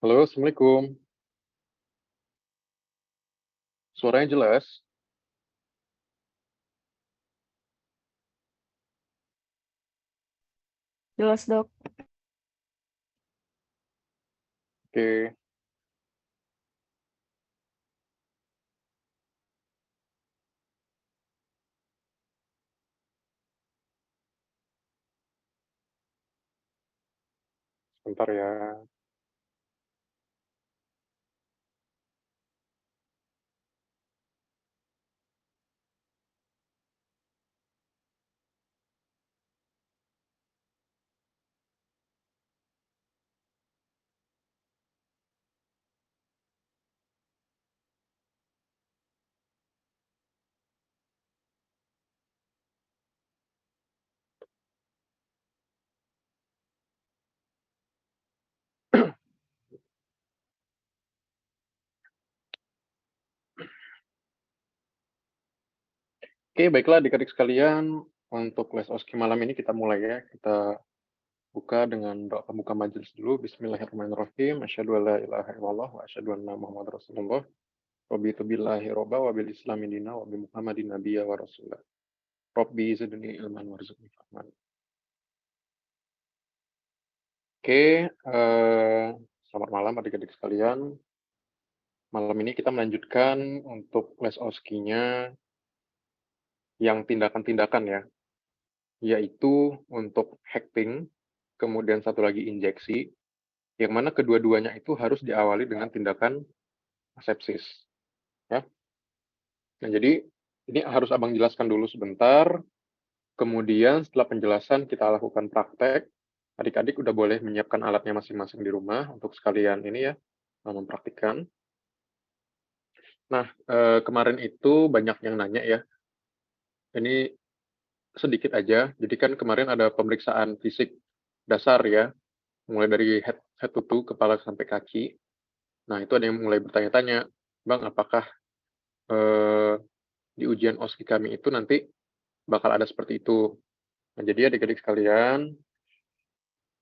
Halo, Assalamualaikum. Suaranya jelas? Jelas, Dok. Oke, sebentar ya. Oke, baiklah adik-adik sekalian. Untuk les oski malam ini kita mulai ya. Kita buka dengan doa pembuka majelis dulu. Bismillahirrahmanirrahim. Asyhadu an la ilaha illallah wa asyhadu anna Muhammad Rasulullah. Rabbi billahi robba wa bil islami dina wa bi Muhammadin nabiyya wa rasulah. Rabbi zidni ilman warzuqni fahman. Oke, selamat malam adik-adik sekalian. Malam ini kita melanjutkan untuk les oskinya yang tindakan-tindakan ya. Yaitu untuk hacking, kemudian satu lagi injeksi, yang mana kedua-duanya itu harus diawali dengan tindakan asepsis. Ya. Nah, jadi ini harus Abang jelaskan dulu sebentar, kemudian setelah penjelasan kita lakukan praktek. Adik-adik udah boleh menyiapkan alatnya masing-masing di rumah untuk sekalian ini ya, mempraktikkan. Nah, kemarin itu banyak yang nanya ya, ini sedikit aja, jadi kan kemarin ada pemeriksaan fisik dasar ya, mulai dari head to toe, kepala sampai kaki. Nah, itu ada yang mulai bertanya-tanya, "Bang, apakah, di ujian OSCE kami itu nanti bakal ada seperti itu?" Nah, jadi adik-adik sekalian,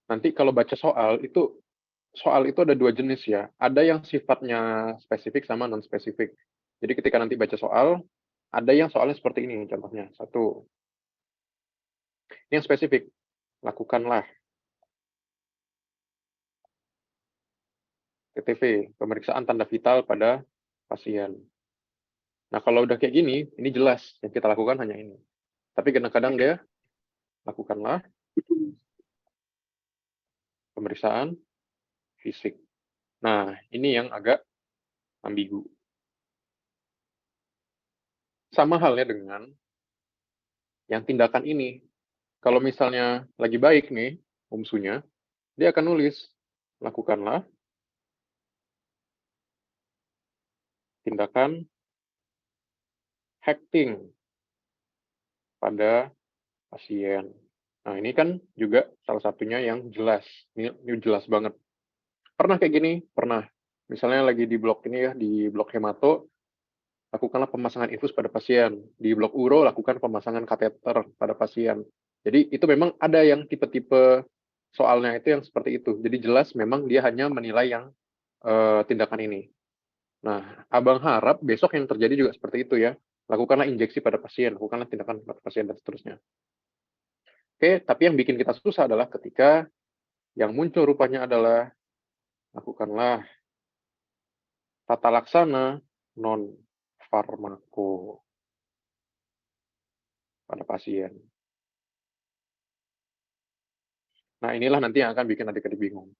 nanti kalau baca soal itu ada 2 jenis ya, ada yang sifatnya spesifik sama non spesifik. Jadi ketika nanti baca soal, ada yang soalnya seperti ini contohnya, satu, ini yang spesifik, lakukanlah PTV, pemeriksaan tanda vital pada pasien. Nah, kalau udah kayak gini, ini jelas yang kita lakukan hanya ini. Tapi kadang-kadang dia lakukanlah pemeriksaan fisik. Nah, ini yang agak ambigu. Sama halnya dengan yang tindakan ini. Kalau misalnya lagi baik nih, umsunya, dia akan nulis, lakukanlah tindakan hacking pada pasien. Nah, ini kan juga salah satunya yang jelas. Ini jelas banget. Pernah kayak gini? Pernah. Misalnya lagi di blok ini ya, di blok hemato, lakukanlah pemasangan infus pada pasien. Di blok uro, lakukan pemasangan kateter pada pasien. Jadi itu memang ada yang tipe-tipe soalnya itu yang seperti itu. Jadi jelas memang dia hanya menilai yang tindakan ini. Nah, Abang harap besok yang terjadi juga seperti itu ya. Lakukanlah injeksi pada pasien, lakukanlah tindakan pada pasien dan seterusnya. Oke, tapi yang bikin kita susah adalah ketika yang muncul rupanya adalah lakukanlah tata laksana non farmako pada pasien. Nah, inilah nanti yang akan bikin adik-adik bingung.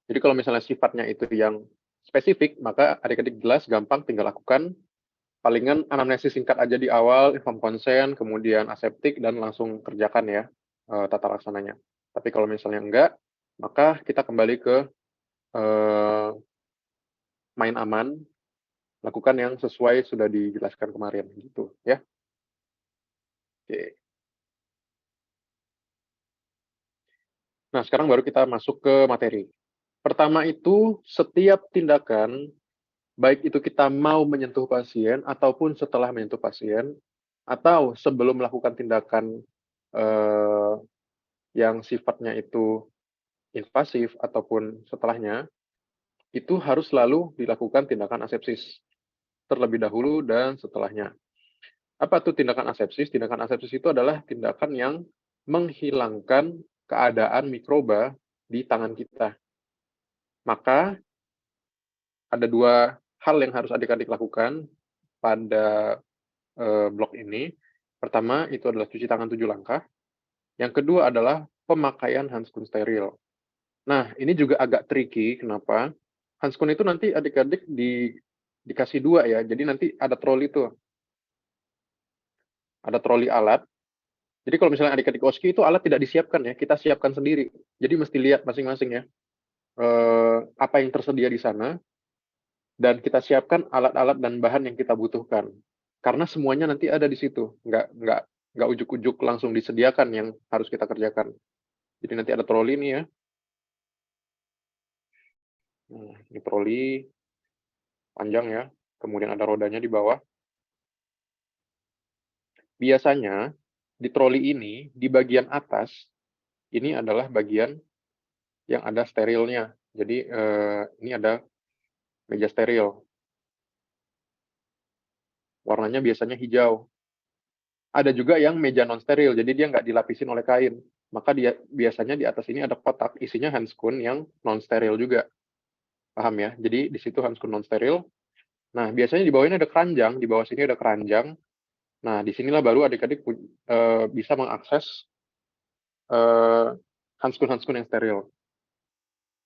Jadi kalau misalnya sifatnya itu yang spesifik, maka adik-adik jelas, gampang, tinggal lakukan. Palingan anamnesis singkat aja di awal, inform konsen, kemudian aseptik, dan langsung kerjakan ya tata laksananya. Tapi kalau misalnya enggak, maka kita kembali ke main aman, lakukan yang sesuai sudah dijelaskan kemarin gitu ya. Oke. Nah, sekarang baru kita masuk ke materi. Pertama itu, setiap tindakan, baik itu kita mau menyentuh pasien, ataupun setelah menyentuh pasien, atau sebelum melakukan tindakan yang sifatnya itu invasif ataupun setelahnya, itu harus selalu dilakukan tindakan asepsis terlebih dahulu dan setelahnya. Apa tuh tindakan asepsis? Tindakan asepsis itu adalah tindakan yang menghilangkan keadaan mikroba di tangan kita. Maka ada dua hal yang harus adik-adik lakukan pada blok ini. Pertama itu adalah cuci tangan 7 langkah. Yang kedua adalah pemakaian handskun steril. Nah, ini juga agak tricky. Kenapa? Handskun itu nanti adik-adik dikasih dua ya. Jadi nanti ada troli tuh. Ada troli alat. Jadi kalau misalnya adik-adik OSKI itu alat tidak disiapkan ya, kita siapkan sendiri. Jadi mesti lihat masing-masing ya, apa yang tersedia di sana, dan kita siapkan alat-alat dan bahan yang kita butuhkan. Karena semuanya nanti ada di situ, nggak ujuk-ujuk langsung disediakan yang harus kita kerjakan. Jadi nanti ada troli nih ya. Nah, ini troli panjang ya, kemudian ada rodanya di bawah. Biasanya di troli ini, di bagian atas, ini adalah bagian yang ada sterilnya. Jadi ini ada meja steril. Warnanya biasanya hijau. Ada juga yang meja non steril, jadi dia nggak dilapisin oleh kain. Maka dia biasanya di atas ini ada kotak isinya handskun yang non steril juga. Paham ya? Jadi di situ handskun non steril. Nah, biasanya di bawah ini ada keranjang, di bawah sini ada keranjang. Nah, disinilah baru adik-adik bisa mengakses handskun-handskun yang steril.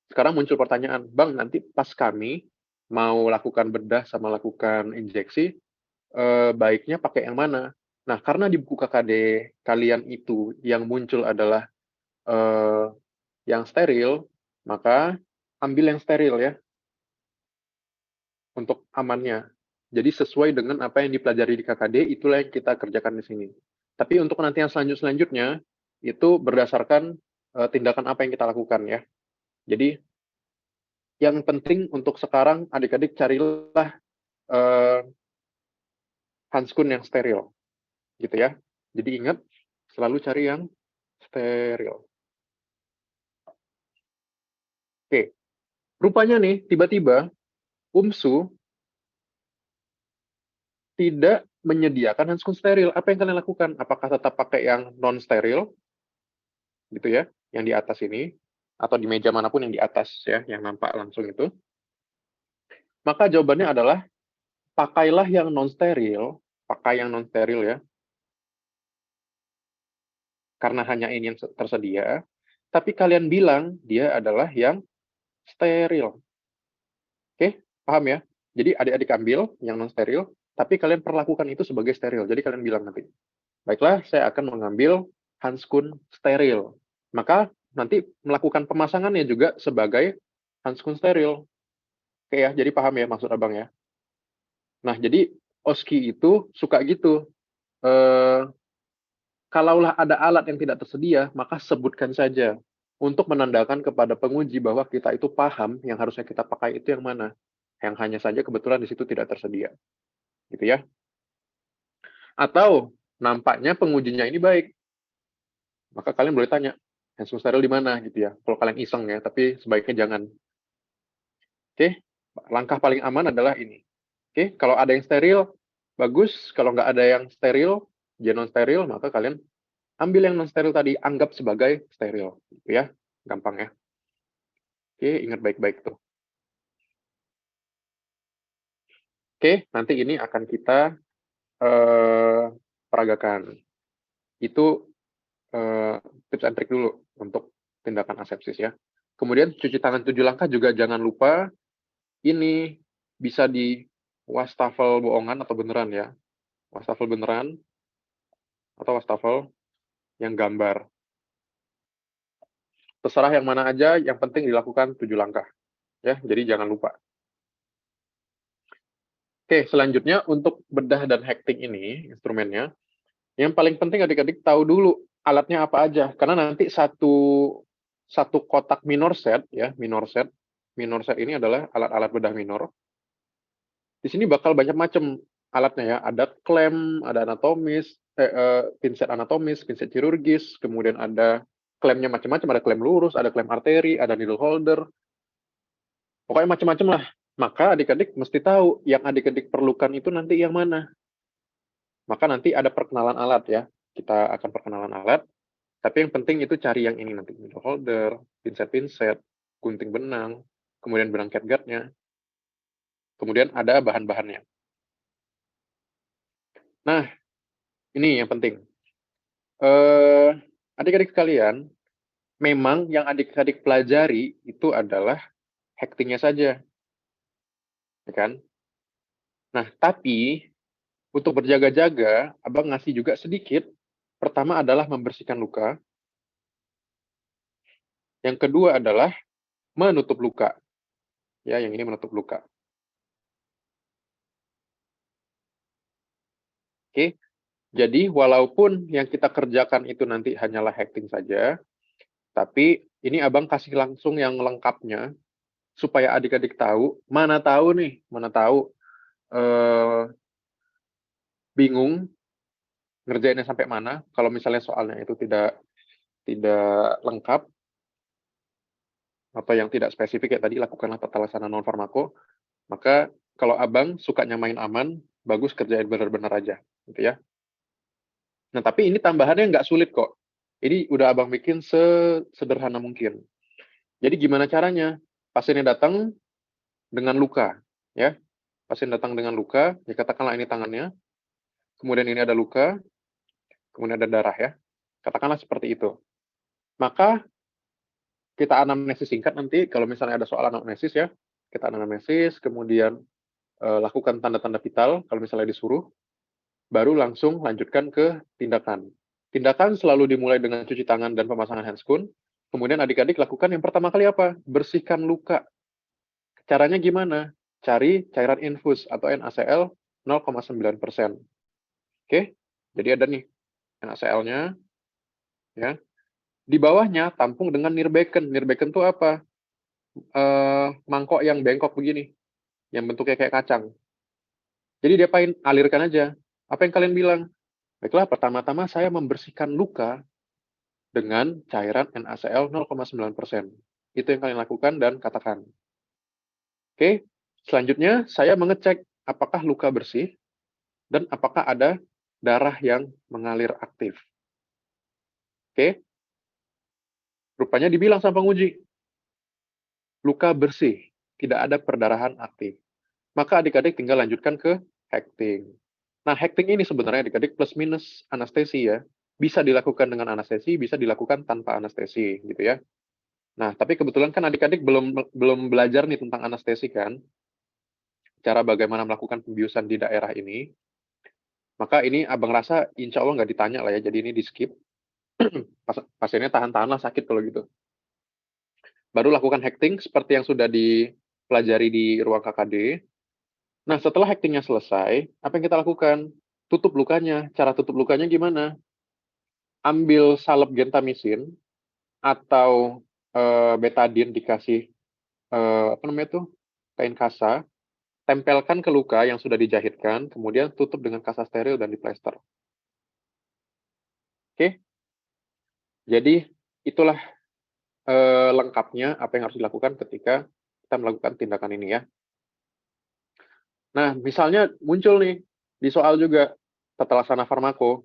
Sekarang muncul pertanyaan, Bang, nanti pas kami mau lakukan bedah sama lakukan injeksi, baiknya pakai yang mana? Nah, karena di buku KKD kalian itu yang muncul adalah yang steril, maka ambil yang steril ya, untuk amannya. Jadi sesuai dengan apa yang dipelajari di KKD, itulah yang kita kerjakan di sini. Tapi untuk nanti yang selanjutnya, itu berdasarkan tindakan apa yang kita lakukan ya. Jadi yang penting untuk sekarang adik-adik carilah handskun yang steril, gitu ya. Jadi ingat, selalu cari yang steril. Oke, rupanya nih, tiba-tiba UMSU tidak menyediakan handskun steril. Apa yang kalian lakukan? Apakah tetap pakai yang non-steril, gitu ya, yang di atas ini, atau di meja manapun yang di atas ya, yang nampak langsung itu? Maka jawabannya adalah, pakailah yang non-steril, pakai yang non-steril ya, karena hanya ini yang tersedia, tapi kalian bilang dia adalah yang steril. Oke, paham ya? Jadi adik-adik ambil yang non-steril, tapi kalian perlakukan itu sebagai steril. Jadi kalian bilang nanti, baiklah, saya akan mengambil handskun steril. Maka nanti melakukan pemasangannya juga sebagai handskun steril. Oke ya, jadi paham ya maksud abang ya? Nah, jadi OSKI itu suka gitu. Kalaulah ada alat yang tidak tersedia, maka sebutkan saja untuk menandakan kepada penguji bahwa kita itu paham yang harusnya kita pakai itu yang mana. Yang hanya saja kebetulan di situ tidak tersedia. Gitu ya. Atau nampaknya pengujinya ini baik. Maka kalian boleh tanya, handskun steril di mana gitu ya. Kalau kalian iseng ya, tapi sebaiknya jangan. Oke, langkah paling aman adalah ini. Oke, kalau ada yang steril, bagus. Kalau nggak ada yang steril, dia non steril, maka kalian ambil yang non steril tadi, anggap sebagai steril, gitu ya, gampang ya. Oke, ingat baik-baik tuh. Oke, nanti ini akan kita peragakan. Itu tips and trick dulu untuk tindakan asepsis ya. Kemudian cuci tangan 7 langkah juga jangan lupa, ini bisa di wastafel bohongan atau beneran ya. Wastafel beneran atau wastafel yang gambar. Terserah yang mana aja, yang penting dilakukan 7 langkah. Ya, jadi jangan lupa. Oke, selanjutnya untuk bedah dan hektik ini, instrumennya, yang paling penting adik-adik tahu dulu alatnya apa aja. Karena nanti satu kotak minor set, ya, minor set ini adalah alat-alat bedah minor. Di sini bakal banyak macam alatnya ya. Ada klem, ada anatomis, pinset anatomis, pinset kirurgis, kemudian ada klaimnya macam-macam, ada klaim lurus, ada klaim arteri, ada needle holder, pokoknya macam-macam lah. Maka adik-adik mesti tahu yang adik-adik perlukan itu nanti yang mana. Maka nanti ada perkenalan alat ya. Kita akan perkenalan alat, tapi yang penting itu cari yang ini nanti. Needle holder, pinset-pinset, gunting benang, kemudian benang catguard-nya, kemudian ada bahan-bahannya. Nah, ini yang penting. Adik-adik sekalian, memang yang adik-adik pelajari itu adalah hecting-nya saja. Ya kan? Nah, tapi untuk berjaga-jaga, Abang ngasih juga sedikit. Pertama adalah membersihkan luka. Yang kedua adalah menutup luka. Ya, yang ini menutup luka. Oke. Jadi, walaupun yang kita kerjakan itu nanti hanyalah hecting saja, tapi ini Abang kasih langsung yang lengkapnya supaya adik-adik tahu, mana tahu bingung ngerjainnya sampai mana, kalau misalnya soalnya itu tidak lengkap, atau yang tidak spesifik ya tadi, lakukanlah tata laksana non farmako, maka kalau Abang sukanya main aman, bagus kerjain benar-benar aja, gitu ya. Nah, tapi ini tambahannya nggak sulit kok. Ini udah Abang bikin sesederhana mungkin. Jadi gimana caranya? Pasiennya datang dengan luka, ya. Pasien datang dengan luka, ya katakanlah ini tangannya, kemudian ini ada luka, kemudian ada darah ya. Katakanlah seperti itu. Maka kita anamnesis singkat nanti, kalau misalnya ada soal anamnesis ya, kita anamnesis, kemudian lakukan tanda-tanda vital, kalau misalnya disuruh, baru langsung lanjutkan ke tindakan. Tindakan selalu dimulai dengan cuci tangan dan pemasangan handscoon, kemudian adik-adik lakukan yang pertama kali apa? Bersihkan luka. Caranya gimana? Cari cairan infus atau NaCl 0,9%. Oke, jadi ada nih NaCl-nya, ya. Di bawahnya tampung dengan nirbecken. Nirbecken itu apa? Mangkok yang bengkok begini, yang bentuknya kayak kacang. Jadi diapain? Alirkan aja. Apa yang kalian bilang? Baiklah, pertama-tama saya membersihkan luka dengan cairan NaCl 0,9%. Itu yang kalian lakukan dan katakan. Oke, selanjutnya saya mengecek apakah luka bersih dan apakah ada darah yang mengalir aktif. Oke, rupanya dibilang sama penguji, luka bersih, tidak ada perdarahan aktif. Maka adik-adik tinggal lanjutkan ke hecting. Nah, hecting ini sebenarnya adik-adik plus minus anestesi ya. Bisa dilakukan dengan anestesi, bisa dilakukan tanpa anestesi gitu ya. Nah, tapi kebetulan kan adik-adik belum belajar nih tentang anestesi kan, cara bagaimana melakukan pembiusan di daerah ini. Maka ini Abang rasa insya Allah nggak ditanya lah ya, jadi ini di skip. Pasiennya tahan-tahanlah sakit kalau gitu. Baru lakukan hecting seperti yang sudah dipelajari di ruang KKD. Nah, setelah hectingnya selesai, apa yang kita lakukan? Tutup lukanya. Cara tutup lukanya gimana? Ambil salep gentamisin atau betadine dikasih apa namanya tuh kain kasa, tempelkan ke luka yang sudah dijahitkan, kemudian tutup dengan kasa steril dan diplester. Oke, jadi itulah lengkapnya apa yang harus dilakukan ketika kita melakukan tindakan ini ya. Nah, misalnya muncul nih di soal juga tata laksana farmako.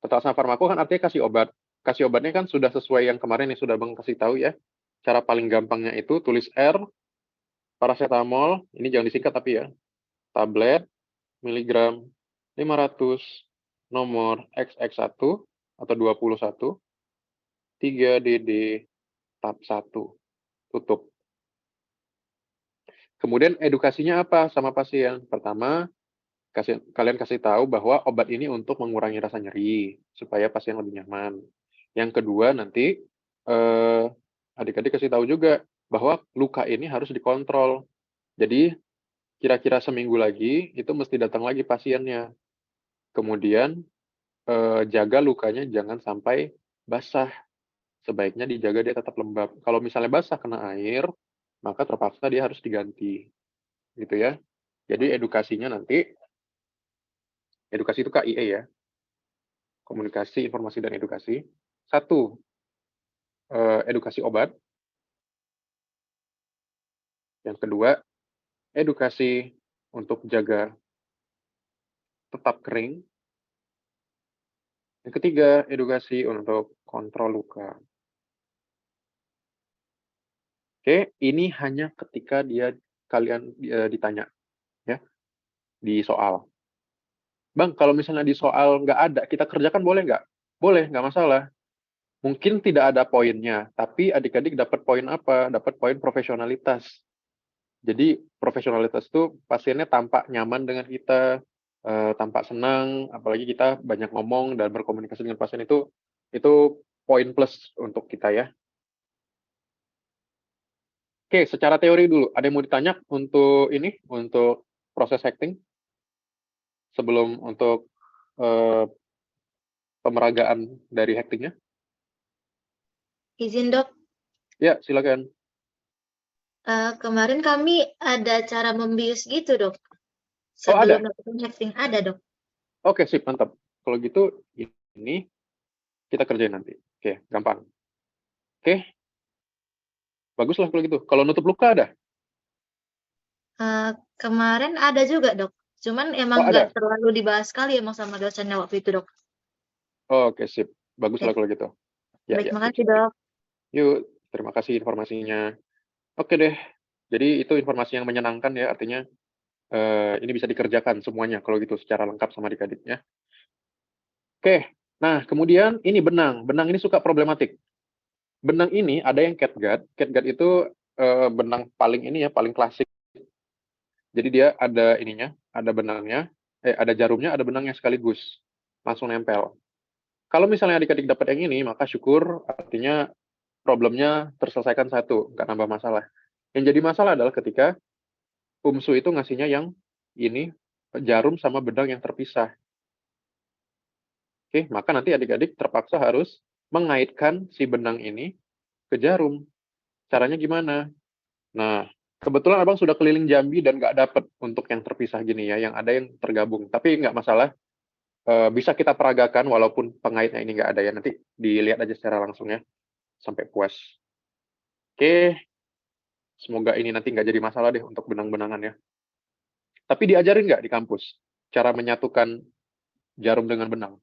Tata laksana farmako kan artinya kasih obat. Kasih obatnya kan sudah sesuai yang kemarin yang sudah Bang kasih tahu ya. Cara paling gampangnya itu tulis R, paracetamol, ini jangan disingkat tapi ya. Tablet, miligram 500, nomor XX1 atau 21, 3DD, tab 1. Tutup. Kemudian edukasinya apa sama pasien? Pertama, kalian kasih tahu bahwa obat ini untuk mengurangi rasa nyeri, supaya pasien lebih nyaman. Yang kedua, nanti adik-adik kasih tahu juga bahwa luka ini harus dikontrol. Jadi, kira-kira seminggu lagi, itu mesti datang lagi pasiennya. Kemudian, jaga lukanya jangan sampai basah. Sebaiknya dijaga dia tetap lembab. Kalau misalnya basah kena air, maka terpaksa dia harus diganti. Gitu ya. Jadi edukasinya nanti, edukasi itu KIE ya, komunikasi, informasi, dan edukasi. 1, edukasi obat. Yang kedua, edukasi untuk jaga tetap kering. Yang ketiga, edukasi untuk kontrol luka. Oke, ini hanya ketika kalian ditanya ya di soal. Bang, kalau misalnya di soal nggak ada, kita kerjakan boleh nggak? Boleh, nggak masalah. Mungkin tidak ada poinnya, tapi adik-adik dapat poin apa? Dapat poin profesionalitas. Jadi profesionalitas itu pasiennya tampak nyaman dengan kita, tampak senang, apalagi kita banyak ngomong dan berkomunikasi dengan pasien itu poin plus untuk kita ya. Oke, secara teori dulu, ada yang mau ditanya untuk proses acting sebelum untuk pemeragaan dari actingnya? Izin dok, Ya, silakan. kemarin kami ada cara membius gitu dok. Oh, ada? Sebelum melakukan acting ada dok. Oke, sip, mantap. Kalau gitu, ini kita kerjain nanti. Oke, gampang. Oke, baguslah kalau gitu. Kalau nutup luka ada? Kemarin ada juga dok. Cuman Oh, emang ada? nggak terlalu dibahas sekali emang sama dosennya waktu itu dok. Oke, sip. Baguslah Ya, kalau gitu. Ya, baik ya, sip, makasih sip, sip. dok. Yuk, terima kasih informasinya. Oke deh. Jadi itu informasi yang menyenangkan ya, artinya ini bisa dikerjakan semuanya kalau gitu secara lengkap sama adik-adiknya. Oke, nah kemudian ini benang. Benang ini suka problematik. Benang ini ada yang catguard. Catguard itu benang paling ini ya, paling klasik. Jadi dia ada ininya, ada benangnya, ada jarumnya, ada benangnya sekaligus. Langsung nempel. Kalau misalnya adik-adik dapat yang ini, maka syukur, artinya problemnya terselesaikan satu, nggak nambah masalah. Yang jadi masalah adalah ketika UMSU itu ngasihnya yang ini, jarum sama benang yang terpisah. Oke, maka nanti adik-adik terpaksa harus mengaitkan si benang ini ke jarum. Caranya gimana? Nah, kebetulan abang sudah keliling Jambi dan nggak dapet untuk yang terpisah gini ya, yang ada yang tergabung. Tapi nggak masalah, bisa kita peragakan walaupun pengaitnya ini nggak ada ya. Nanti dilihat aja secara langsung ya, sampai puas. Oke, semoga ini nanti nggak jadi masalah deh untuk benang-benangan ya. Tapi diajarin nggak di kampus cara menyatukan jarum dengan benang?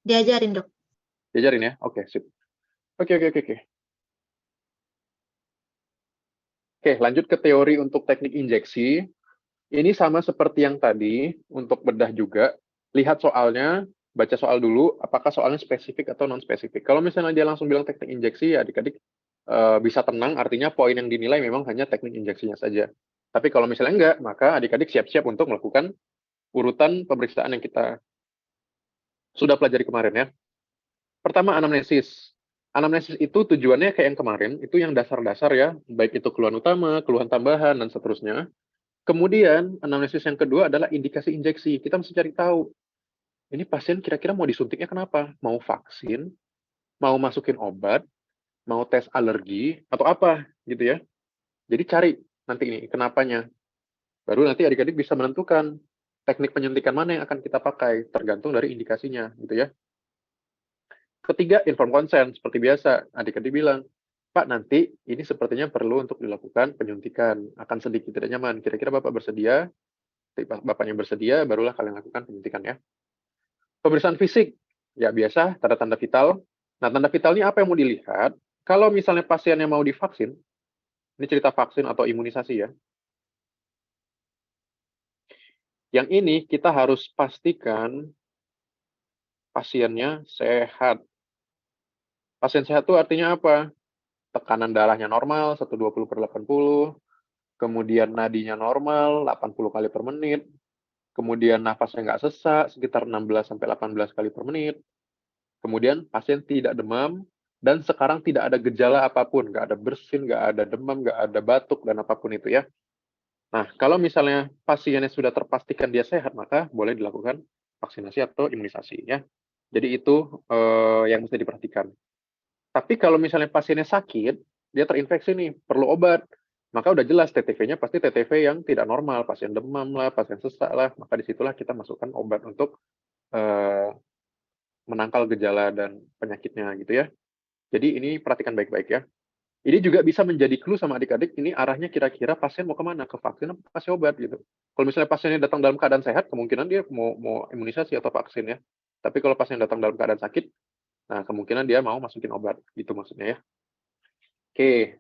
Diajarin dok. Diajarin ya? Oke, sip. Oke, oke, oke, oke. Oke, lanjut ke teori untuk teknik injeksi. Ini sama seperti yang tadi, untuk bedah juga. Lihat soalnya, baca soal dulu, apakah soalnya spesifik atau non-spesifik. Kalau misalnya dia langsung bilang teknik injeksi, ya adik-adik bisa tenang, artinya poin yang dinilai memang hanya teknik injeksinya saja. Tapi kalau misalnya enggak, maka adik-adik siap-siap untuk melakukan urutan pemeriksaan yang kita sudah pelajari kemarin ya. Pertama, anamnesis. Anamnesis itu tujuannya kayak yang kemarin, itu yang dasar-dasar ya, baik itu keluhan utama, keluhan tambahan, dan seterusnya. Kemudian, anamnesis yang kedua adalah indikasi injeksi. Kita mesti cari tahu, ini pasien kira-kira mau disuntiknya kenapa? Mau vaksin, mau masukin obat, mau tes alergi, atau apa gitu ya. Jadi cari nanti ini kenapanya. Baru nanti adik-adik bisa menentukan teknik penyuntikan mana yang akan kita pakai, tergantung dari indikasinya gitu ya. Ketiga, inform consent. Seperti biasa, adik-adik bilang, Pak, nanti ini sepertinya perlu untuk dilakukan penyuntikan. Akan sedikit tidak nyaman. Kira-kira Bapak bersedia? Bapaknya bersedia, barulah kalian lakukan penyuntikan ya. Pemeriksaan fisik, ya biasa, tanda-tanda vital. Nah, tanda vital ini apa yang mau dilihat? Kalau misalnya pasien yang mau divaksin, ini cerita vaksin atau imunisasi ya. Yang ini kita harus pastikan pasiennya sehat. Pasien sehat itu artinya apa? Tekanan darahnya normal, 120/80, kemudian nadinya normal, 80 kali per menit, kemudian nafasnya nggak sesak, sekitar 16-18 kali per menit, kemudian pasien tidak demam, dan sekarang tidak ada gejala apapun, nggak ada bersin, nggak ada demam, nggak ada batuk, dan apapun itu ya. Nah, kalau misalnya pasiennya sudah terpastikan dia sehat, maka boleh dilakukan vaksinasi atau imunisasi ya. Jadi itu yang mesti diperhatikan. Tapi kalau misalnya pasiennya sakit, dia terinfeksi nih, perlu obat, maka udah jelas TTV-nya pasti TTV yang tidak normal, pasien demam lah, pasien sesak lah, maka disitulah kita masukkan obat untuk menangkal gejala dan penyakitnya gitu ya. Jadi ini perhatikan baik-baik ya. Ini juga bisa menjadi clue sama adik-adik, ini arahnya kira-kira pasien mau kemana, ke vaksin apa kasih obat gitu. Kalau misalnya pasiennya datang dalam keadaan sehat, kemungkinan dia mau imunisasi atau vaksin ya. Tapi kalau pasien datang dalam keadaan sakit, nah kemungkinan dia mau masukin obat, gitu maksudnya ya. Oke.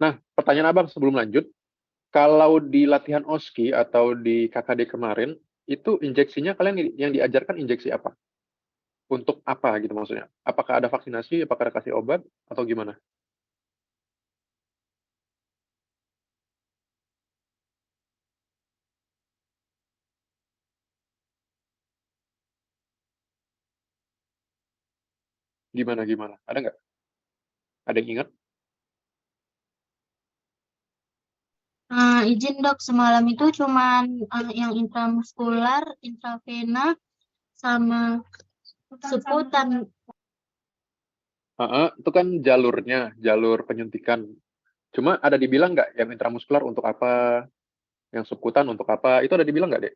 Nah, pertanyaan Abang sebelum lanjut, kalau di latihan OSCE atau di KKD kemarin, itu injeksinya kalian yang diajarkan injeksi apa? Untuk apa gitu maksudnya? Apakah ada vaksinasi, apakah ada kasih obat, atau gimana? Gimana? Ada nggak? Ada yang ingat? Izin dok, semalam itu cuman yang intramuskular, intravena, sama suputan. Itu kan jalurnya, jalur penyuntikan. Cuma ada dibilang nggak yang intramuskular untuk apa, yang subkutan untuk apa, itu ada dibilang nggak, Dek?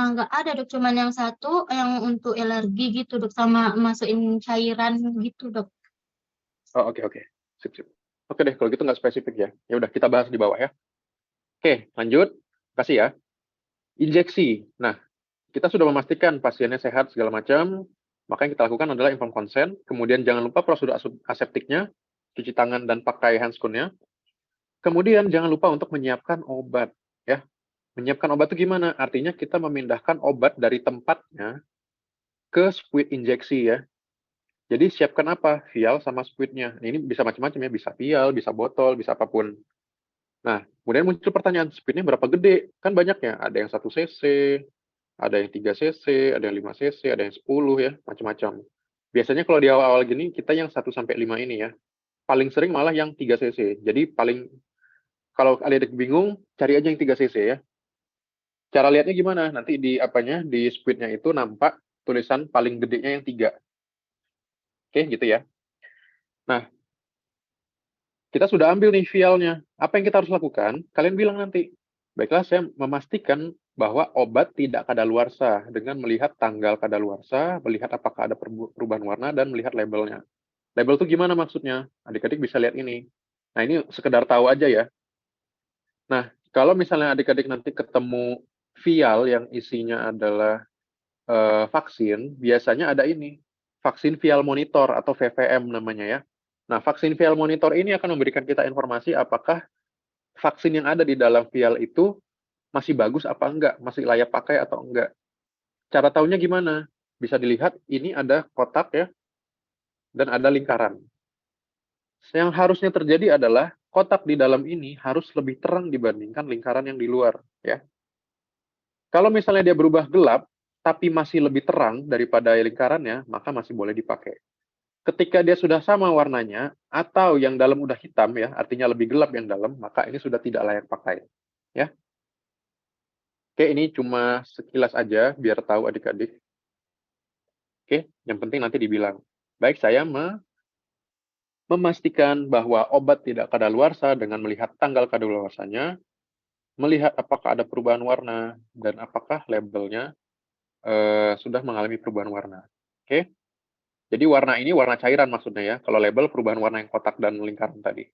Nggak ada dok, cuman yang satu yang untuk alergi gitu dok, sama masukin cairan gitu dok. Oh, oke. Sip. Oke deh, kalau gitu nggak spesifik ya. Ya udah, kita bahas di bawah ya. Oke, lanjut. Kasih ya. Injeksi. Nah, kita sudah memastikan pasiennya sehat segala macam, maka yang kita lakukan adalah informed consent. Kemudian jangan lupa prosedur aseptiknya, cuci tangan dan pakai handscoon-nya. Kemudian jangan lupa untuk menyiapkan obat, ya. Menyiapkan obat itu gimana? Artinya kita memindahkan obat dari tempatnya ke squid injeksi ya. Jadi siapkan apa? Vial sama squidnya. Ini bisa macam-macam ya, bisa vial, bisa botol, bisa apapun. Nah, kemudian muncul pertanyaan, squidnya berapa gede? Kan banyak ya, ada yang 1 cc, ada yang 3 cc, ada yang 5 cc, ada yang 10 ya, macam-macam. Biasanya kalau di awal-awal gini, kita yang 1 sampai 5 ini ya. Paling sering malah yang 3 cc. Jadi kalau adik bingung, cari aja yang 3 cc ya. Cara lihatnya gimana? Nanti di squidnya itu nampak tulisan paling gedenya yang 3. Oke, gitu ya. Nah, kita sudah ambil nih vialnya. Apa yang kita harus lakukan? Kalian bilang nanti. Baiklah, saya memastikan bahwa obat tidak kadaluarsa dengan melihat tanggal kadaluarsa, melihat apakah ada perubahan warna, dan melihat labelnya. Label itu gimana maksudnya? Adik-adik bisa lihat ini. Nah, ini sekedar tahu aja ya. Nah, kalau misalnya adik-adik nanti ketemu vial yang isinya adalah vaksin, biasanya ada ini, vaksin vial monitor atau VVM namanya ya. Nah, vaksin vial monitor ini akan memberikan kita informasi apakah vaksin yang ada di dalam vial itu masih bagus apa enggak, masih layak pakai atau enggak. Cara tahunya gimana? Bisa dilihat ini ada kotak ya, dan ada lingkaran. Yang harusnya terjadi adalah kotak di dalam ini harus lebih terang dibandingkan lingkaran yang di luar ya. Kalau misalnya dia berubah gelap, tapi masih lebih terang daripada lingkarannya, maka masih boleh dipakai. Ketika dia sudah sama warnanya, atau yang dalam udah hitam ya, artinya lebih gelap yang dalam, maka ini sudah tidak layak pakai. Ya. Oke, ini cuma sekilas aja, biar tahu adik-adik. Oke, yang penting nanti dibilang. Baik, saya memastikan bahwa obat tidak kadaluarsa dengan melihat tanggal kadaluarsanya, melihat apakah ada perubahan warna, dan apakah labelnya sudah mengalami perubahan warna. Oke, jadi warna ini warna cairan maksudnya ya. Kalau label perubahan warna yang kotak dan lingkaran tadi.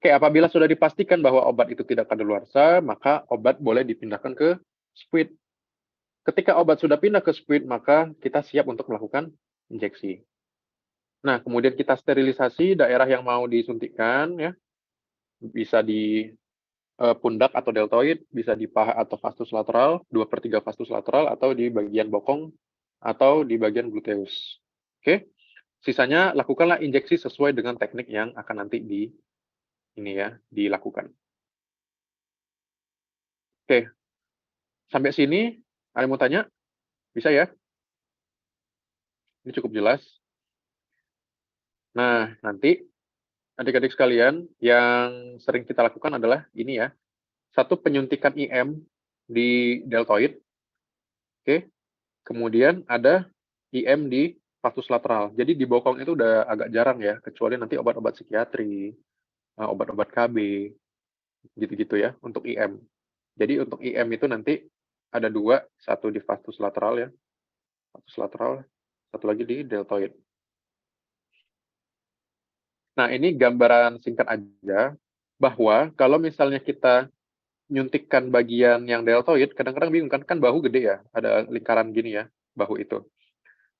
Oke, apabila sudah dipastikan bahwa obat itu tidak kadaluarsa, maka obat boleh dipindahkan ke squid. Ketika obat sudah pindah ke squid, maka kita siap untuk melakukan injeksi. Nah, kemudian kita sterilisasi daerah yang mau disuntikkan ya. Bisa di pundak atau deltoid, bisa di paha atau vastus lateral, 2/3 vastus lateral, atau di bagian bokong, atau di bagian gluteus. Oke, sisanya lakukanlah injeksi sesuai dengan teknik yang akan nanti dilakukan. Oke, sampai sini ada yang mau tanya? Bisa ya? Ini cukup jelas. Nah, nanti adik-adik sekalian yang sering kita lakukan adalah ini ya, satu penyuntikan IM di deltoid, oke, kemudian ada IM di vastus lateral. Jadi di bokong itu udah agak jarang ya, kecuali nanti obat-obat psikiatri, obat-obat KB, gitu-gitu ya, untuk IM. Jadi untuk IM itu nanti ada 2, satu di vastus lateral ya, Vagus lateral, satu lagi di deltoid. Nah, ini gambaran singkat aja bahwa kalau misalnya kita nyuntikkan bagian yang deltoid, kadang-kadang bingung kan bahu gede ya, ada lingkaran gini ya, bahu itu.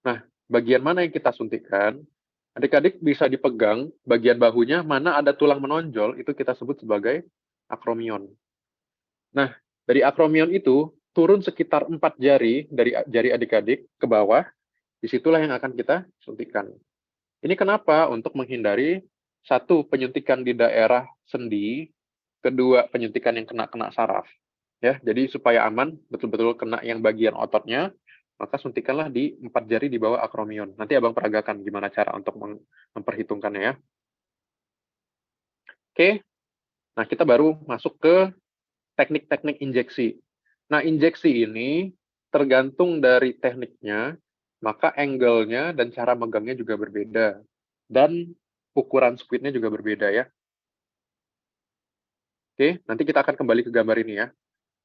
Nah, bagian mana yang kita suntikkan, adik-adik bisa dipegang bagian bahunya, mana ada tulang menonjol, itu kita sebut sebagai akromion. Nah, dari akromion itu, turun sekitar 4 jari dari jari adik-adik ke bawah, disitulah yang akan kita suntikkan. Ini kenapa? Untuk menghindari satu, penyuntikan di daerah sendi, kedua, penyuntikan yang kena saraf. Ya, jadi supaya aman, betul-betul kena yang bagian ototnya, maka suntikanlah di 4 jari di bawah akromion. Nanti Abang peragakan gimana cara untuk memperhitungkannya ya. Oke, nah kita baru masuk ke teknik-teknik injeksi. Nah, injeksi ini tergantung dari tekniknya, maka angle-nya dan cara megangnya juga berbeda. Dan ukuran squid-nya juga berbeda ya. Oke, nanti kita akan kembali ke gambar ini ya.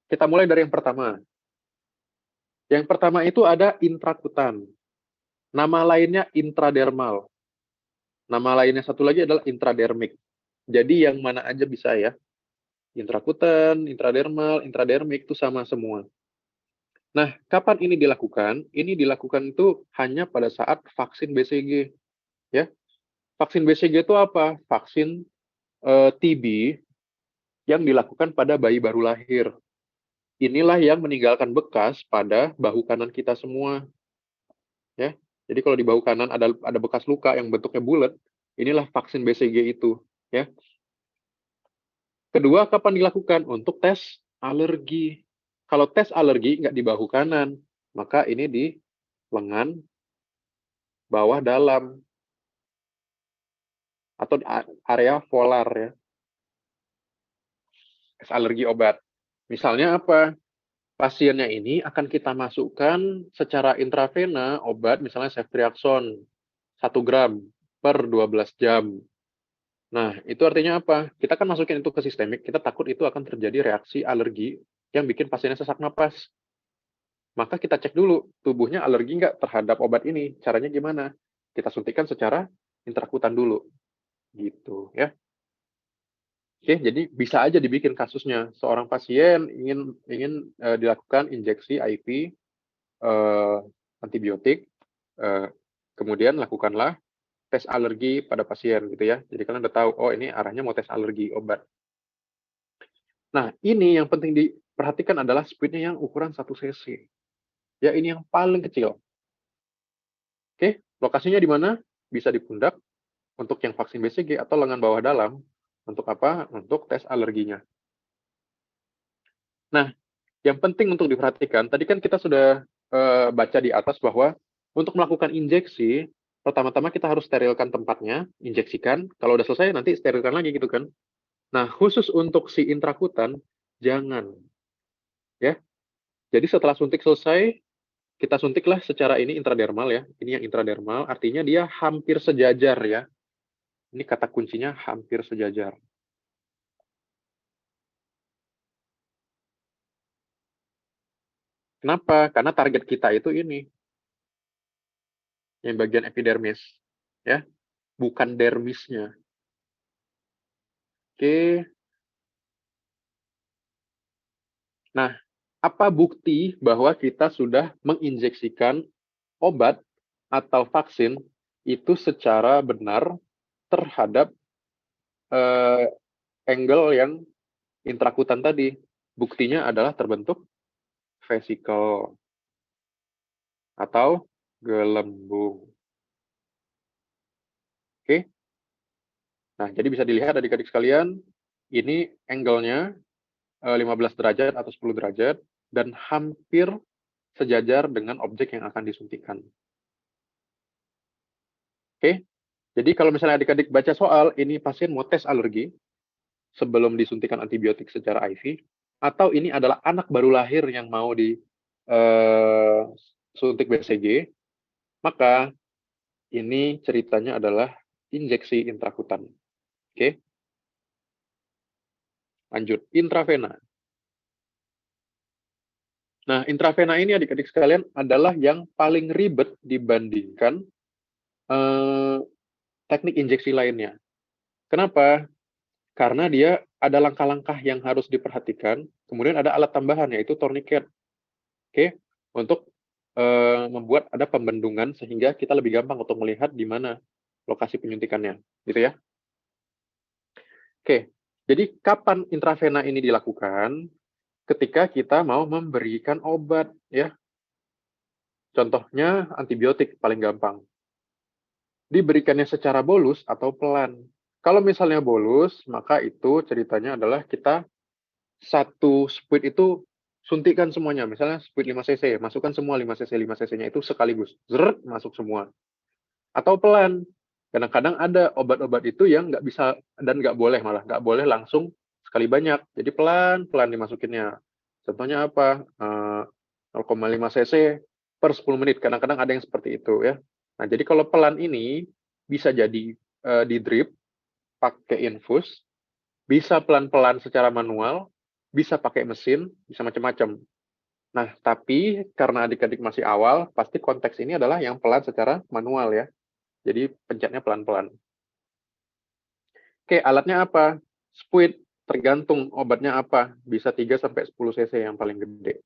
Kita mulai dari yang pertama. Yang pertama itu ada intrakutan. Nama lainnya intradermal. Nama lainnya satu lagi adalah intradermik. Jadi yang mana aja bisa ya. Intrakutan, intradermal, intradermik itu sama semua. Nah, kapan ini dilakukan? Ini dilakukan itu hanya pada saat vaksin BCG. Ya, vaksin BCG itu apa? Vaksin TB yang dilakukan pada bayi baru lahir. Inilah yang meninggalkan bekas pada bahu kanan kita semua. Ya, jadi kalau di bahu kanan ada bekas luka yang bentuknya bulat, inilah vaksin BCG itu. Ya. Kedua, kapan dilakukan? Untuk tes alergi. Kalau tes alergi nggak di bahu kanan, maka ini di lengan bawah dalam atau di area volar ya. Tes alergi obat. Misalnya apa? Pasiennya ini akan kita masukkan secara intravena obat misalnya ceftriaxone 1 gram per 12 jam. Nah, itu artinya apa? Kita kan masukin itu ke sistemik, kita takut itu akan terjadi reaksi alergi yang bikin pasiennya sesak napas. Maka kita cek dulu, tubuhnya alergi nggak terhadap obat ini. Caranya gimana? Kita suntikan secara intrakutan dulu. Gitu ya. Oke, jadi bisa aja dibikin kasusnya. Seorang pasien ingin dilakukan injeksi IV antibiotik, kemudian lakukanlah tes alergi pada pasien gitu ya. Jadi kalian udah tahu, oh ini arahnya mau tes alergi obat. Nah, ini yang penting diperhatikan adalah squidnya yang ukuran 1 cc. Ya, ini yang paling kecil. Oke, lokasinya di mana? Bisa di pundak untuk yang vaksin BCG atau lengan bawah dalam. Untuk apa? Untuk tes alerginya. Nah, yang penting untuk diperhatikan, tadi kan kita sudah baca di atas bahwa untuk melakukan injeksi, pertama-tama kita harus sterilkan tempatnya, injeksikan. Kalau udah selesai, nanti sterilkan lagi gitu kan. Nah, khusus untuk si intrakutan, jangan. Ya. Jadi setelah suntik selesai, kita suntiklah secara ini intradermal ya. Ini yang intradermal, artinya dia hampir sejajar ya. Ini kata kuncinya hampir sejajar. Kenapa? Karena target kita itu ini. Yang bagian epidermis. Ya. Bukan dermisnya. Oke. Nah, apa bukti bahwa kita sudah menginjeksikan obat atau vaksin itu secara benar terhadap angle yang intrakutan tadi? Buktinya adalah terbentuk vesikel atau gelembung. Oke. Nah, jadi bisa dilihat adik-adik sekalian, ini angle-nya 15 derajat atau 10 derajat dan hampir sejajar dengan objek yang akan disuntikan. Oke. Jadi kalau misalnya adik-adik baca soal, ini pasien mau tes alergi sebelum disuntikan antibiotik secara IV, atau ini adalah anak baru lahir yang mau disuntik BCG, maka ini ceritanya adalah injeksi intrakutan. Oke. Lanjut, intravena. Nah, intravena ini adik-adik sekalian adalah yang paling ribet dibandingkan teknik injeksi lainnya. Kenapa? Karena dia ada langkah-langkah yang harus diperhatikan, kemudian ada alat tambahan yaitu tourniquet. Oke, untuk membuat ada pembendungan sehingga kita lebih gampang untuk melihat di mana lokasi penyuntikannya, gitu ya. Oke, jadi kapan intravena ini dilakukan? Ketika kita mau memberikan obat, ya. Contohnya antibiotik paling gampang. Diberikannya secara bolus atau pelan. Kalau misalnya bolus, maka itu ceritanya adalah kita satu spuit itu suntikan semuanya. Misalnya spuit 5 cc, masukkan semua 5 cc, 5 cc-nya itu sekaligus. Zret, masuk semua. Atau pelan. Kadang-kadang ada obat-obat itu yang nggak bisa dan nggak boleh malah. Nggak boleh langsung sekali banyak. Jadi pelan-pelan dimasukinnya. Contohnya apa? 0,5 cc per 10 menit. Kadang-kadang ada yang seperti itu ya. Nah, jadi kalau pelan ini bisa jadi di drip, pakai infus, bisa pelan-pelan secara manual, bisa pakai mesin, bisa macam-macam. Nah, tapi karena adik-adik masih awal, pasti konteks ini adalah yang pelan secara manual ya. Jadi pencetnya pelan-pelan. Oke, alatnya apa? Spuit, tergantung obatnya apa. Bisa 3-10 cc yang paling gede.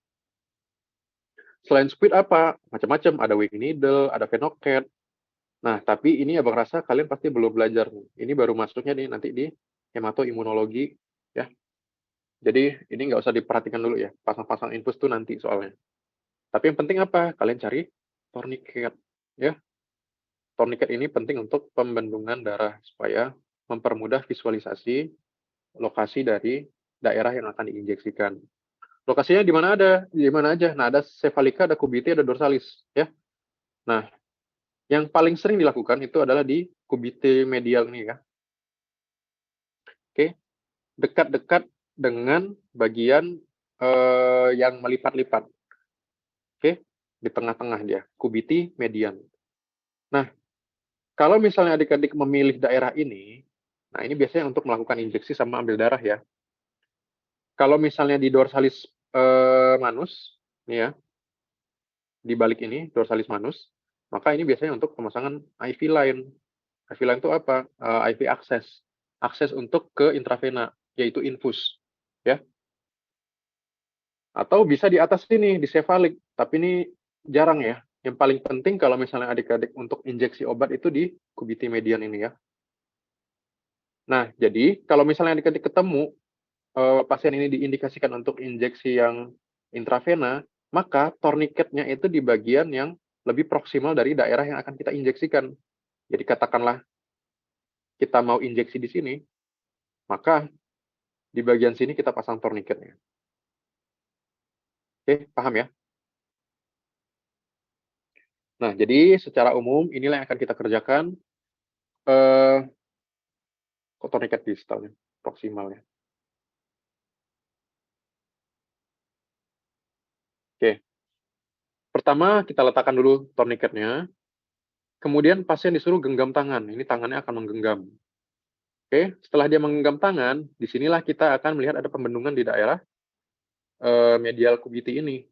Selain spuit apa? Macam-macam, ada wing needle, ada Venocat. Nah, tapi ini abang rasa kalian pasti belum belajar nih. Ini baru masuknya nih nanti di hematoimunologi ya. Jadi ini nggak usah diperhatikan dulu ya. Pasang-pasang infus tuh nanti soalnya. Tapi yang penting apa? Kalian cari tourniquet ya. Tourniquet ini penting untuk pembendungan darah supaya mempermudah visualisasi lokasi dari daerah yang akan diinjeksikan. Lokasinya di mana ada? Di mana aja? Nah, ada cephalika, ada kubiti, ada dorsalis ya. Nah, yang paling sering dilakukan itu adalah di kubiti medial ini ya. Oke, dekat-dekat dengan bagian yang melipat-lipat. Oke, di tengah-tengah dia, kubiti median. Nah, kalau misalnya adik-adik memilih daerah ini, nah ini biasanya untuk melakukan injeksi sama ambil darah ya. Kalau misalnya di dorsalis manus, nih ya, di balik ini dorsalis manus, maka ini biasanya untuk pemasangan IV line. IV line itu apa? IV akses, akses untuk ke intravena, yaitu infus, ya. Atau bisa di atas sini, di cephalic, tapi ini jarang ya. Yang paling penting kalau misalnya adik-adik untuk injeksi obat itu di kubiti median ini ya. Nah, jadi kalau misalnya adik-adik ketemu pasien ini diindikasikan untuk injeksi yang intravena, maka tourniquetnya itu di bagian yang lebih proksimal dari daerah yang akan kita injeksikan. Jadi katakanlah kita mau injeksi di sini, maka di bagian sini kita pasang tourniquetnya. Oke, paham ya? Nah, jadi secara umum inilah yang akan kita kerjakan tourniquet distalnya, proksimalnya. Oke. Pertama, kita letakkan dulu tourniquetnya. Kemudian pasien disuruh genggam tangan. Ini tangannya akan menggenggam. Oke, setelah dia menggenggam tangan, disinilah kita akan melihat ada pembendungan di daerah medial kubiti ini.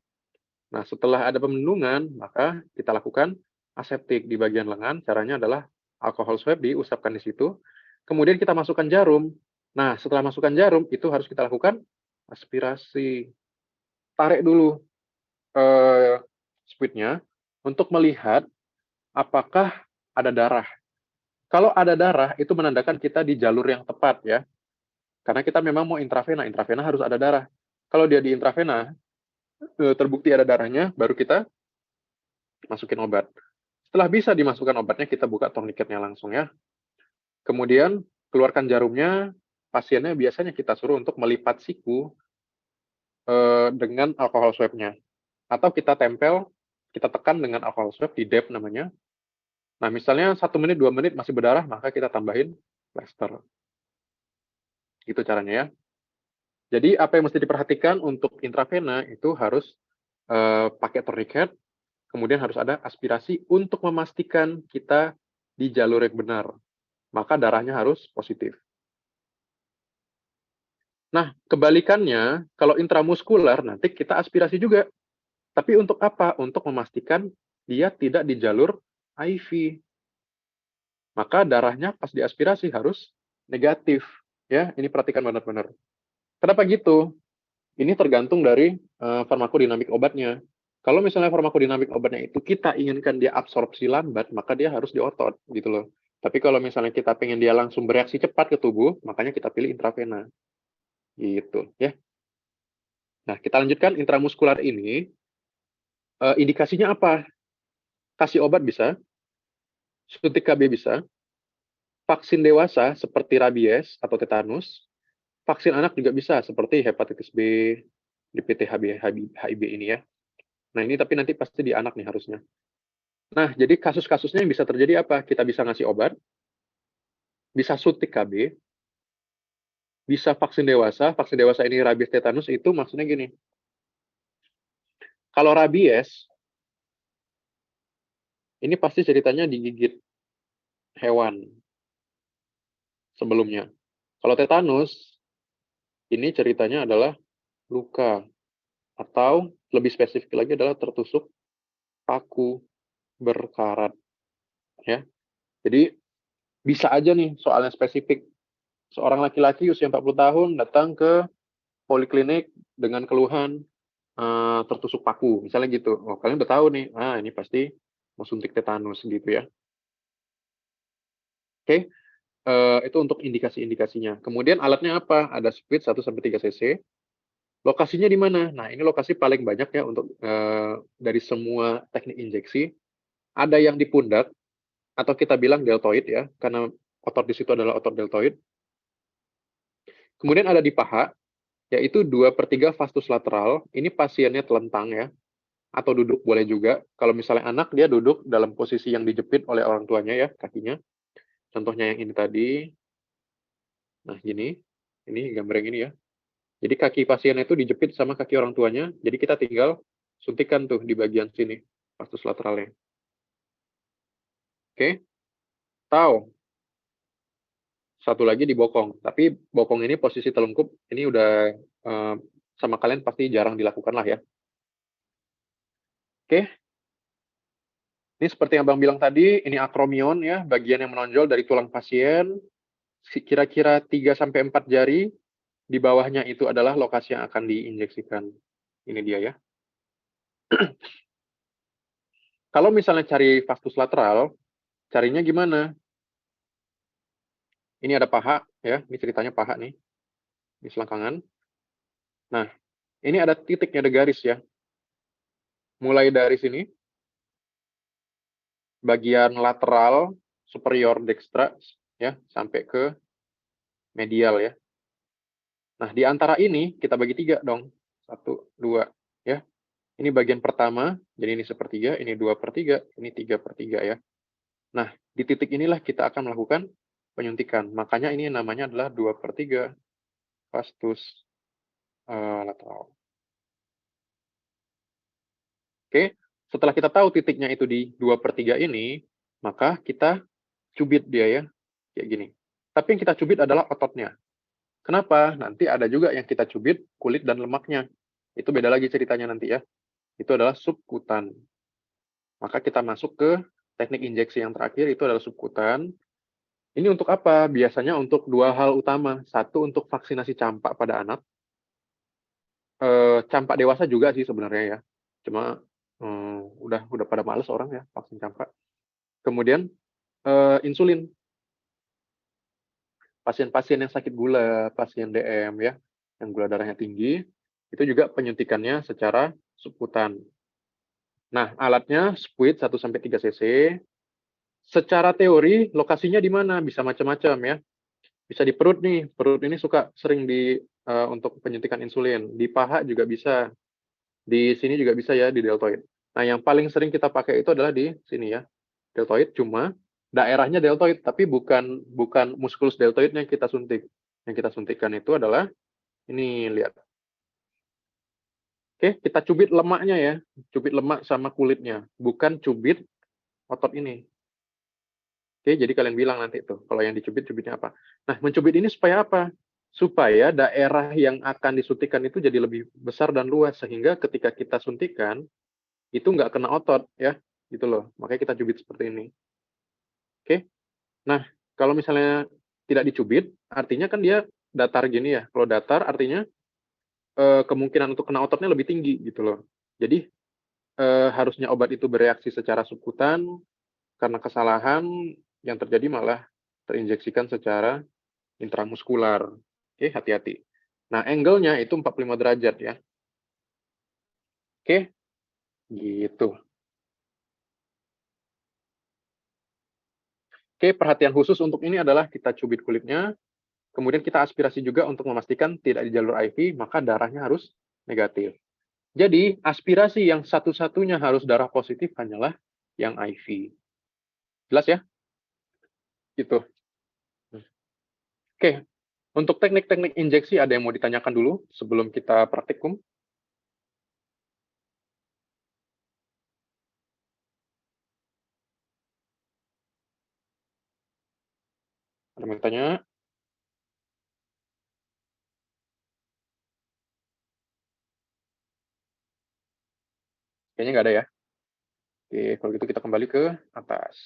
Nah, setelah ada pembendungan, maka kita lakukan aseptik di bagian lengan. Caranya adalah alkohol swab diusapkan di situ. Kemudian kita masukkan jarum. Nah, setelah masukkan jarum, itu harus kita lakukan aspirasi. Tarik dulu spuitnya untuk melihat apakah ada darah. Kalau ada darah, itu menandakan kita di jalur yang tepat ya. Karena kita memang mau intravena, intravena harus ada darah. Kalau dia di intravena, terbukti ada darahnya, baru kita masukin obat. Setelah bisa dimasukkan obatnya, kita buka tourniquetnya langsung ya. Kemudian keluarkan jarumnya, pasiennya biasanya kita suruh untuk melipat siku dengan alkohol swab-nya. Atau kita tempel, kita tekan dengan alkohol swab di dep namanya. Nah, misalnya 1 menit, 2 menit masih berdarah, maka kita tambahin plester. Gitu caranya ya. Jadi apa yang mesti diperhatikan untuk intravena itu harus pakai tourniquet, kemudian harus ada aspirasi untuk memastikan kita di jalur yang benar. Maka darahnya harus positif. Nah, kebalikannya, kalau intramuskuler, nanti kita aspirasi juga. Tapi untuk apa? Untuk memastikan dia tidak di jalur IV. Maka darahnya pas diaspirasi harus negatif. Ya, ini perhatikan benar-benar. Kenapa gitu? Ini tergantung dari farmakodinamik obatnya. Kalau misalnya farmakodinamik obatnya itu kita inginkan dia absorpsi lambat, maka dia harus diotot gitu loh. Tapi kalau misalnya kita pengen dia langsung bereaksi cepat ke tubuh, makanya kita pilih intravena. Gitu ya. Nah, kita lanjutkan intramuskular ini. Indikasinya apa? Kasih obat bisa, suntik KB bisa, vaksin dewasa seperti rabies atau tetanus, vaksin anak juga bisa seperti hepatitis B, DPT HIB ini ya. Nah, ini tapi nanti pasti di anak nih harusnya. Nah, jadi kasus-kasusnya yang bisa terjadi apa? Kita bisa ngasih obat, bisa suntik KB, bisa vaksin dewasa ini rabies tetanus itu maksudnya gini. Kalau rabies, ini pasti ceritanya digigit hewan sebelumnya. Kalau tetanus, ini ceritanya adalah luka, atau lebih spesifik lagi adalah tertusuk paku berkarat. Ya. Jadi, bisa aja nih soalnya spesifik. Seorang laki-laki usia 40 tahun datang ke poliklinik dengan keluhan tertusuk paku, misalnya gitu. Oh, kalian udah tahu nih, ini pasti mau suntik tetanus gitu ya. Oke, itu untuk indikasi-indikasinya. Kemudian alatnya apa? Ada squid 1-3 cc. Lokasinya di mana? Nah, ini lokasi paling banyak ya untuk dari semua teknik injeksi. Ada yang di pundak, atau kita bilang deltoid ya, karena otot di situ adalah otot deltoid. Kemudian ada di paha, yaitu 2/3 vastus lateral. Ini pasiennya telentang ya, atau duduk boleh juga. Kalau misalnya anak, dia duduk dalam posisi yang dijepit oleh orang tuanya ya, kakinya. Contohnya yang ini tadi. Nah, gini. Ini gambar yang ini ya. Jadi kaki pasien itu dijepit sama kaki orang tuanya, jadi kita tinggal suntikan tuh di bagian sini, vastus lateralnya. Oke, tahu. Satu lagi di bokong, tapi bokong ini posisi telungkup, ini udah sama kalian pasti jarang dilakukan lah ya. Oke, ini seperti yang Bang bilang tadi, ini akromion ya, bagian yang menonjol dari tulang pasien, kira-kira 3-4 jari, di bawahnya itu adalah lokasi yang akan diinjeksikan. Ini dia ya. Kalau misalnya cari vastus lateral, carinya gimana? Ini ada paha, ya. Ini ceritanya paha nih. Ini selangkangan. Nah, ini ada titiknya, ada garis ya. Mulai dari sini, bagian lateral superior dextra, ya, sampai ke medial ya. Nah, di antara ini kita bagi 3 dong. 1, 2, ya. Ini bagian pertama, jadi ini 1/3, ini 2/3, ini 3/3 ya. Nah, di titik inilah kita akan melakukan penyuntikan. Makanya ini namanya adalah 2/3 vastus lateral. Oke, setelah kita tahu titiknya itu di 2/3 ini, maka kita cubit dia ya, kayak gini. Tapi yang kita cubit adalah ototnya. Kenapa? Nanti ada juga yang kita cubit kulit dan lemaknya. Itu beda lagi ceritanya nanti ya. Itu adalah subkutan. Maka kita masuk ke teknik injeksi yang terakhir, itu adalah subkutan. Ini untuk apa? Biasanya untuk 2 hal utama. Satu, untuk vaksinasi campak pada anak. Campak dewasa juga sih sebenarnya ya. Cuma udah pada males orang ya vaksin campak. Kemudian insulin. Pasien-pasien yang sakit gula, pasien DM ya, yang gula darahnya tinggi, itu juga penyuntikannya secara subkutan. Nah, alatnya squid 1-3 cc. Secara teori, lokasinya di mana? Bisa macam-macam ya. Bisa di perut nih. Perut ini sering untuk penyuntikan insulin. Di paha juga bisa. Di sini juga bisa ya, di deltoid. Nah, yang paling sering kita pakai itu adalah di sini ya. Deltoid, cuma daerahnya deltoid, tapi bukan muskulus deltoidnya yang kita suntik. Yang kita suntikkan itu adalah ini, lihat. Oke, kita cubit lemaknya ya. Cubit lemak sama kulitnya, bukan cubit otot ini. Oke, jadi kalian bilang nanti tuh, kalau yang dicubit, cubitnya apa. Nah, mencubit ini supaya apa? supaya daerah yang akan disuntikan itu jadi lebih besar dan luas, sehingga ketika kita suntikan, itu nggak kena otot, ya, gitu loh. Makanya kita cubit seperti ini. Oke? Nah, kalau misalnya tidak dicubit, artinya kan dia datar gini ya. Kalau datar artinya kemungkinan untuk kena ototnya lebih tinggi gitu loh. Jadi harusnya obat itu bereaksi secara subkutan, karena kesalahan yang terjadi malah terinjeksikan secara intramuskular. Oke, hati-hati. Nah, angle-nya itu 45 derajat ya. Oke, gitu. Oke, perhatian khusus untuk ini adalah kita cubit kulitnya, kemudian kita aspirasi juga untuk memastikan tidak di jalur IV, maka darahnya harus negatif. Jadi, aspirasi yang satu-satunya harus darah positif hanyalah yang IV. Jelas ya? Gitu. Oke, untuk teknik-teknik injeksi ada yang mau ditanyakan dulu sebelum kita praktikum? Ada yang mau tanya? Kayaknya nggak ada ya. Oke, kalau gitu kita kembali ke atas.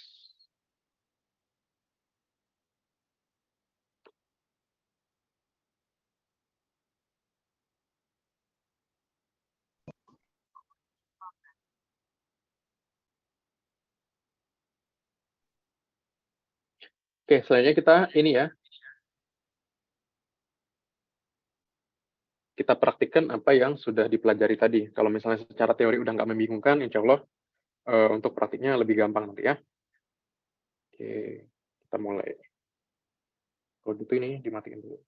Oke, selanjutnya kita ini ya, kita praktikkan apa yang sudah dipelajari tadi. Kalau misalnya secara teori udah nggak membingungkan, insya Allah untuk praktiknya lebih gampang nanti ya. Oke, kita mulai. Kalau gitu ini dimatiin dulu.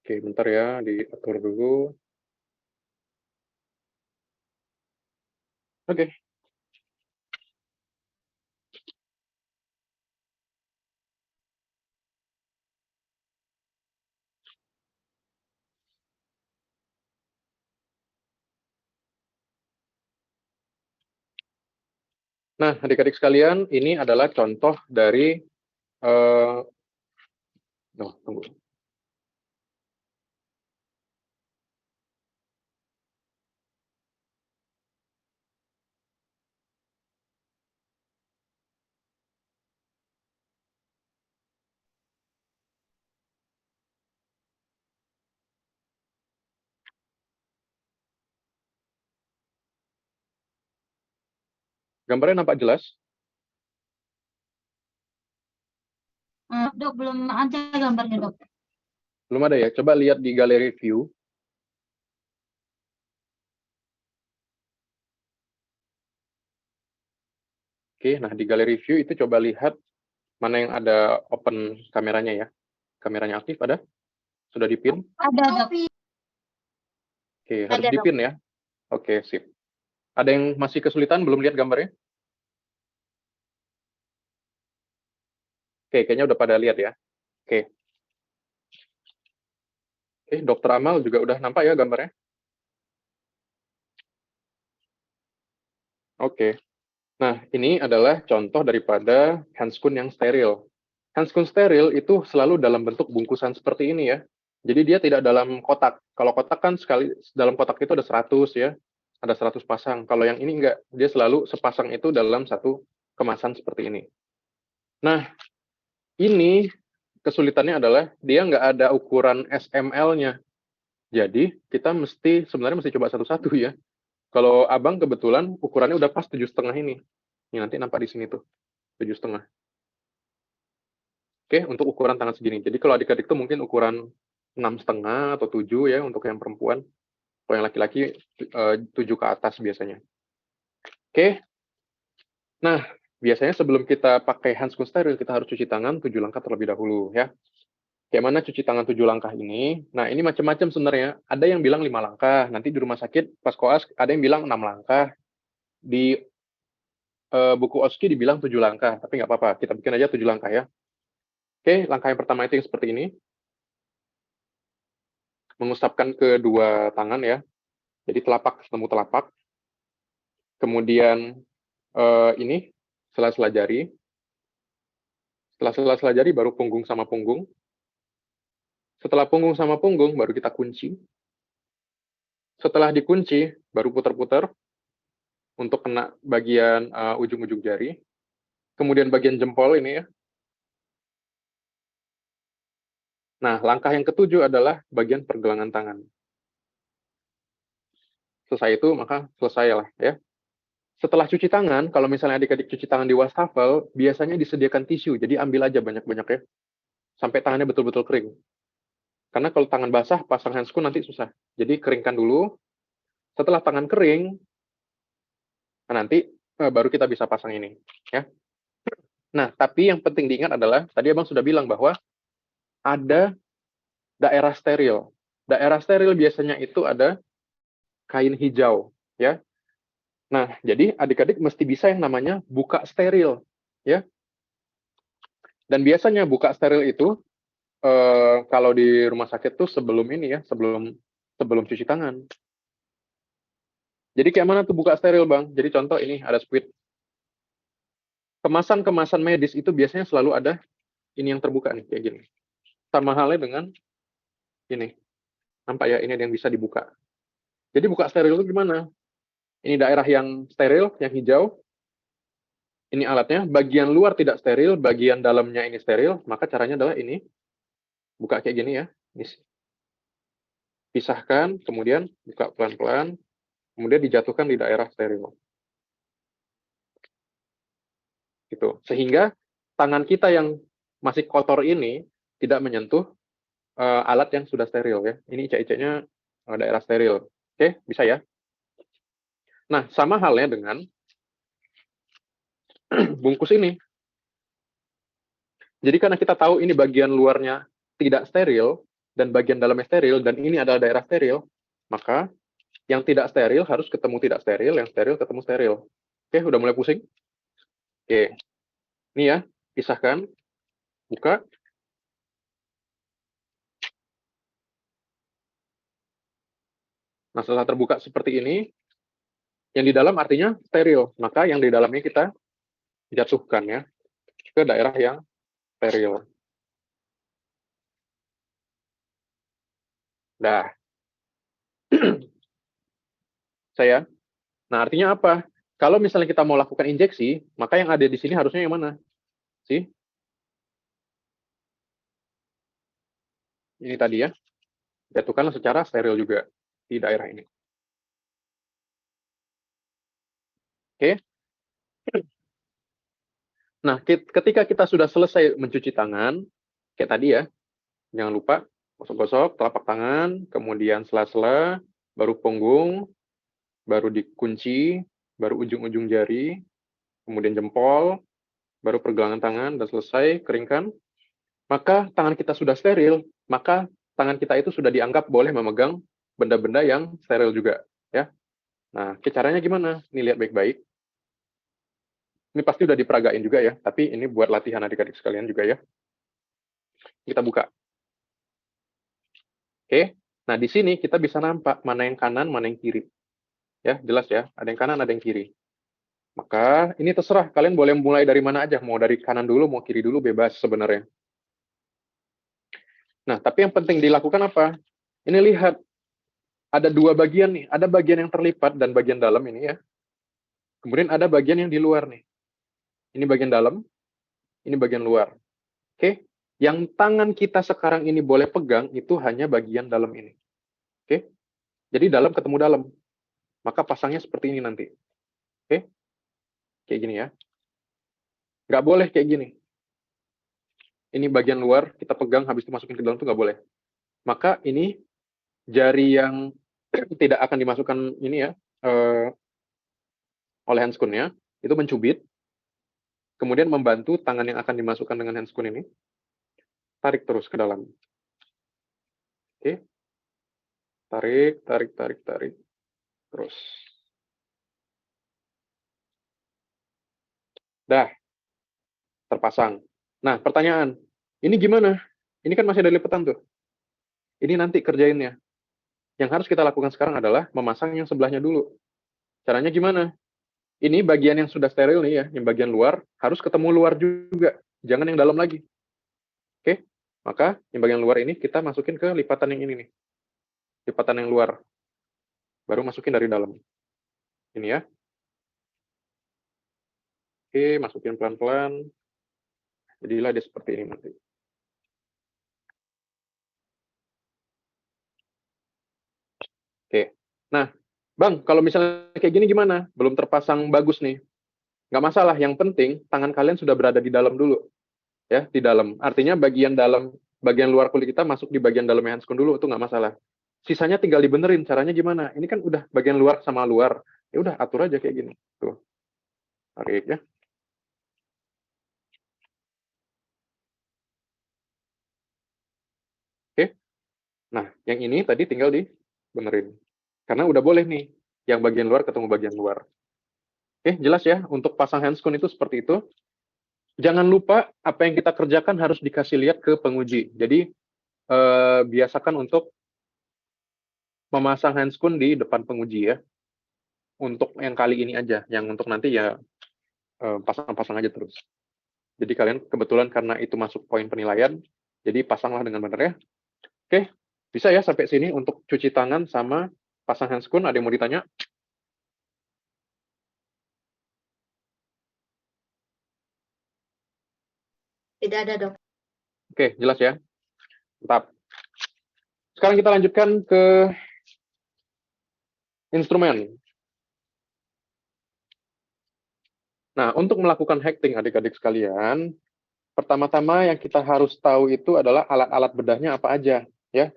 Oke, bentar ya, diatur dulu. Oke. Nah, adik-adik sekalian, ini adalah contoh dari tunggu. Gambarnya nampak jelas? Dok, belum ada gambarnya, Dok. Belum ada ya? Coba lihat di galeri view. Oke, nah di galeri view itu coba lihat mana yang ada open kameranya ya. Kameranya aktif ada? Sudah dipin? Ada, Dok. Oke, harus Ada, Dok. dipin ya. Oke, sip. Ada yang masih kesulitan belum lihat gambarnya? Oke, kayaknya udah pada lihat ya. Oke. Oke, Dokter Amal juga udah nampak ya gambarnya? Oke. Nah, ini adalah contoh daripada handscoon yang steril. Handscoon steril itu selalu dalam bentuk bungkusan seperti ini ya. Jadi dia tidak dalam kotak. Kalau kotak kan sekali dalam kotak itu ada 100 ya. Ada 100 pasang. Kalau yang ini enggak, dia selalu sepasang itu dalam satu kemasan seperti ini. Nah, ini kesulitannya adalah dia nggak ada ukuran SML-nya. Jadi kita sebenarnya mesti coba satu-satu ya. Kalau abang kebetulan ukurannya udah pas 7,5 ini. Ini nanti nampak di sini tuh, 7,5. Oke, untuk ukuran tangan segini. Jadi kalau adik-adik tuh mungkin ukuran 6,5 atau 7 ya untuk yang perempuan. Kalau yang laki-laki 7 ke atas biasanya. Oke. Nah, biasanya sebelum kita pakai handskun steril, kita harus cuci tangan 7 langkah terlebih dahulu ya. Kayak mana cuci tangan 7 langkah ini? Nah, ini macam-macam sebenarnya. Ada yang bilang 5 langkah, nanti di rumah sakit pas koas ada yang bilang 6 langkah. Di buku OSCI dibilang 7 langkah, tapi nggak apa-apa, kita bikin aja 7 langkah ya. Oke, langkah yang pertama itu yang seperti ini. Mengusapkan kedua tangan ya. Jadi telapak ketemu telapak. Kemudian ini sela-sela jari. Setelah sela-sela jari baru punggung sama punggung. Setelah punggung sama punggung baru kita kunci. Setelah dikunci baru putar-putar untuk kena bagian ujung-ujung jari. Kemudian bagian jempol ini ya. Nah, langkah yang ketujuh adalah bagian pergelangan tangan. Selesai itu maka selesai lah ya. Setelah cuci tangan, kalau misalnya adik-adik cuci tangan di wastafel, biasanya disediakan tisu, jadi ambil aja banyak-banyak ya, sampai tangannya betul-betul kering. Karena kalau tangan basah, pasang handskun nanti susah. Jadi keringkan dulu, setelah tangan kering, nanti baru kita bisa pasang ini. Ya. Nah, tapi yang penting diingat adalah, tadi Abang sudah bilang bahwa ada daerah steril. Daerah steril biasanya itu ada kain hijau. Ya. Nah, jadi adik-adik mesti bisa yang namanya buka steril. Ya. Dan biasanya buka steril itu kalau di rumah sakit tuh sebelum ini ya, sebelum cuci tangan. Jadi kayak mana tuh buka steril, Bang? Jadi contoh ini ada squid. Kemasan-kemasan medis itu biasanya selalu ada ini yang terbuka nih, kayak gini. Sama halnya dengan ini. Nampak ya, ini ada yang bisa dibuka. Jadi buka steril itu gimana? Ini daerah yang steril, yang hijau. Ini alatnya, bagian luar tidak steril, bagian dalamnya ini steril, maka caranya adalah ini. Buka kayak gini ya. Ini. Pisahkan, kemudian buka pelan-pelan, kemudian dijatuhkan di daerah steril. Gitu. Sehingga tangan kita yang masih kotor ini tidak menyentuh alat yang sudah steril ya. Ini icek-iceknya daerah steril. Oke, bisa ya. Nah, sama halnya dengan bungkus ini. Jadi karena kita tahu ini bagian luarnya tidak steril dan bagian dalamnya steril dan ini adalah daerah steril, maka yang tidak steril harus ketemu tidak steril, yang steril ketemu steril. Oke, udah mulai pusing? Oke. Ini ya, pisahkan, buka. Nah, setelah terbuka seperti ini, yang di dalam artinya steril. Maka yang di dalamnya kita jatuhkan ya ke daerah yang steril. Dah. Saya. Nah, artinya apa? Kalau misalnya kita mau lakukan injeksi, maka yang ada di sini harusnya yang mana? Sih? Ini tadi ya. Jatuhkan secara steril juga di daerah ini. Oke. Nah, ketika kita sudah selesai mencuci tangan, kayak tadi ya, jangan lupa gosok-gosok telapak tangan, kemudian sela-sela, baru punggung, baru dikunci, baru ujung-ujung jari, kemudian jempol, baru pergelangan tangan, dan selesai, keringkan. Maka tangan kita sudah steril, maka tangan kita itu sudah dianggap boleh memegang benda-benda yang steril juga. Ya. Nah, caranya gimana? Ini lihat baik-baik. Ini pasti udah diperagain juga ya, tapi ini buat latihan adik-adik sekalian juga ya. Kita buka. Oke, nah di sini kita bisa nampak mana yang kanan, mana yang kiri. Ya, jelas ya, ada yang kanan, ada yang kiri. Maka ini terserah, kalian boleh mulai dari mana aja, mau dari kanan dulu, mau kiri dulu, bebas sebenarnya. Nah, tapi yang penting dilakukan apa? Ini lihat, ada dua bagian nih, ada bagian yang terlipat dan bagian dalam ini ya. Kemudian ada bagian yang di luar nih. Ini bagian dalam, ini bagian luar. Oke, yang tangan kita sekarang ini boleh pegang itu hanya bagian dalam ini. Oke, jadi dalam ketemu dalam. Maka pasangnya seperti ini nanti. Oke, kayak gini ya. Nggak boleh kayak gini. Ini bagian luar, kita pegang, habis itu masukin ke dalam, itu nggak boleh. Maka ini jari yang tidak akan dimasukkan ini ya, oleh handscoon-nya itu mencubit, kemudian membantu tangan yang akan dimasukkan dengan handscoon ini, tarik terus ke dalam. Oke, tarik, tarik, tarik, tarik, terus. Dah, terpasang. Nah, pertanyaan, ini gimana? Ini kan masih ada lipatan tuh. Ini nanti kerjainnya. Yang harus kita lakukan sekarang adalah memasang yang sebelahnya dulu. Caranya gimana? Ini bagian yang sudah steril nih ya, yang bagian luar, harus ketemu luar juga. Jangan yang dalam lagi. Oke? Maka yang bagian luar ini kita masukin ke lipatan yang ini nih. Lipatan yang luar. Baru masukin dari dalam. Ini ya. Oke, masukin pelan-pelan. Jadilah dia seperti ini nanti. Oke. Nah, Bang, kalau misalnya kayak gini gimana? Belum terpasang bagus nih. Nggak masalah, yang penting tangan kalian sudah berada di dalam dulu. Ya, di dalam. Artinya bagian dalam, bagian luar kulit kita masuk di bagian dalam handscoon dulu, itu nggak masalah. Sisanya tinggal dibenerin, caranya gimana? Ini kan udah bagian luar sama luar. Ya udah, atur aja kayak gini. Tuh. Tarik ya. Oke. Nah, yang ini tadi tinggal dibenerin. Karena udah boleh nih, yang bagian luar ketemu bagian luar. Oke, jelas ya, untuk pasang handscoon itu seperti itu. Jangan lupa, apa yang kita kerjakan harus dikasih lihat ke penguji. Jadi, biasakan untuk memasang handscoon di depan penguji ya. Untuk yang kali ini aja, yang untuk nanti ya pasang-pasang aja terus. Jadi kalian kebetulan karena itu masuk poin penilaian, jadi pasanglah dengan benar ya. Oke, bisa ya sampai sini untuk cuci tangan sama pasang handscoon. Ada yang mau ditanya? Tidak ada, Dok. Oke, jelas ya. Mantap. Sekarang kita lanjutkan ke instrumen. Nah, untuk melakukan hacking adik-adik sekalian, pertama-tama yang kita harus tahu itu adalah alat-alat bedahnya apa aja, ya.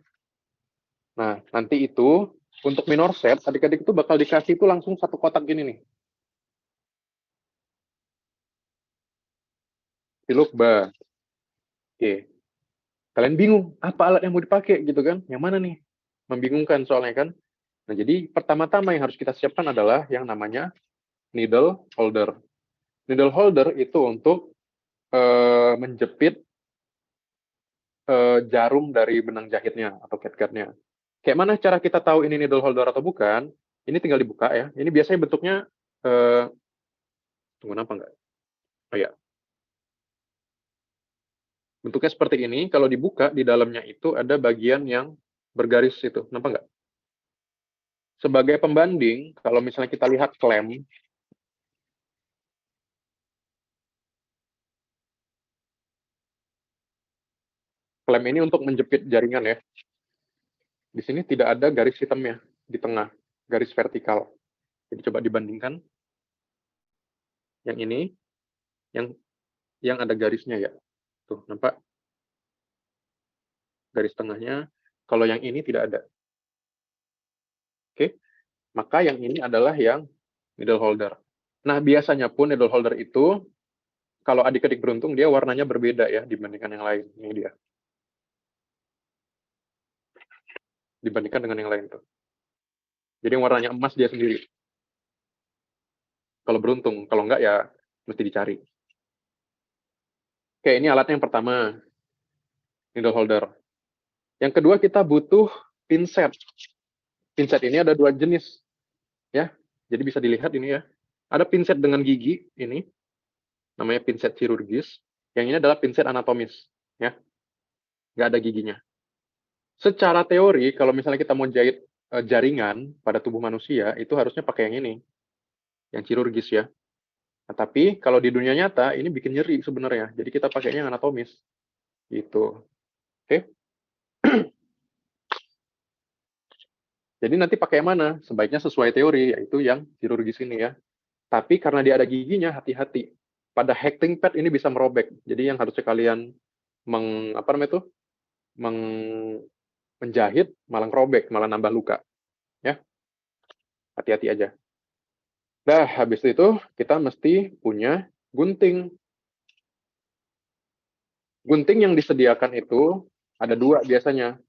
Nah, nanti itu untuk minor set, adik-adik itu bakal dikasih itu langsung satu kotak gini nih. Piluk ba. Oke. Kalian bingung, apa alat yang mau dipakai gitu kan? Yang mana nih? Membingungkan soalnya kan? Nah, jadi pertama-tama yang harus kita siapkan adalah yang namanya needle holder. Needle holder itu untuk menjepit jarum dari benang jahitnya atau catguard-nya. Kayak mana cara kita tahu ini needle holder atau bukan? Ini tinggal dibuka ya. Ini biasanya bentuknya tunggu apa enggak? Oh ya. Bentuknya seperti ini. Kalau dibuka di dalamnya itu ada bagian yang bergaris itu. Nampak enggak? Sebagai pembanding, kalau misalnya kita lihat klem, klem ini untuk menjepit jaringan ya. Di sini tidak ada garis hitamnya di tengah, garis vertikal. Jadi coba dibandingkan. Yang ini, yang ada garisnya ya. Tuh, nampak? Garis tengahnya. Kalau yang ini tidak ada. Oke, maka yang ini adalah yang needle holder. Nah, biasanya pun needle holder itu, kalau adik-adik beruntung, dia warnanya berbeda ya dibandingkan yang lain. Ini dia. Dibandingkan dengan yang lain tuh. Jadi yang warnanya emas dia sendiri. Kalau beruntung, kalau enggak ya mesti dicari. Oke, ini alatnya yang pertama, needle holder. Yang kedua kita butuh pinset. Pinset ini ada dua jenis, ya. Jadi bisa dilihat ini ya. Ada pinset dengan gigi ini, namanya pinset kirurgis. Yang ini adalah pinset anatomis, ya. Nggak ada giginya. Secara teori, kalau misalnya kita mau jahit jaringan pada tubuh manusia, itu harusnya pakai yang ini, yang kirurgis ya. Nah, tapi kalau di dunia nyata, ini bikin nyeri sebenarnya. Jadi kita pakainya yang anatomis. Gitu. Oke. Jadi nanti pakai yang mana? Sebaiknya sesuai teori, yaitu yang kirurgis ini ya. Tapi karena dia ada giginya, hati-hati. Pada hacking pad ini bisa merobek. Jadi yang harusnya kalian menjahit, malah ngerobek, malah nambah luka. Ya, hati-hati aja. Dah, habis itu kita mesti punya gunting. Gunting yang disediakan itu ada dua biasanya.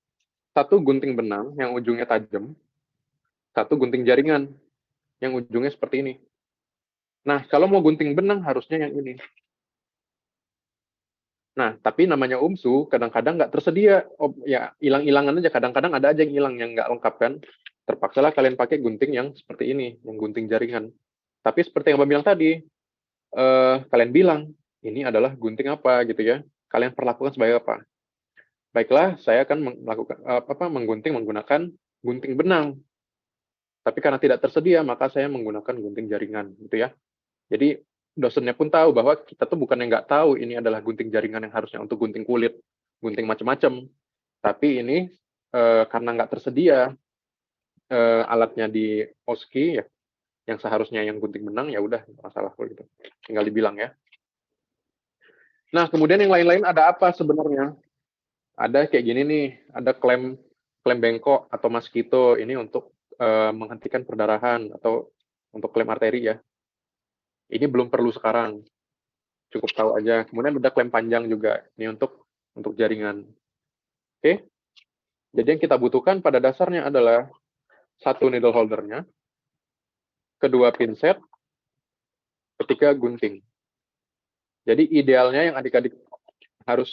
Satu gunting benang yang ujungnya tajam, satu gunting jaringan yang ujungnya seperti ini. Nah, kalau mau gunting benang harusnya yang ini. Nah, tapi namanya UMSU kadang-kadang nggak tersedia. Oh, ya, hilang-hilangan aja. Kadang-kadang ada aja yang hilang yang nggak lengkap kan. Terpaksalah kalian pakai gunting yang seperti ini, yang gunting jaringan. Tapi seperti yang Abang bilang tadi, kalian bilang, ini adalah gunting apa gitu ya. Kalian perlakukan sebagai apa? Baiklah, saya akan menggunting menggunakan gunting benang. Tapi karena tidak tersedia, maka saya menggunakan gunting jaringan gitu ya. Jadi dosennya pun tahu bahwa kita tuh bukan yang nggak tahu ini adalah gunting jaringan yang harusnya untuk gunting kulit, gunting macam-macam. Tapi ini karena nggak tersedia alatnya di OSKI ya, yang seharusnya yang gunting benang ya udah masalah gitu. Tinggal dibilang ya. Nah kemudian yang lain-lain ada apa sebenarnya? Ada kayak gini nih, ada klem bengkok atau mosquito ini untuk menghentikan perdarahan atau untuk klem arteri ya. Ini belum perlu sekarang, cukup tahu aja. Kemudian ada klem panjang juga, ini untuk jaringan. Oke, jadi yang kita butuhkan pada dasarnya adalah satu needle holdernya, kedua pinset, ketiga gunting. Jadi idealnya yang adik-adik harus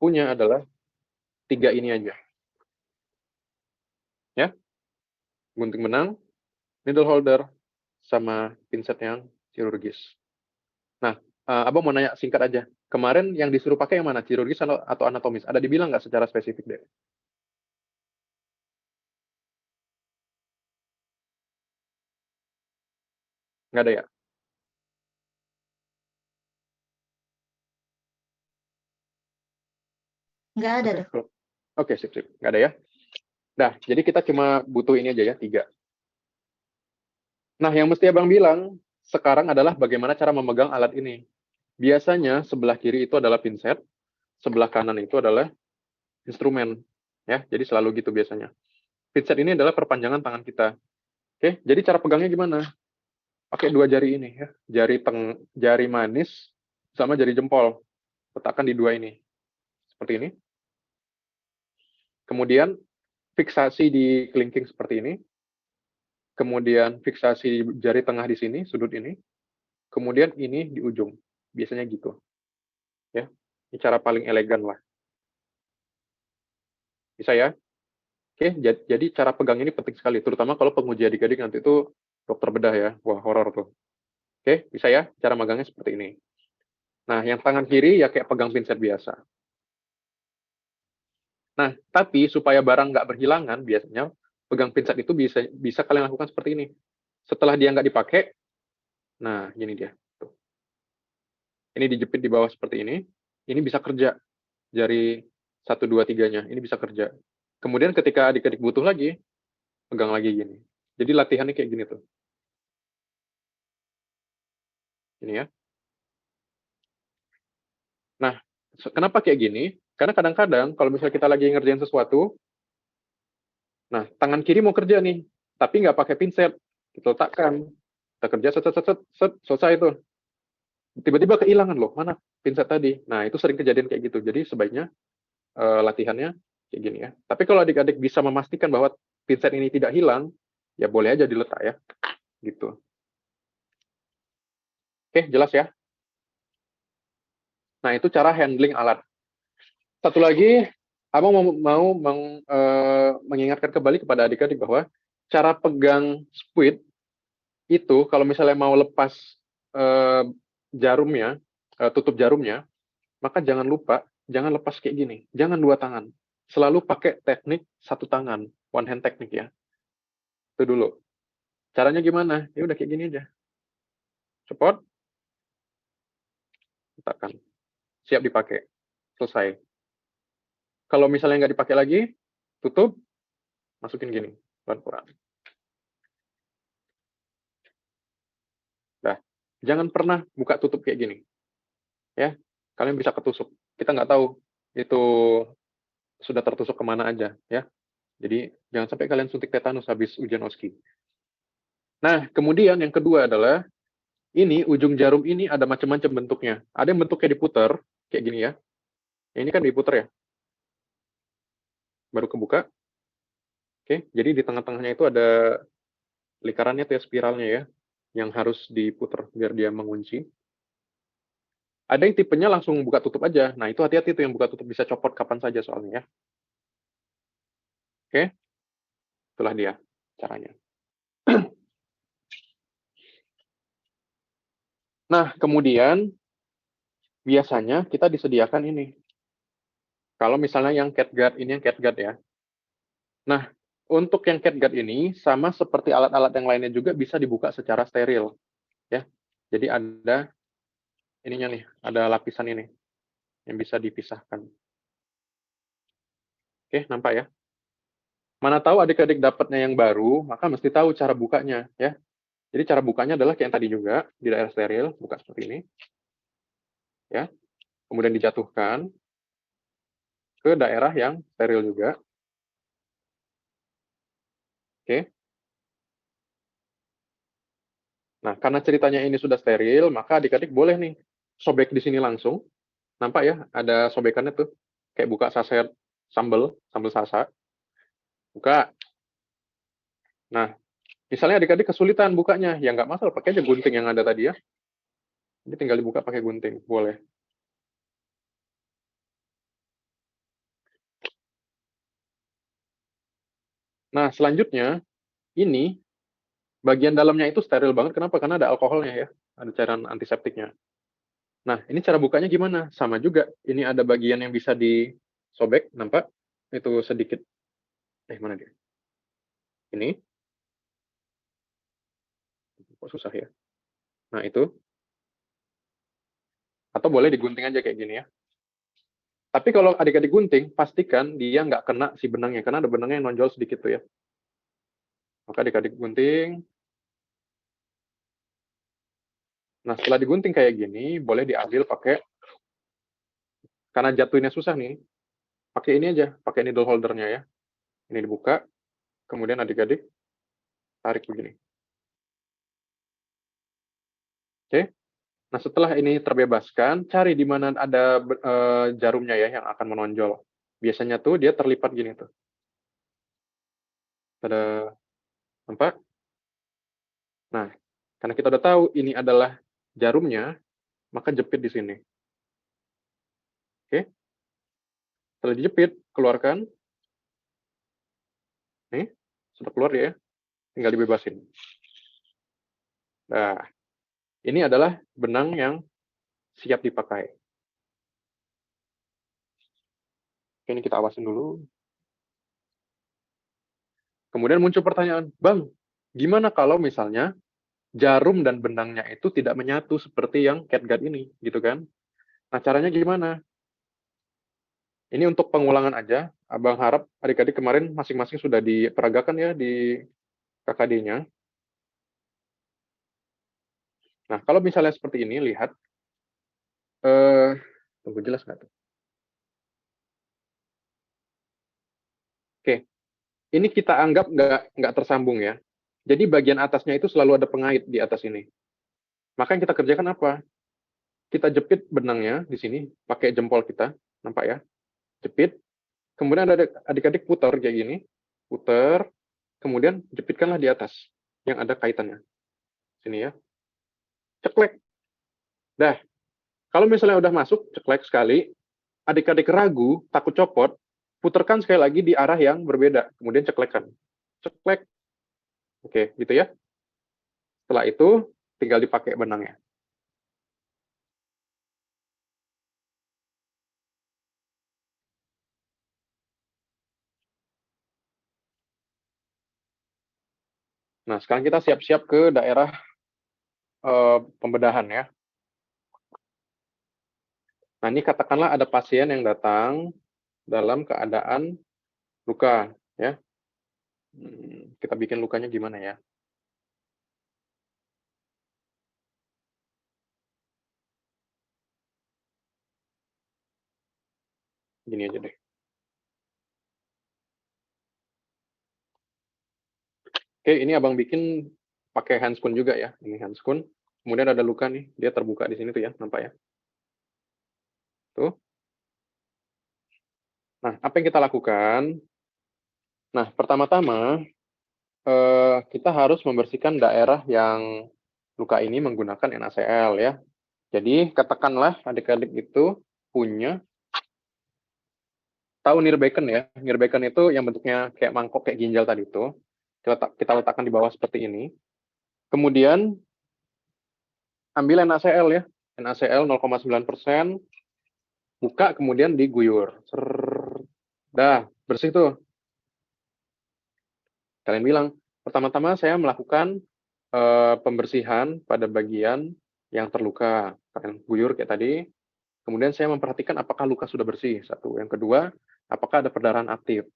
punya adalah 3 ini aja. Ya, gunting benang, needle holder, sama pinset yang kirurgis. Nah, Abang mau nanya singkat aja. Kemarin yang disuruh pakai yang mana? Kirurgis atau anatomis? Ada dibilang nggak secara spesifik deh? Nggak ada ya? Nggak ada, Dok. Oke, sip. Nggak ada ya? Nah, jadi kita cuma butuh ini aja ya, 3. Nah, yang mesti Abang bilang sekarang adalah bagaimana cara memegang alat ini. Biasanya sebelah kiri itu adalah pinset, sebelah kanan itu adalah instrumen. Ya, jadi selalu gitu biasanya. Pinset ini adalah perpanjangan tangan kita. Oke, jadi cara pegangnya gimana? Pakai 2 jari ini ya, jari manis sama jari jempol. Letakkan di 2 ini. Seperti ini. Kemudian fiksasi di kelingking seperti ini. Kemudian fiksasi di jari tengah di sini, sudut ini. Kemudian ini di ujung. Biasanya gitu. Ya. Ini cara paling elegan lah. Bisa ya? Oke, jadi cara pegang ini penting sekali, terutama kalau penguji adik-adik nanti itu dokter bedah ya. Wah, horor tuh. Oke, bisa ya? Cara megangnya seperti ini. Nah, yang tangan kiri ya kayak pegang pinset biasa. Nah, tapi supaya barang nggak berhilangan, biasanya pegang pinset itu bisa kalian lakukan seperti ini. Setelah dia nggak dipakai, nah gini dia. Tuh. Ini dijepit di bawah seperti ini bisa kerja. Jari 1, 2, 3-nya, ini bisa kerja. Kemudian ketika adik-adik butuh lagi, pegang lagi gini. Jadi latihannya kayak gini tuh. Ini ya. Nah, kenapa kayak gini? Karena kadang-kadang kalau misalnya kita lagi ngerjain sesuatu, nah tangan kiri mau kerja nih, tapi nggak pakai pinset, kita letakkan, kita kerja set, selesai itu. Tiba-tiba kehilangan loh, mana pinset tadi. Nah itu sering kejadian kayak gitu. Jadi sebaiknya latihannya kayak gini ya. Tapi kalau adik-adik bisa memastikan bahwa pinset ini tidak hilang, ya boleh aja diletak ya, gitu. Oke, jelas ya. Nah itu cara handling alat. Satu lagi, Abang mau mengingatkan kembali kepada adik-adik bahwa cara pegang squid itu kalau misalnya mau lepas jarumnya, tutup jarumnya, maka jangan lupa, jangan lepas kayak gini. Jangan 2 tangan. Selalu pakai teknik 1 tangan, one hand teknik ya. Itu dulu. Caranya gimana? Ya udah kayak gini aja. Cepot, letakkan. Siap dipakai. Selesai. Kalau misalnya nggak dipakai lagi, tutup, masukin gini, pelan-pelan. Nah, jangan pernah buka tutup kayak gini. Ya, kalian bisa ketusuk. Kita nggak tahu itu sudah tertusuk kemana aja. Ya, jadi jangan sampai kalian suntik tetanus habis ujian OSKI. Nah, kemudian yang kedua adalah ini ujung jarum ini ada macam-macam bentuknya. Ada yang bentuknya diputar kayak gini ya. Ini kan diputar ya. Baru kebuka. Oke, jadi di tengah-tengahnya itu ada lingkarannya tuh ya, spiralnya ya, yang harus diputar biar dia mengunci. Ada yang tipenya langsung buka tutup aja. Nah, itu hati-hati tuh yang buka tutup bisa copot kapan saja soalnya ya. Oke, itulah dia caranya. Nah, kemudian biasanya kita disediakan ini. Kalau misalnya yang catguard ini yang catguard ya. Nah, untuk yang catguard ini sama seperti alat-alat yang lainnya juga bisa dibuka secara steril ya. Jadi ada ininya nih, ada lapisan ini yang bisa dipisahkan. Oke, nampak ya? Mana tahu adik-adik dapatnya yang baru, maka mesti tahu cara bukanya ya. Jadi cara bukanya adalah kayak yang tadi juga di daerah steril, buka seperti ini ya. Kemudian dijatuhkan ke daerah yang steril juga. Oke. Nah, karena ceritanya ini sudah steril, maka adik-adik boleh nih sobek di sini langsung. Nampak ya, ada sobekannya tuh. Kayak buka saset sambal, sambal sasa. Buka. Nah, misalnya adik-adik kesulitan bukanya, ya nggak masalah, pakai aja gunting yang ada tadi ya. Jadi tinggal dibuka pakai gunting, boleh. Nah, selanjutnya, ini bagian dalamnya itu steril banget. Kenapa? Karena ada alkoholnya ya. Ada cairan antiseptiknya. Nah, ini cara bukanya gimana? Sama juga. Ini ada bagian yang bisa disobek, nampak? Itu sedikit. Mana dia? Ini. Kok susah ya? Nah, itu. Atau boleh digunting aja kayak gini ya. Tapi kalau adik-adik gunting, pastikan dia nggak kena si benangnya. Karena ada benangnya yang nonjol sedikit tuh ya. Maka adik-adik gunting. Nah, setelah digunting kayak gini, boleh diambil pakai, karena jatuhinnya susah nih, pakai ini aja, pakai needle holdernya ya. Ini dibuka, kemudian adik-adik tarik begini. Oke. Nah, setelah ini terbebaskan, cari di mana ada jarumnya ya yang akan menonjol. Biasanya tuh dia terlipat gini tuh. Ada, nampak? Nah, karena kita udah tahu ini adalah jarumnya, maka jepit di sini. Oke. Setelah dijepit, keluarkan. Nih, sudah keluar ya. Tinggal dibebasin. Nah, ini adalah benang yang siap dipakai. Oke, ini kita awasin dulu. Kemudian muncul pertanyaan, Bang, gimana kalau misalnya jarum dan benangnya itu tidak menyatu seperti yang catguard ini, gitu kan? Nah, caranya gimana? Ini untuk pengulangan aja. Abang harap adik-adik kemarin masing-masing sudah diperagakan ya di KKD-nya. Nah, kalau misalnya seperti ini, lihat. Tunggu, jelas nggak tuh? Oke, ini kita anggap nggak tersambung ya. Jadi bagian atasnya itu selalu ada pengait di atas ini. Maka yang kita kerjakan apa? Kita jepit benangnya di sini, pakai jempol kita, nampak ya? Jepit, kemudian ada adik-adik putar kayak gini, putar, kemudian jepitkanlah di atas yang ada kaitannya. Sini ya, ceklek. Dah, kalau misalnya udah masuk, ceklek sekali, adik-adik ragu, takut copot, putarkan sekali lagi di arah yang berbeda, kemudian ceklekkan. Ceklek. Oke, gitu ya. Setelah itu, tinggal dipakai benangnya. Nah, sekarang kita siap-siap ke daerah pembedahan ya. Nah, ini katakanlah ada pasien yang datang dalam keadaan luka, ya. Kita bikin lukanya gimana ya? Gini aja deh. Oke, ini abang bikin pakai handscoon juga ya. Ini handscoon. Kemudian ada luka nih, dia terbuka di sini tuh ya, nampak ya. Tuh. Nah, apa yang kita lakukan? Nah, pertama-tama kita harus membersihkan daerah yang luka ini menggunakan NaCl ya. Jadi katakanlah adik-adik itu punya, tahu nirbaken ya. Nirbaken itu yang bentuknya kayak mangkok, kayak ginjal tadi itu. Kita letakkan di bawah seperti ini. Kemudian ambil NaCl ya. NaCl 0,9%, buka kemudian diguyur. Dah, bersih tuh. Kalian bilang, pertama-tama saya melakukan pembersihan pada bagian yang terluka. Kalian guyur kayak tadi. Kemudian saya memperhatikan apakah luka sudah bersih. Satu. Yang kedua, apakah ada perdarahan aktif.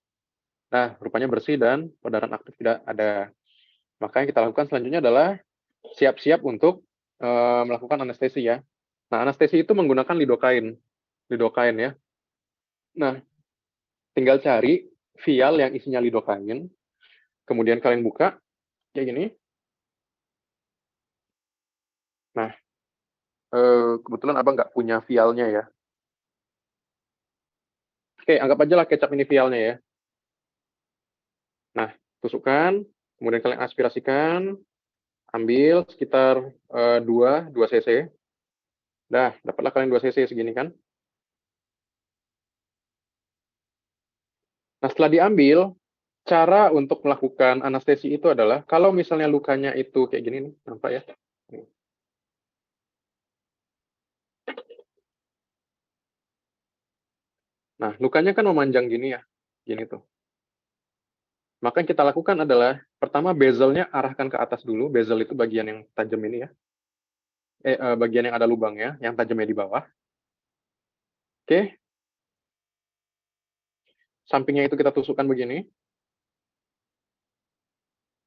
Nah, rupanya bersih dan perdarahan aktif tidak ada. Maka yang kita lakukan selanjutnya adalah siap-siap untuk melakukan anestesi ya. Nah, anestesi itu menggunakan lidokain. Lidokain ya. Nah, tinggal cari vial yang isinya lidokain. Kemudian kalian buka, kayak gini. Nah, kebetulan abang nggak punya vialnya ya. Oke, anggap aja lah kecap ini vialnya ya. Nah, tusukkan, kemudian kalian aspirasikan, ambil sekitar 2 cc. Dah, dapatlah kalian 2 cc segini kan. Nah, setelah diambil, cara untuk melakukan anestesi itu adalah, kalau misalnya lukanya itu kayak gini nih, nampak ya. Nah, lukanya kan memanjang gini ya, gini tuh. Maka yang kita lakukan adalah, pertama bezelnya arahkan ke atas dulu, bezel itu bagian yang tajam ini ya. Bagian yang ada lubangnya, yang tajamnya di bawah. Oke. Sampingnya itu kita tusukkan begini.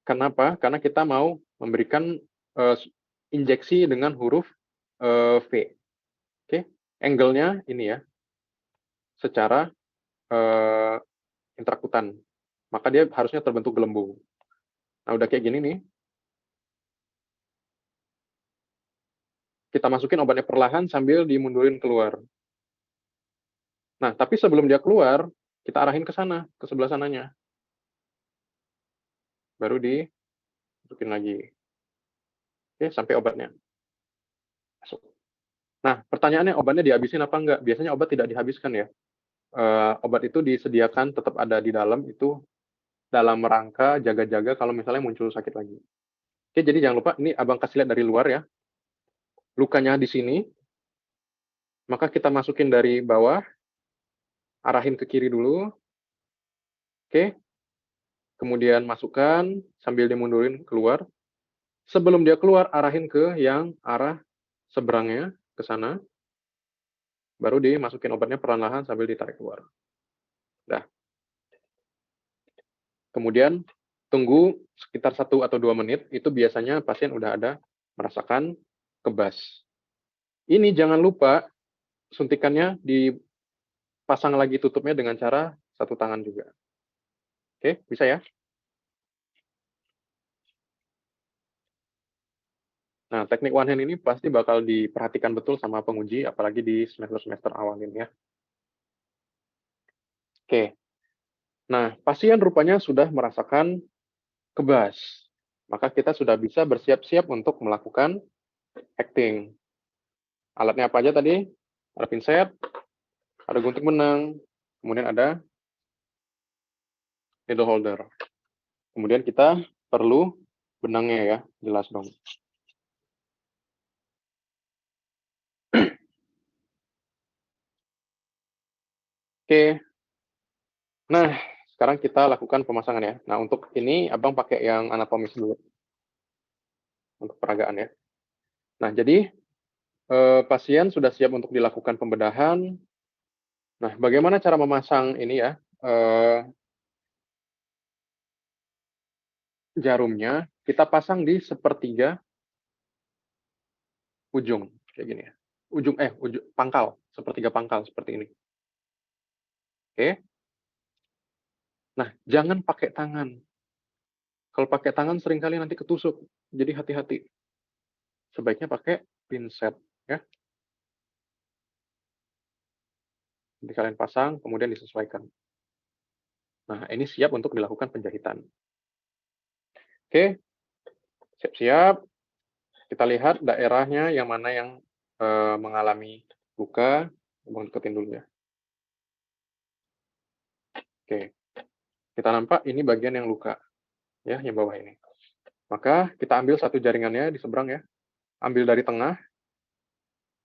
Kenapa? Karena kita mau memberikan injeksi dengan huruf V. Oke. Angle-nya ini ya, secara intrakutan. Maka dia harusnya terbentuk gelembung. Nah, udah kayak gini nih. Kita masukin obatnya perlahan sambil dimundurin keluar. Nah, tapi sebelum dia keluar, kita arahin ke sana, ke sebelah sananya. Baru dimasukin lagi. Oke, sampai obatnya masuk. Nah, pertanyaannya obatnya dihabisin apa enggak? Biasanya obat tidak dihabiskan ya. Obat itu disediakan tetap ada di dalam, itu dalam rangka jaga-jaga kalau misalnya muncul sakit lagi. Oke, jadi jangan lupa, ini abang kasih lihat dari luar ya. Lukanya di sini, maka kita masukin dari bawah, arahin ke kiri dulu. Oke. Kemudian masukkan sambil dimundurin keluar. Sebelum dia keluar, arahin ke yang arah seberangnya, ke sana. Baru dimasukin obatnya perlahan-lahan sambil ditarik keluar. Dah. Kemudian tunggu sekitar 1 atau 2 menit, itu biasanya pasien udah ada merasakan kebas. Ini jangan lupa suntikannya dipasang lagi tutupnya dengan cara 1 tangan juga. Oke, bisa ya? Nah, teknik one hand ini pasti bakal diperhatikan betul sama penguji, apalagi di semester-semester awal ini ya. Oke. Nah, pasien rupanya sudah merasakan kebas. Maka kita sudah bisa bersiap-siap untuk melakukan acting. Alatnya apa aja tadi? Ada pinset, ada gunting benang, kemudian ada needle holder. Kemudian kita perlu benangnya ya, jelas dong. Oke. Nah, sekarang kita lakukan pemasangan ya. Nah, untuk ini abang pakai yang anatomis dulu. Untuk peragaan ya. Nah, jadi pasien sudah siap untuk dilakukan pembedahan. Nah, bagaimana cara memasang ini ya? Jarumnya kita pasang di sepertiga ujung, kayak gini ya. Ujung pangkal, sepertiga pangkal seperti ini. Oke. Nah, jangan pakai tangan. Kalau pakai tangan seringkali nanti ketusuk, jadi hati-hati. Sebaiknya pakai pinset, ya. Jadi kalian pasang, kemudian disesuaikan. Nah, ini siap untuk dilakukan penjahitan. Oke, siap-siap. Kita lihat daerahnya yang mana yang mengalami luka. Bang deketin dulu ya. Oke, kita nampak ini bagian yang luka, ya, yang bawah ini. Maka kita ambil satu jaringannya di seberang ya. Ambil dari tengah,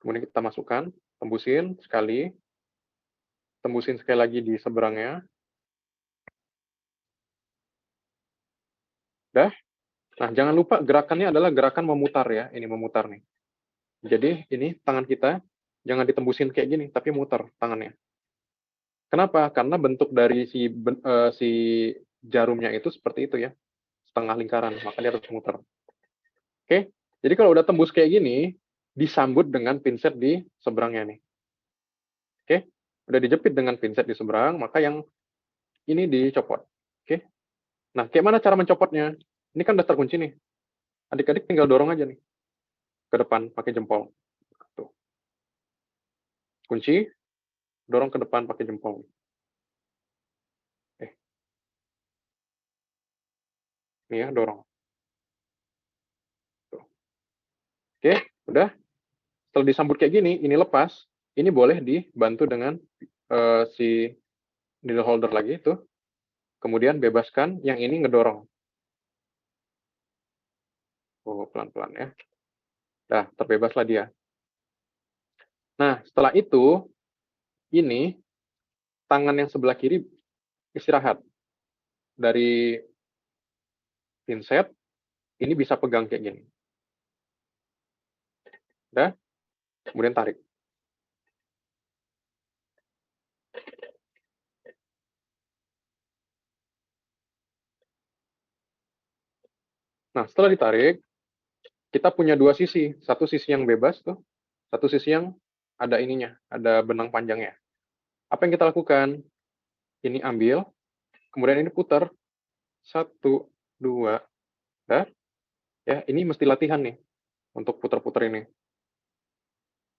kemudian kita masukkan, tembusin sekali lagi di seberangnya. Dah. Nah, jangan lupa gerakannya adalah gerakan memutar ya. Ini memutar nih. Jadi ini tangan kita jangan ditembusin kayak gini, tapi muter tangannya. Kenapa? Karena bentuk dari si jarumnya itu seperti itu ya, setengah lingkaran, maka dia harus muter. Oke, jadi kalau udah tembus kayak gini, disambut dengan pinset di seberangnya nih. Oke, udah dijepit dengan pinset di seberang, maka yang ini dicopot. Oke, nah kayak mana cara mencopotnya? Ini kan udah terkunci nih. Adik-adik tinggal dorong aja nih ke depan pakai jempol. Tuh. Kunci, dorong ke depan pakai jempol. Ini ya, dorong. Tuh. Oke, udah. Setelah disambut kayak gini, ini lepas. Ini boleh dibantu dengan si needle holder lagi tuh. Kemudian bebaskan, yang ini ngedorong. Oh, pelan-pelan ya. Nah, terbebaslah dia. Nah, setelah itu, ini tangan yang sebelah kiri istirahat. Dari pinset, ini bisa pegang kayak gini. Udah, kemudian tarik. Nah, setelah ditarik, kita punya dua sisi. Satu sisi yang bebas tuh, satu sisi yang ada ininya, ada benang panjangnya. Apa yang kita lakukan? Ini ambil, kemudian ini putar. 1, 2, dah. Ya, ini mesti latihan nih untuk putar-putar ini.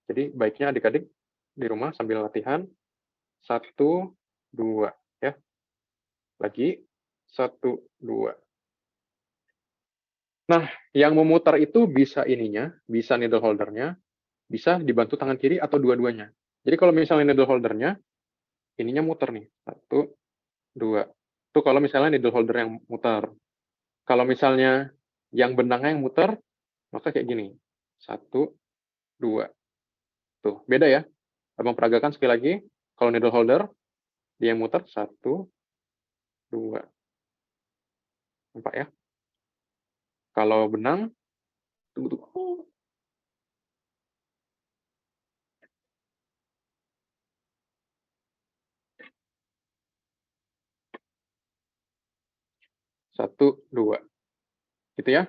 Jadi baiknya adik-adik di rumah sambil latihan. 1, 2, ya. Lagi 1, 2. Nah, yang memutar itu bisa ininya, bisa needle holdernya, bisa dibantu tangan kiri atau dua-duanya. Jadi kalau misalnya needle holdernya, ininya muter nih. 1, 2. Itu kalau misalnya needle holder yang muter. Kalau misalnya yang benangnya yang muter, maka kayak gini. 1, 2. Tuh, beda ya. Abang peragakan sekali lagi. Kalau needle holder, dia yang muter. 1, 2. Nampak ya? Kalau benang, tunggu. 1, 2. Gitu ya.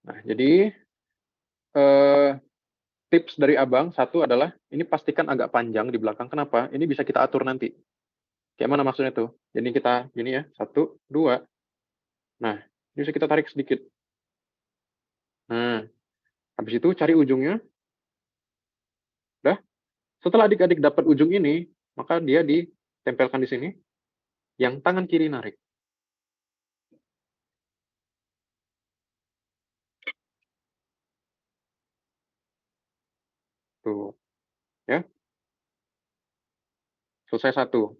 Nah, jadi tips dari abang, satu adalah, ini pastikan agak panjang di belakang. Kenapa? Ini bisa kita atur nanti. Kayak mana maksudnya tuh? Jadi kita, gini ya, 1, 2. Nah, ini bisa kita tarik sedikit. Nah, habis itu cari ujungnya. Udah. Setelah adik-adik dapat ujung ini, maka dia ditempelkan di sini. Yang tangan kiri narik. Tuh. Ya. Selesai satu.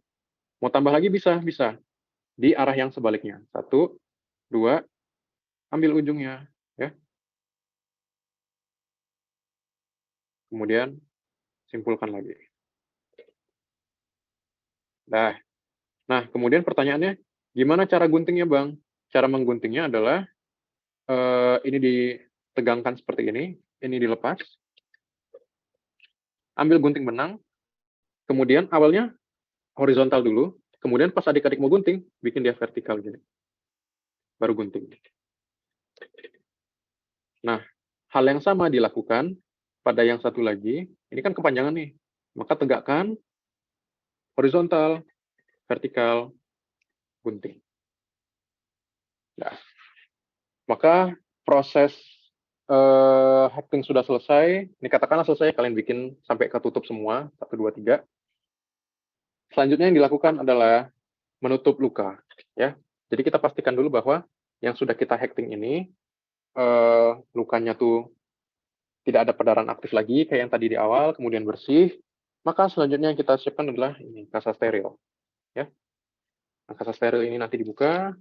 Mau tambah lagi bisa, bisa. Di arah yang sebaliknya. 1, 2, ambil ujungnya. Ya. Kemudian simpulkan lagi. Nah, kemudian pertanyaannya, gimana cara guntingnya, Bang? Cara mengguntingnya adalah, ini ditegangkan seperti ini dilepas, ambil gunting benang, kemudian awalnya horizontal dulu, kemudian pas adik-adik mau gunting, bikin dia vertikal gini. Baru gunting. Nah, hal yang sama dilakukan pada yang satu lagi, ini kan kepanjangan nih, maka tegakkan, horizontal, vertikal, gunting. Nah, Maka proses hacking sudah selesai. Ini katakanlah selesai, kalian bikin sampai ketutup semua, 1, 2, 3. Selanjutnya yang dilakukan adalah menutup luka. Ya. Jadi kita pastikan dulu bahwa yang sudah kita hacking ini, lukanya tuh tidak ada perdarahan aktif lagi, kayak yang tadi di awal, kemudian bersih. Maka selanjutnya yang kita siapkan adalah ini, kasa steril. Ya. Nah, kasa steril ini nanti dibuka,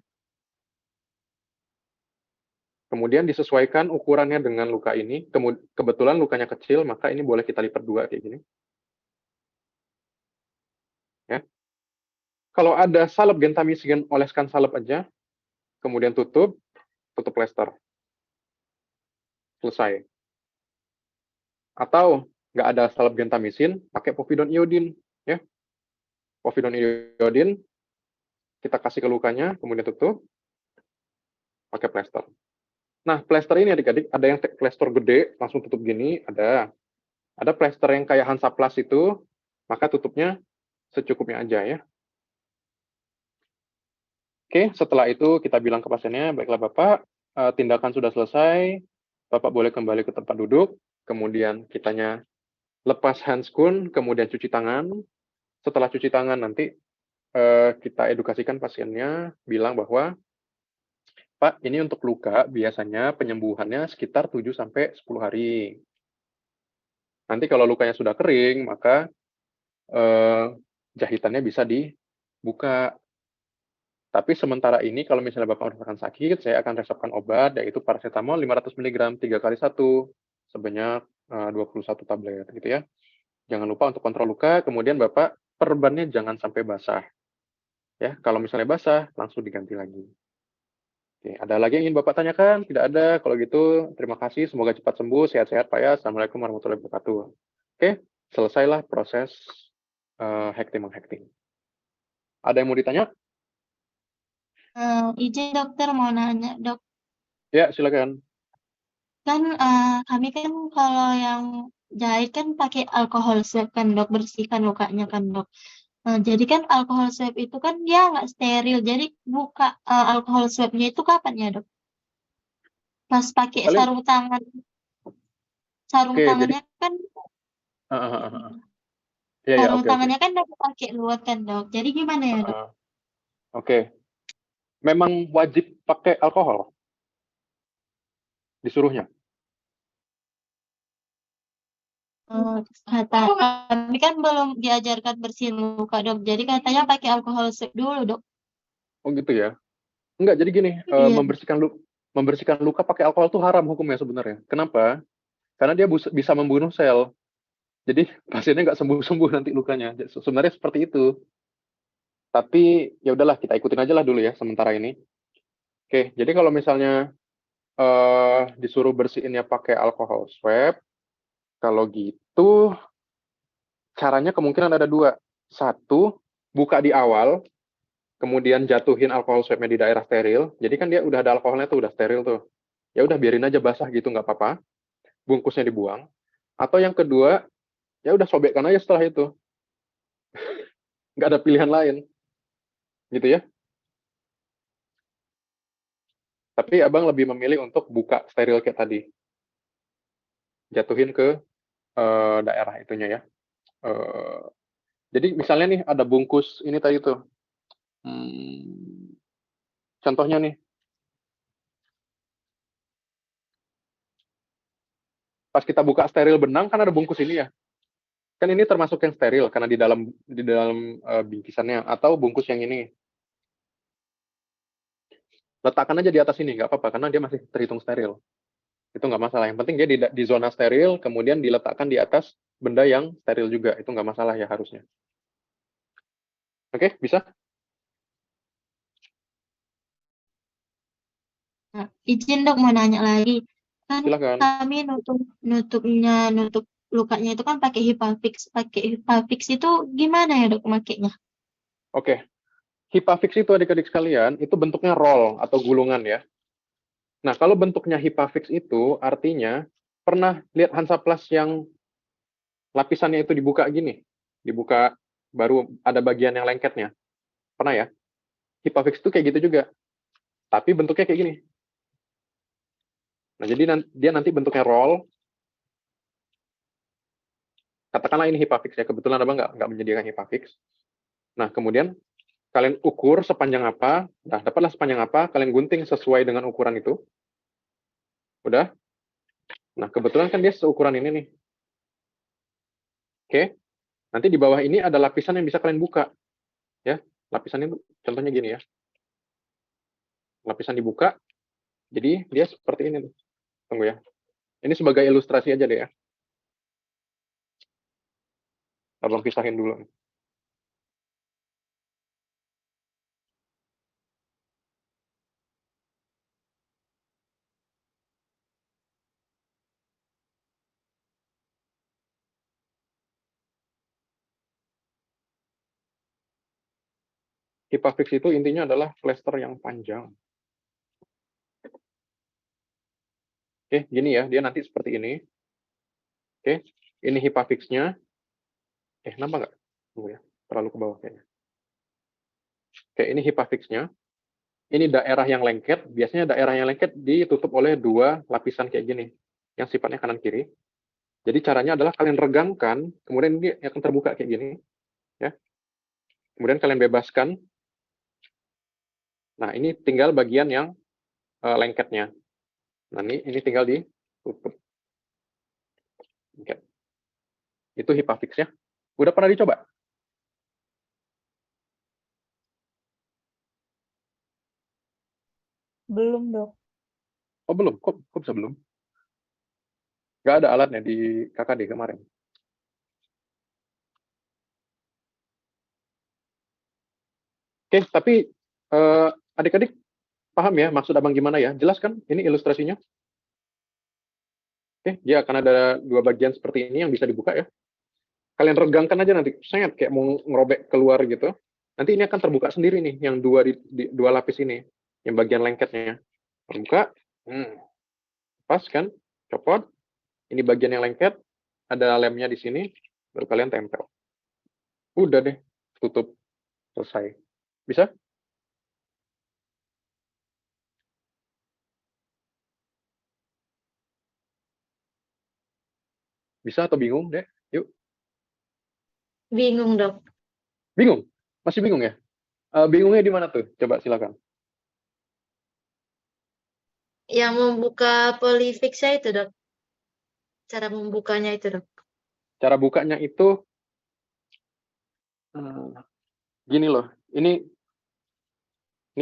kemudian disesuaikan ukurannya dengan luka ini. Kebetulan lukanya kecil, maka ini boleh kita lipat 2 kayak gini. Ya. Kalau ada salep gentamicin, oleskan salep aja, kemudian tutup plester. Selesai. Atau nggak ada salep gentamicin, pakai povidone iodin. Ya. Povidone iodin, kita kasih ke lukanya, kemudian tutup, pakai plester. Nah, plester ini adik-adik, ada yang plester gede, langsung tutup gini, ada. Ada plester yang kayak Hansaplast itu, maka tutupnya secukupnya aja ya. Oke, setelah itu kita bilang ke pasiennya, baiklah Bapak, tindakan sudah selesai, Bapak boleh kembali ke tempat duduk, kemudian kitanya lepas handscoon, kemudian cuci tangan. Setelah cuci tangan nanti kita edukasikan pasiennya, bilang bahwa, Pak, ini untuk luka biasanya penyembuhannya sekitar 7-10 hari. Nanti kalau lukanya sudah kering, maka jahitannya bisa dibuka. Tapi sementara ini kalau misalnya Bapak merasakan sakit, saya akan resepkan obat, yaitu paracetamol 500 mg 3 kali 1, sebanyak 21 tablet, gitu ya. Jangan lupa untuk kontrol luka, kemudian Bapak perbannya jangan sampai basah. Ya, kalau misalnya basah, langsung diganti lagi. Oke, ada lagi yang ingin Bapak tanyakan? Tidak ada. Kalau gitu, terima kasih. Semoga cepat sembuh, sehat-sehat Pak ya. Assalamualaikum warahmatullahi wabarakatuh. Oke, selesailah proses hacking. Ada yang mau ditanya? Izin dokter mau nanya dok, Ya, silakan. kan kami kan kalau yang jahit kan pakai alkohol swab kan dok, bersihkan lukanya kan dok. Jadi kan alkohol swab itu kan dia nggak steril, jadi buka alkohol swabnya itu kapan ya dok? Pas pakai Kalian, sarung oke, jadi, tangannya kan ah, ah, ah, ah. Ya, ya, sarung oke, oke. tangannya kan udah pakai luat kan dok. Jadi gimana ya dok? Ah, oke. Memang wajib pakai alkohol, disuruhnya. Kata kami kan belum diajarkan bersihin luka dok. Jadi katanya pakai alkohol swab dulu dok. Oh gitu ya. Enggak, jadi gini, Iya. membersihkan luka pakai alkohol itu haram hukumnya sebenarnya. Kenapa? Karena dia bisa membunuh sel. Jadi pasiennya nggak sembuh-sembuh nanti lukanya. Sebenarnya seperti itu. Tapi ya udahlah, kita ikutin aja lah dulu ya sementara ini. Oke, jadi kalau misalnya disuruh bersihinnya pakai alkohol swab, kalau gitu caranya kemungkinan ada 2. 1, buka di awal, kemudian jatuhin alkohol swabnya di daerah steril. Jadi kan dia udah ada alkoholnya tuh, udah steril tuh. Ya udah biarin aja basah gitu, nggak apa-apa. Bungkusnya dibuang. Atau yang kedua, ya udah sobekkan aja setelah itu. Nggak ada pilihan lain. Gitu ya. Tapi abang lebih memilih untuk buka steril kayak tadi. Jatuhin ke daerah itunya ya. Jadi misalnya nih ada bungkus ini tadi tuh. Contohnya nih, pas kita buka steril benang kan ada bungkus ini ya. Kan ini termasuk yang steril karena di dalam bingkisannya, atau bungkus yang ini. Letakkan aja di atas ini, nggak apa-apa karena dia masih terhitung steril. Itu nggak masalah. Yang penting dia di zona steril, kemudian diletakkan di atas benda yang steril juga. Itu nggak masalah ya harusnya. Oke, bisa? Nah, izin dok mau nanya lagi. Kan Silakan. kami nutup lukanya itu kan pakai Hipafix. Pakai Hipafix itu gimana ya dok makainya? Oke. Hipafix itu adik-adik sekalian, itu bentuknya roll atau gulungan ya. Nah, kalau bentuknya Hipafix itu artinya pernah lihat Hansaplast yang lapisannya itu dibuka gini. Dibuka baru ada bagian yang lengketnya. Pernah ya? Hipafix itu kayak gitu juga. Tapi bentuknya kayak gini. Nah, jadi dia nanti bentuknya roll. Katakanlah ini HIPAFIX ya, kebetulan abang nggak menyediakan HIPAFIX. Nah, kemudian kalian ukur sepanjang apa, nah dapatlah sepanjang apa, kalian gunting sesuai dengan ukuran itu. Udah? Nah, kebetulan kan dia seukuran ini nih. Oke, nanti di bawah ini ada lapisan yang bisa kalian buka. Ya, lapisan itu contohnya gini ya. Lapisan dibuka, jadi dia seperti ini. Tunggu ya. Ini sebagai ilustrasi aja deh ya. Abang pisahin dulu. HIPAFIX itu intinya adalah plester yang panjang. Oke, gini ya, dia nanti seperti ini. Oke, ini HIPAFIX-nya. Nampak nggak? Tunggu ya, terlalu ke bawah kayaknya. Oke, ini HIPAFIX-nya. Ini daerah yang lengket. Biasanya daerah yang lengket ditutup oleh dua lapisan kayak gini, yang sifatnya kanan-kiri. Jadi caranya adalah kalian regangkan, kemudian ini akan terbuka kayak gini. Ya. Kemudian kalian bebaskan. Nah, ini tinggal bagian yang lengketnya. Nah, ini tinggal ditutup. Oke. Itu HIPAFIX ya. Udah pernah dicoba? Belum, Dok. Oh, belum. Kok bisa belum? Nggak ada alatnya di KKD kemarin. Oke, tapi adik-adik paham ya maksud abang gimana ya? Jelas kan ini ilustrasinya? Oke, dia akan ada dua bagian seperti ini yang bisa dibuka ya. Kalian regangkan aja nanti, sangat kayak mau ngerobek keluar gitu. Nanti ini akan terbuka sendiri nih, yang dua lapis ini, yang bagian lengketnya. Terbuka, pas kan, copot. Ini bagian yang lengket, ada lemnya di sini, baru kalian tempel. Udah deh, tutup, selesai. Bisa? Bisa atau bingung deh? Yuk. Bingung, Dok. Bingung? Masih bingung ya? Bingungnya di mana tuh? Coba silakan. Yang membuka Polyfix-nya itu, Dok. Cara membukanya itu, Dok. Cara bukanya itu gini loh. Ini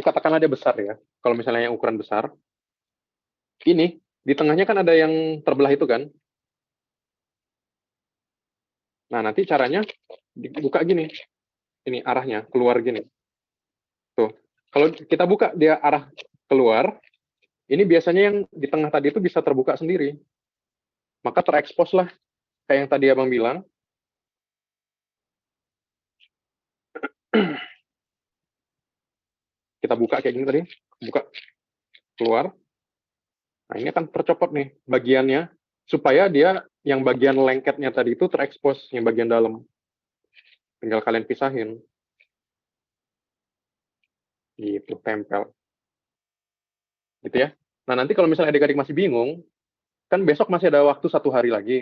katakanlah dia besar ya. Kalau misalnya yang ukuran besar, ini di tengahnya kan ada yang terbelah itu kan. Nah, nanti caranya dibuka gini. Ini arahnya keluar gini. Tuh. Kalau kita buka dia arah keluar, ini biasanya yang di tengah tadi itu bisa terbuka sendiri. Maka terekspos lah kayak yang tadi abang bilang. Kita buka kayak gini tadi, buka keluar. Nah, ini akan tercopot nih bagiannya supaya dia yang bagian lengketnya tadi itu terekspos yang bagian dalam. Tinggal kalian pisahin. Gitu, tempel. Gitu ya. Nah, nanti kalau misalnya adik-adik masih bingung, kan besok masih ada waktu 1 hari lagi.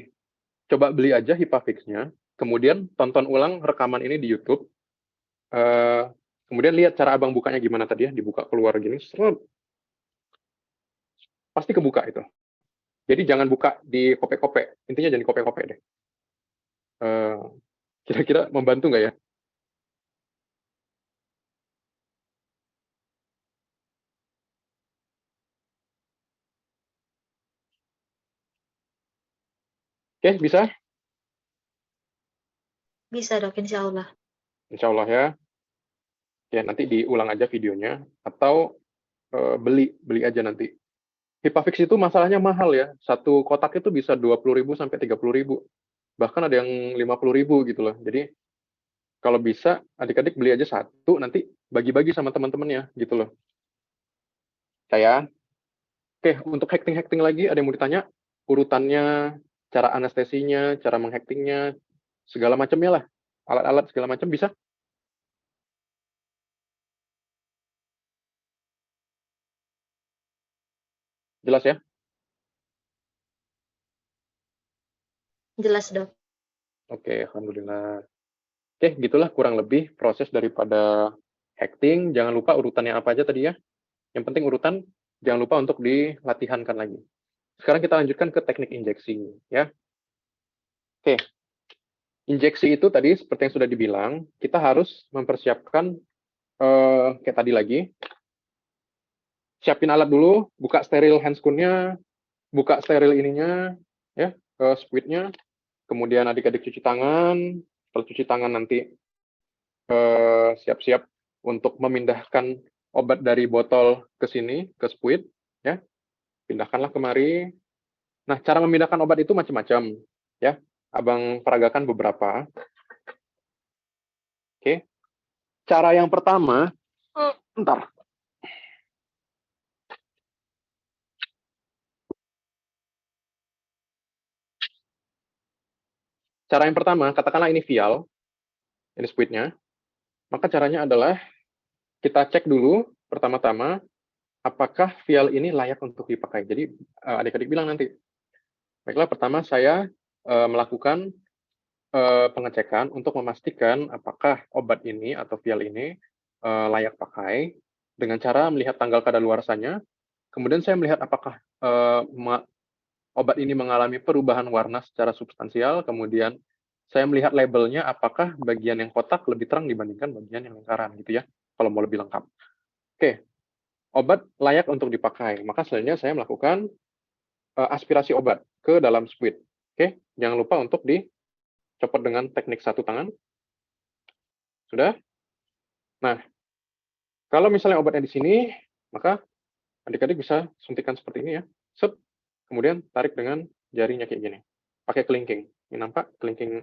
Coba beli aja HIPAFIX-nya, kemudian tonton ulang rekaman ini di YouTube. Kemudian lihat cara abang bukanya gimana tadi ya, dibuka keluar gini, pasti kebuka itu. Jadi jangan buka di kopek-kopek, intinya jangan di kopek-kopek deh. Kira-kira membantu nggak ya? Oke, bisa? Bisa, Dok, insya Allah. Insya Allah ya. Ya, nanti diulang aja videonya, atau beli aja nanti. HIPAFIX itu masalahnya mahal ya. Satu kotak itu bisa 20.000 sampai 30.000. Bahkan ada yang 50.000 gitu loh. Jadi kalau bisa adik-adik beli aja satu, nanti bagi-bagi sama teman-temannya gitu loh. Saya. Oke, untuk hacking lagi ada yang mau ditanya? Urutannya, cara anestesinya, cara menghactingnya, segala macamnya lah. Alat-alat segala macam bisa? Jelas ya? Jelas, Dok. Oke, alhamdulillah. Oke, gitulah kurang lebih proses daripada hecting. Jangan lupa urutannya apa aja tadi ya. Yang penting urutan, jangan lupa untuk dilatihankan lagi. Sekarang kita lanjutkan ke teknik injeksi, ya. Oke, injeksi itu tadi seperti yang sudah dibilang, kita harus mempersiapkan kayak tadi lagi. Siapin alat dulu, buka steril handscoon-nya, buka steril ininya, ya, squid-nya. Kemudian adik-adik cuci tangan. Setelah cuci tangan nanti siap-siap untuk memindahkan obat dari botol ke sini, ke squid, ya. Pindahkanlah kemari. Nah, cara memindahkan obat itu macam-macam, ya. Abang peragakan beberapa. Oke. Cara yang pertama, bentar. Cara yang pertama, katakanlah ini vial, ini squid-nya. Maka caranya adalah kita cek dulu pertama-tama apakah vial ini layak untuk dipakai. Jadi adik-adik bilang nanti, baiklah pertama saya melakukan pengecekan untuk memastikan apakah obat ini atau vial ini layak pakai dengan cara melihat tanggal kadaluarsanya. Kemudian saya melihat apakah obat ini mengalami perubahan warna secara substansial. Kemudian saya melihat labelnya apakah bagian yang kotak lebih terang dibandingkan bagian yang lingkaran, gitu ya. Kalau mau lebih lengkap. Oke, obat layak untuk dipakai. Maka selanjutnya saya melakukan aspirasi obat ke dalam squid. Oke, jangan lupa untuk dicopot dengan teknik satu tangan. Sudah? Nah, kalau misalnya obatnya di sini, maka adik-adik bisa suntikan seperti ini ya. Set. Kemudian tarik dengan jarinya kayak gini. Pakai kelingking. Ini nampak kelingkingnya.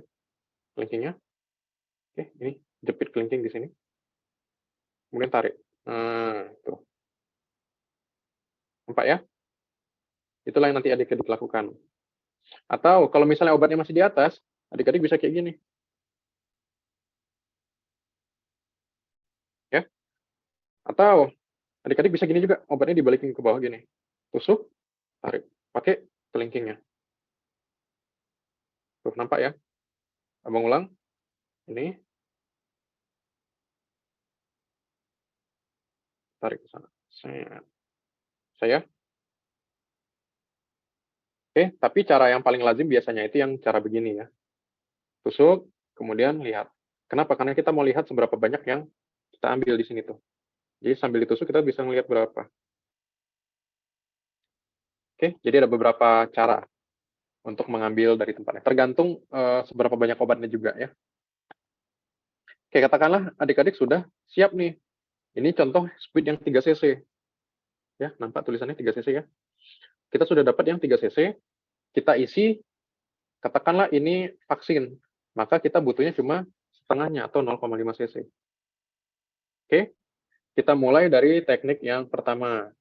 Oke, ini jepit kelingking di sini. Kemudian tarik. Nah, tuh. Nampak ya? Itulah yang nanti adik-adik lakukan. Atau kalau misalnya obatnya masih di atas, adik-adik bisa kayak gini. Ya. Atau adik-adik bisa gini juga, obatnya dibalikin ke bawah gini. Tusuk, tarik. Pakai kelingkingnya. Tuh, nampak ya? Abang ulang. Ini. Tarik ke sana. Saya. Oke, tapi cara yang paling lazim biasanya itu yang cara begini ya. Tusuk, kemudian lihat. Kenapa? Karena kita mau lihat seberapa banyak yang kita ambil di sini tuh. Jadi sambil ditusuk kita bisa melihat berapa. Oke, jadi ada beberapa cara untuk mengambil dari tempatnya. Tergantung seberapa banyak obatnya juga ya. Oke, katakanlah adik-adik sudah siap nih. Ini contoh squid yang 3 cc. Ya, nampak tulisannya 3 cc ya. Kita sudah dapat yang 3 cc. Kita isi, katakanlah ini vaksin. Maka kita butuhnya cuma setengahnya atau 0,5 cc. Oke, kita mulai dari teknik yang pertama.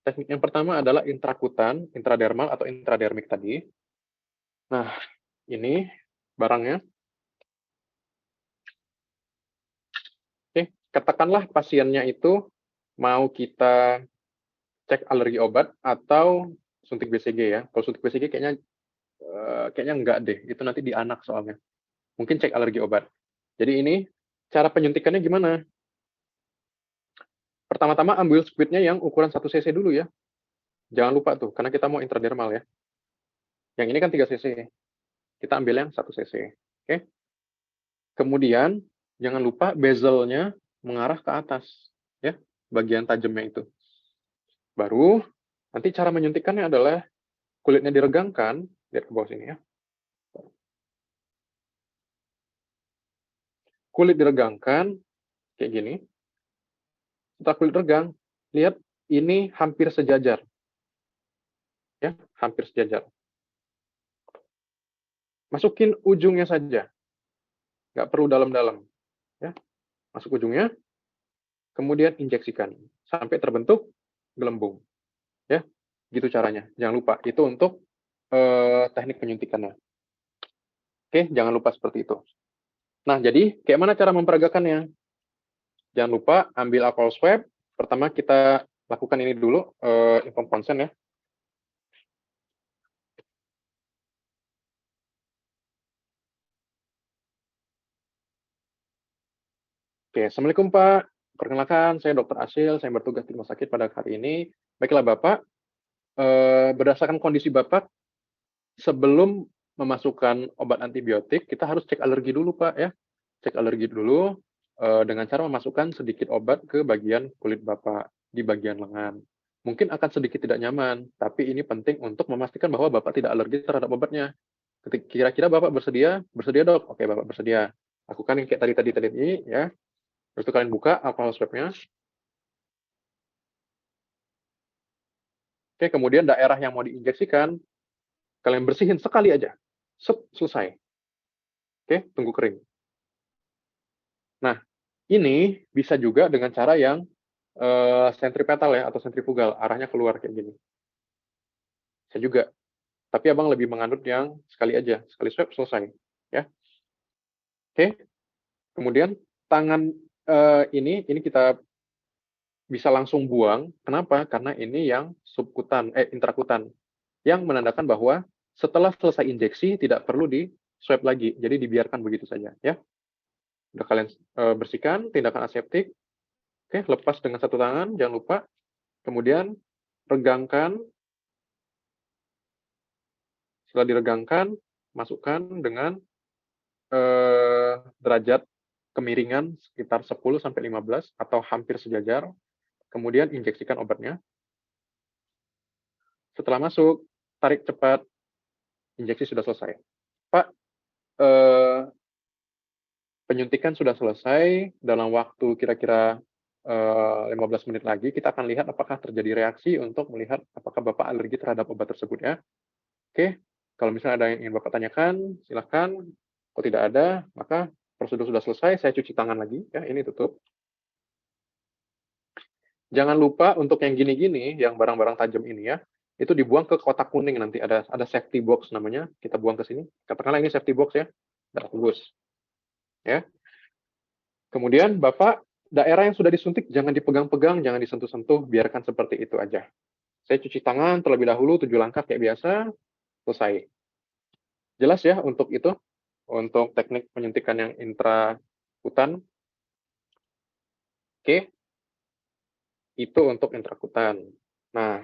Teknik yang pertama adalah intrakutan, intradermal atau intradermik tadi. Nah, ini barangnya. Oke, katakanlah pasiennya itu mau kita cek alergi obat atau suntik BCG ya. Kalau suntik BCG kayaknya enggak deh. Itu nanti di anak soalnya. Mungkin cek alergi obat. Jadi ini cara penyuntikannya gimana? Pertama-tama ambil squid-nya yang ukuran 1 cc dulu ya. Jangan lupa tuh, karena kita mau intradermal ya. Yang ini kan 3 cc. Kita ambil yang 1 cc. Oke. Kemudian, jangan lupa bezelnya mengarah ke atas. Ya, bagian tajamnya itu. Baru, nanti cara menyuntikannya adalah kulitnya diregangkan. Lihat ke bawah sini ya. Kulit diregangkan, kayak gini. Setelah kulit regang, lihat ini hampir sejajar. Ya, hampir sejajar. Masukin ujungnya saja. Nggak perlu dalam-dalam. Ya. Masuk ujungnya, kemudian injeksikan. Sampai terbentuk gelembung. Ya, gitu caranya. Jangan lupa, itu untuk teknik penyuntikannya. Oke, jangan lupa seperti itu. Nah, jadi kayak mana cara memperagakannya? Jangan lupa ambil alcohol swab. Pertama kita lakukan ini dulu, inform consent ya. Oke, Assalamualaikum Pak. Perkenalkan, saya Dr. Asil, saya bertugas di rumah sakit pada hari ini. Baiklah Bapak, berdasarkan kondisi Bapak, sebelum memasukkan obat antibiotik, kita harus cek alergi dulu Pak ya. Cek alergi dulu dengan cara memasukkan sedikit obat ke bagian kulit Bapak, di bagian lengan. Mungkin akan sedikit tidak nyaman, tapi ini penting untuk memastikan bahwa Bapak tidak alergi terhadap obatnya. Kira-kira Bapak bersedia? Bersedia dok? Oke Bapak bersedia. Lakukan yang kayak tadi ini ya. Terus itu kalian buka alkohol swab-nya. Oke, kemudian daerah yang mau diinjeksikan, kalian bersihin sekali aja. Selesai. Oke, tunggu kering. Nah, ini bisa juga dengan cara yang sentripetal ya, atau sentrifugal. Arahnya keluar kayak gini. Bisa juga. Tapi abang lebih menganut yang sekali aja. Sekali swab, selesai. Ya. Oke, kemudian tangan ini kita bisa langsung buang. Kenapa? Karena ini yang intrakutan, yang menandakan bahwa setelah selesai injeksi tidak perlu di swab lagi, jadi dibiarkan begitu saja. Ya, udah kalian bersihkan, tindakan aseptik. Oke, lepas dengan satu tangan, jangan lupa. Kemudian regangkan. Setelah diregangkan, masukkan dengan derajat kemiringan sekitar 10-15 atau hampir sejajar. Kemudian injeksikan obatnya. Setelah masuk, tarik cepat, injeksi sudah selesai. Pak, penyuntikan sudah selesai, dalam waktu kira-kira 15 menit lagi, kita akan lihat apakah terjadi reaksi untuk melihat apakah Bapak alergi terhadap obat tersebut ya. Oke, kalau misalnya ada yang ingin Bapak tanyakan, silahkan. Kalau tidak ada, maka prosedur sudah selesai, saya cuci tangan lagi, ya, ini tutup. Jangan lupa untuk yang gini-gini, yang barang-barang tajam ini ya, itu dibuang ke kotak kuning nanti, ada safety box namanya, kita buang ke sini. Katakanlah ini safety box ya, bagus. Ya. Kemudian Bapak, daerah yang sudah disuntik jangan dipegang-pegang, jangan disentuh-sentuh, biarkan seperti itu aja. Saya cuci tangan terlebih dahulu, 7 langkah kayak biasa, selesai. Jelas ya untuk itu, untuk teknik penyuntikan yang intrakutan. Oke, itu untuk intrakutan. Nah,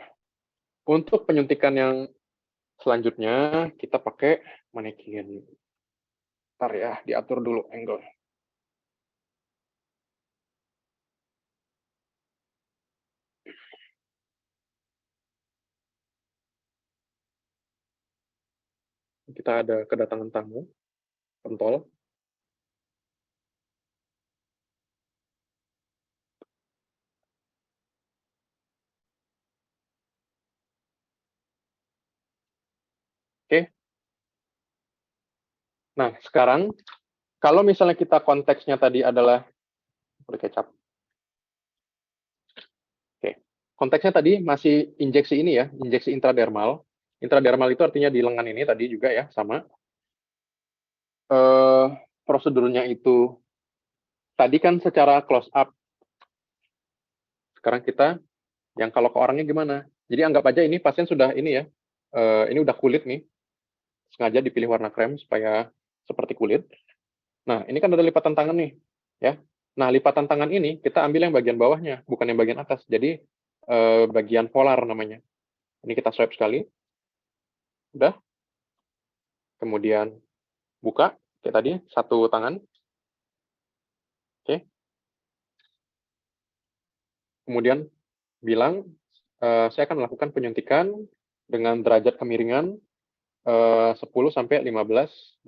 untuk penyuntikan yang selanjutnya, kita pakai manekin. Ntar ya, diatur dulu angle. Kita ada kedatangan tamu, pentol. Oke. Nah, sekarang, kalau misalnya kita konteksnya tadi adalah kecap. Oke. Konteksnya tadi masih injeksi ini ya, injeksi intradermal. Intradermal itu artinya di lengan ini tadi juga ya, sama. Prosedurnya itu tadi kan secara close up. Sekarang kita yang kalau ke orangnya gimana? Jadi anggap aja ini pasien sudah ini ya, ini udah kulit nih. Sengaja dipilih warna krem supaya seperti kulit. Nah, ini kan ada lipatan tangan nih, ya. Nah, lipatan tangan ini kita ambil yang bagian bawahnya, bukan yang bagian atas. Jadi bagian polar namanya. Ini kita swipe sekali. Udah. Kemudian buka kayak tadi satu tangan. Oke. Kemudian bilang saya akan melakukan penyuntikan dengan derajat kemiringan 10-15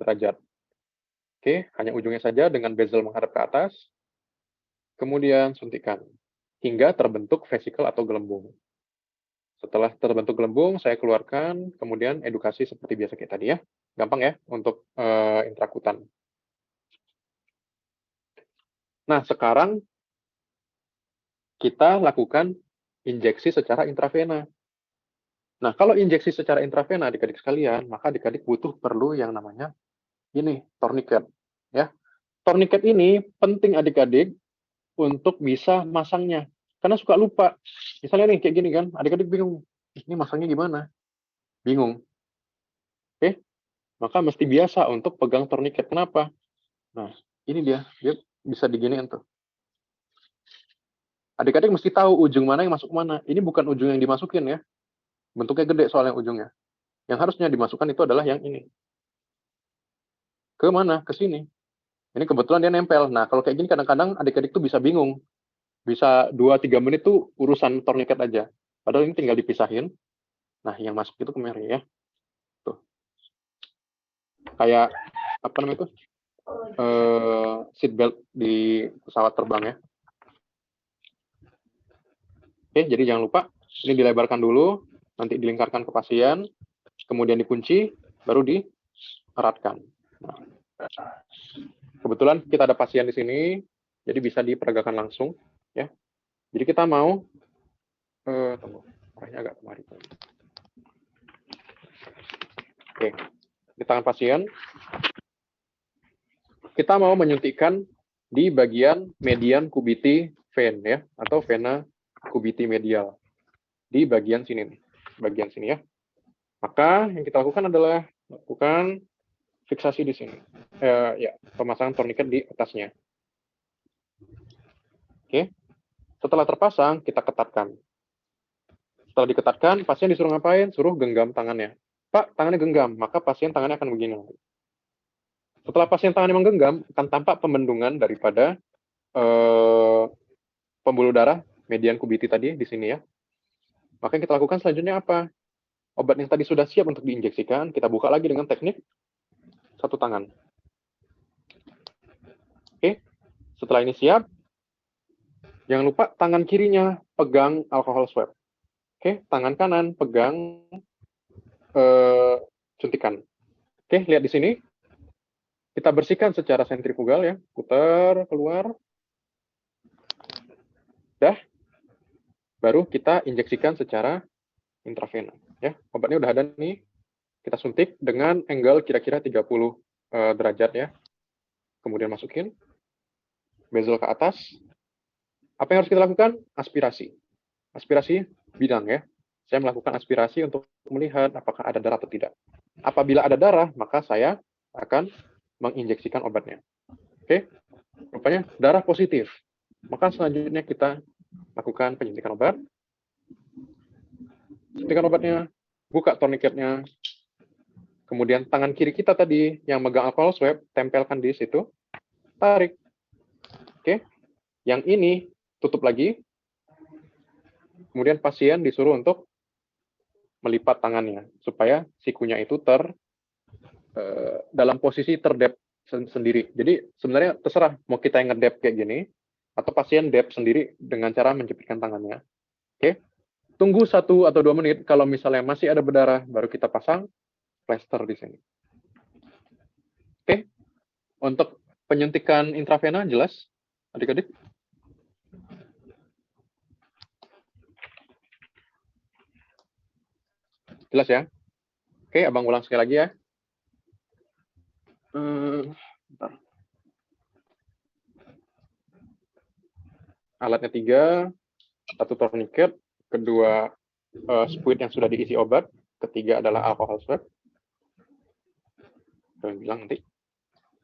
derajat. Oke, hanya ujungnya saja dengan bezel menghadap ke atas. Kemudian suntikan hingga terbentuk vesikel atau gelembung. Setelah terbentuk gelembung, saya keluarkan, kemudian edukasi seperti biasa kayak tadi ya. Gampang ya untuk intrakutan. Nah, sekarang kita lakukan injeksi secara intravena. Nah, kalau injeksi secara intravena adik-adik sekalian, maka adik-adik perlu yang namanya ini, tourniquet. Ya. Tourniquet ini penting adik-adik untuk bisa masangnya. Karena suka lupa. Misalnya nih, kayak gini kan, adik-adik bingung. Ini masangnya gimana? Bingung. Oke? Maka mesti biasa untuk pegang tourniquet. Kenapa? Nah, ini dia bisa diginiin tuh. Adik-adik mesti tahu ujung mana yang masuk mana. Ini bukan ujung yang dimasukin ya. Bentuknya gede soalnya ujungnya. Yang harusnya dimasukkan itu adalah yang ini. Ke mana? Ke sini. Ini kebetulan dia nempel. Nah, kalau kayak gini kadang-kadang adik-adik tuh bisa bingung. Bisa 2-3 menit tuh urusan tourniquet aja. Padahal ini tinggal dipisahin. Nah, yang masuk itu kemari ya. Tuh. Kayak apa namanya itu? Seat belt di pesawat terbang ya. Oke, jadi jangan lupa ini dilebarkan dulu, nanti dilingkarkan ke pasien, kemudian dikunci, baru dieratkan. Nah, kebetulan kita ada pasien di sini, jadi bisa diperagakan langsung ya. Jadi kita mau tunggu, arahnya agak kemari. Oke, di tangan pasien kita mau menyuntikkan di bagian median cubiti vein ya, atau vena cubiti medial di bagian sini nih, bagian sini ya. Maka yang kita lakukan adalah lakukan fiksasi di sini, ya, pemasangan tourniquet di atasnya. Oke, setelah terpasang kita ketatkan. Setelah diketatkan, pasien disuruh ngapain? Suruh genggam tangannya. Pak, tangannya genggam, maka pasien tangannya akan begini. Setelah pasien tangannya menggenggam, akan tampak pembendungan daripada pembuluh darah median cubiti tadi di sini ya. Maka yang kita lakukan selanjutnya apa? Obat yang tadi sudah siap untuk diinjeksikan, kita buka lagi dengan teknik satu tangan. Oke, setelah ini siap, jangan lupa tangan kirinya pegang alkohol swab. Oke, tangan kanan pegang suntikan. Oke, lihat di sini. Kita bersihkan secara sentrifugal ya, putar keluar. Dah. Baru kita injeksikan secara intravena ya. Obatnya udah ada nih. Kita suntik dengan angle kira-kira 30 derajat ya. Kemudian masukin bezel ke atas. Apa yang harus kita lakukan? Aspirasi. Aspirasi bidang ya. Saya melakukan aspirasi untuk melihat apakah ada darah atau tidak. Apabila ada darah, maka saya akan menginjeksikan obatnya. Oke, rupanya darah positif. Maka selanjutnya kita lakukan penyuntikan obat. Suntikan obatnya, buka tourniquetnya. Kemudian tangan kiri kita tadi yang megang alkohol swab, tempelkan di situ. Tarik. Oke, yang ini tutup lagi. Kemudian pasien disuruh untuk melipat tangannya supaya sikunya itu dalam posisi terdep sendiri. Jadi sebenarnya terserah mau kita yang ngedep kayak gini atau pasien dep sendiri dengan cara menjepitkan tangannya. Oke. Tunggu 1 atau 2 menit. Kalau misalnya masih ada berdarah, baru kita pasang plester di sini. Oke. Untuk penyuntikan intravena jelas, adik-adik? Jelas ya? Oke, abang ulang sekali lagi ya. Bentar. Alatnya 3, 1 tourniquet, kedua spuit yang sudah diisi obat, ketiga adalah alkohol swab. Kalian bilang nanti.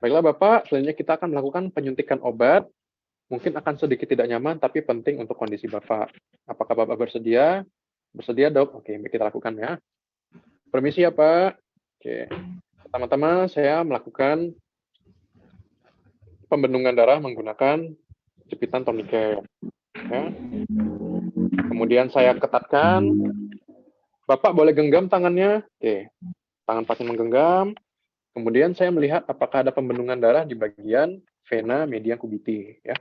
Baiklah Bapak, selanjutnya kita akan melakukan penyuntikan obat. Mungkin akan sedikit tidak nyaman, tapi penting untuk kondisi Bapak. Apakah Bapak bersedia? Bersedia dok? Oke, kita lakukan ya. Permisi ya Pak. Oke. Pertama-tama saya melakukan pembendungan darah menggunakan jepitan tourniquet. Ya. Kemudian saya ketatkan. Bapak boleh genggam tangannya. Oke. Tangan pasien menggenggam. Kemudian saya melihat apakah ada pembendungan darah di bagian vena median cubiti. Ya.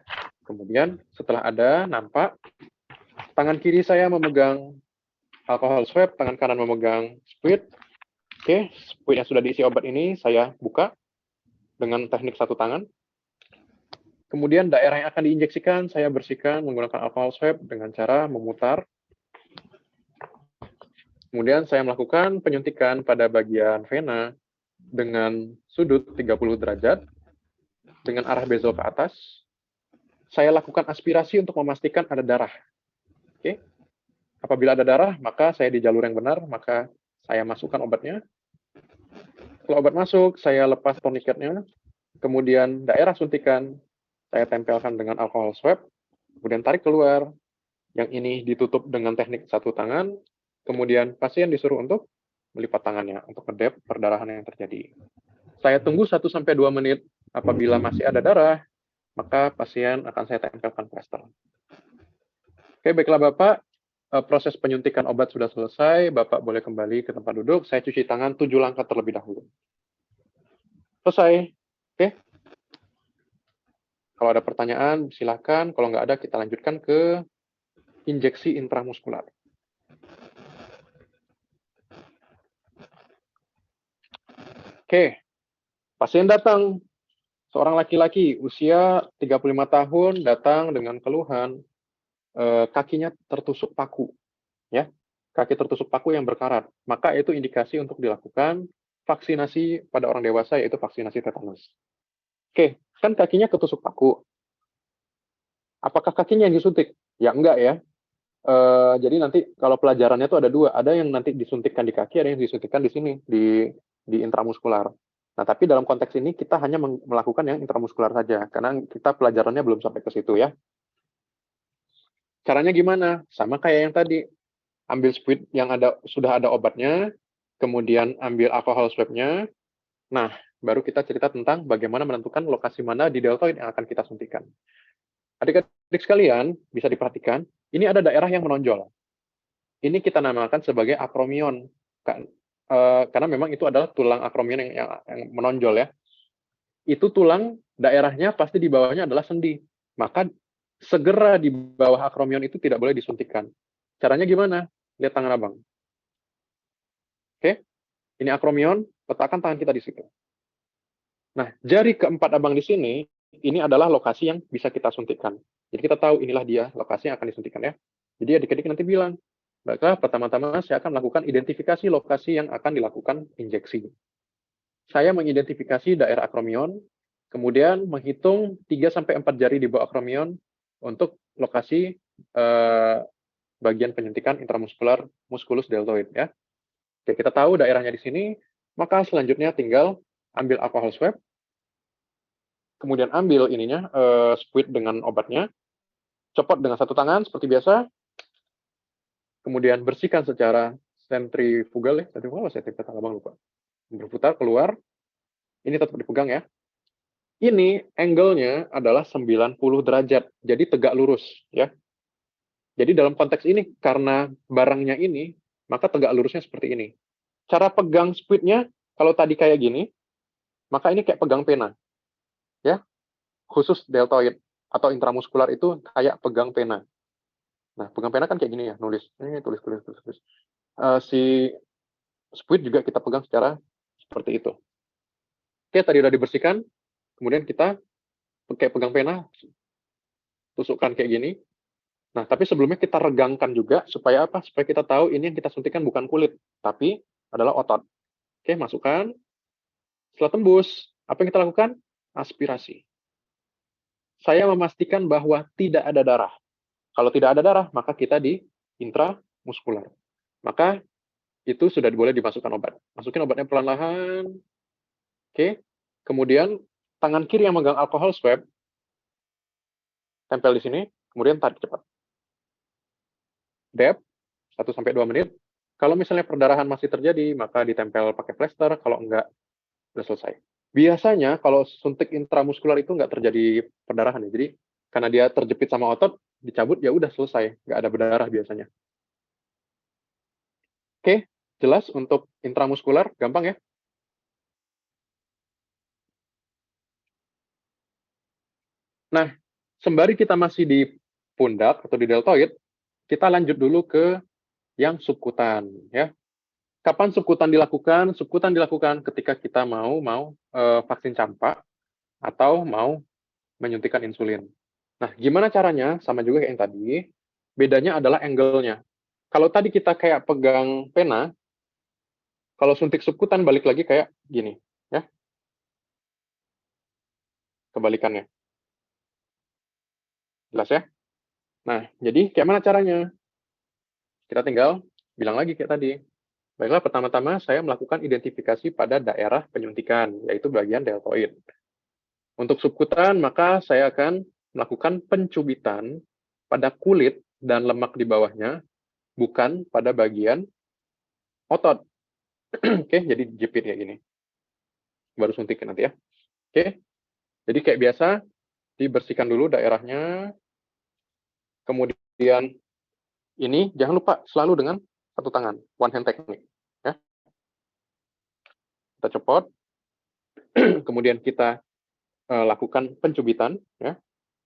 Kemudian setelah ada, nampak tangan kiri saya memegang alkohol swab, tangan kanan memegang spuit. Oke, spuit yang sudah diisi obat ini saya buka dengan teknik satu tangan. Kemudian daerah yang akan diinjeksikan saya bersihkan menggunakan alkohol swab dengan cara memutar. Kemudian saya melakukan penyuntikan pada bagian vena dengan sudut 30 derajat dengan arah bezel ke atas. Saya lakukan aspirasi untuk memastikan ada darah. Oke. Apabila ada darah, maka saya di jalur yang benar, maka saya masukkan obatnya. Setelah obat masuk, saya lepas tourniquetnya. Kemudian daerah suntikan, saya tempelkan dengan alkohol swab. Kemudian tarik keluar. Yang ini ditutup dengan teknik satu tangan, kemudian pasien disuruh untuk melipat tangannya untuk kedep perdarahan yang terjadi. Saya tunggu 1-2 menit. Apabila masih ada darah, maka pasien akan saya tempelkan plester. Oke, baiklah Bapak. Proses penyuntikan obat sudah selesai. Bapak boleh kembali ke tempat duduk. Saya cuci tangan 7 langkah terlebih dahulu. Selesai. Oke. Kalau ada pertanyaan, silakan. Kalau nggak ada, kita lanjutkan ke injeksi intramuskular. Oke, pasien datang. Seorang laki-laki usia 35 tahun datang dengan keluhan kakinya tertusuk paku, ya, kaki tertusuk paku yang berkarat. Maka itu indikasi untuk dilakukan vaksinasi pada orang dewasa, yaitu vaksinasi tetanus. Oke, kan kakinya ketusuk paku. Apakah kakinya yang disuntik? Ya enggak ya. Jadi nanti kalau pelajarannya itu ada 2, ada yang nanti disuntikkan di kaki, ada yang disuntikkan di sini di intramuskular. Nah, tapi dalam konteks ini kita hanya melakukan yang intramuskular saja, karena kita pelajarannya belum sampai ke situ ya. Caranya gimana? Sama kayak yang tadi. Ambil spuit yang sudah ada obatnya, kemudian ambil alkohol swab-nya. Nah, baru kita cerita tentang bagaimana menentukan lokasi mana di deltoid yang akan kita suntikan. Adik-adik sekalian, bisa diperhatikan, ini ada daerah yang menonjol. Ini kita namakan sebagai akromion. Karena memang itu adalah tulang akromion yang menonjol ya. Itu tulang, daerahnya pasti di bawahnya adalah sendi. Maka segera di bawah akromion itu tidak boleh disuntikkan. Caranya gimana? Lihat tangan abang. Oke, ini akromion, letakkan tangan kita di situ. Nah, jari keempat abang di sini, ini adalah lokasi yang bisa kita suntikkan. Jadi kita tahu inilah dia lokasi yang akan disuntikkan ya. Jadi adik-adik nanti bilang, maka pertama-tama saya akan melakukan identifikasi lokasi yang akan dilakukan injeksi. Saya mengidentifikasi daerah akromion, kemudian menghitung 3-4 jari di bawah akromion untuk lokasi bagian penyuntikan intramuskular musculus deltoid ya. Oke, kita tahu daerahnya di sini, maka selanjutnya tinggal ambil alkohol swab, kemudian ambil ininya spuit dengan obatnya, copot dengan satu tangan seperti biasa, kemudian bersihkan secara sentrifugal ya, sentrifugal abang lupa, berputar keluar, ini tetap dipegang ya. Ini angle-nya adalah 90 derajat, jadi tegak lurus ya. Jadi dalam konteks ini, karena barangnya ini, maka tegak lurusnya seperti ini. Cara pegang spuitnya, kalau tadi kayak gini, maka ini kayak pegang pena. Ya, khusus deltoid atau intramuskular itu kayak pegang pena. Nah, pegang pena kan kayak gini ya, nulis. Ini tulis. Si spuit juga kita pegang secara seperti itu. Oke, tadi udah dibersihkan. Kemudian kita pakai pegang pena, tusukkan kayak gini. Nah, tapi sebelumnya kita regangkan juga, supaya apa? Supaya kita tahu ini yang kita suntikkan bukan kulit, tapi adalah otot. Oke, masukkan. Setelah tembus, apa yang kita lakukan? Aspirasi. Saya memastikan bahwa tidak ada darah. Kalau tidak ada darah, maka kita di intramuskular. Maka itu sudah boleh dimasukkan obat. Masukin obatnya perlahan-lahan. Oke. Kemudian tangan kiri yang megang alkohol swab, tempel di sini, kemudian tarik cepat. Dep, 1-2 menit. Kalau misalnya perdarahan masih terjadi, maka ditempel pakai plester. Kalau enggak, sudah selesai. Biasanya kalau suntik intramuskular itu nggak terjadi perdarahan ya. Jadi karena dia terjepit sama otot, dicabut ya udah selesai, nggak ada berdarah biasanya. Oke, jelas untuk intramuskular, gampang ya. Nah, sembari kita masih di pundak atau di deltoid, kita lanjut dulu ke yang subkutan ya. Kapan subkutan dilakukan? Subkutan dilakukan ketika kita mau vaksin campak atau mau menyuntikkan insulin. Nah, gimana caranya? Sama juga kayak yang tadi. Bedanya adalah angle-nya. Kalau tadi kita kayak pegang pena, kalau suntik subkutan balik lagi kayak gini, ya. Kebalikannya. Jelas ya? Nah, jadi kayak mana caranya? Kita tinggal bilang lagi kayak tadi. Baiklah, pertama-tama saya melakukan identifikasi pada daerah penyuntikan, yaitu bagian deltoid. Untuk subkutan, maka saya akan melakukan pencubitan pada kulit dan lemak di bawahnya, bukan pada bagian otot. Oke, jadi jepit kayak gini. Baru suntikin nanti ya. Oke, jadi kayak biasa, dibersihkan dulu daerahnya. Kemudian ini jangan lupa selalu dengan satu tangan, one hand technique. Ya. Kita copot, kemudian kita lakukan pencubitan, ya,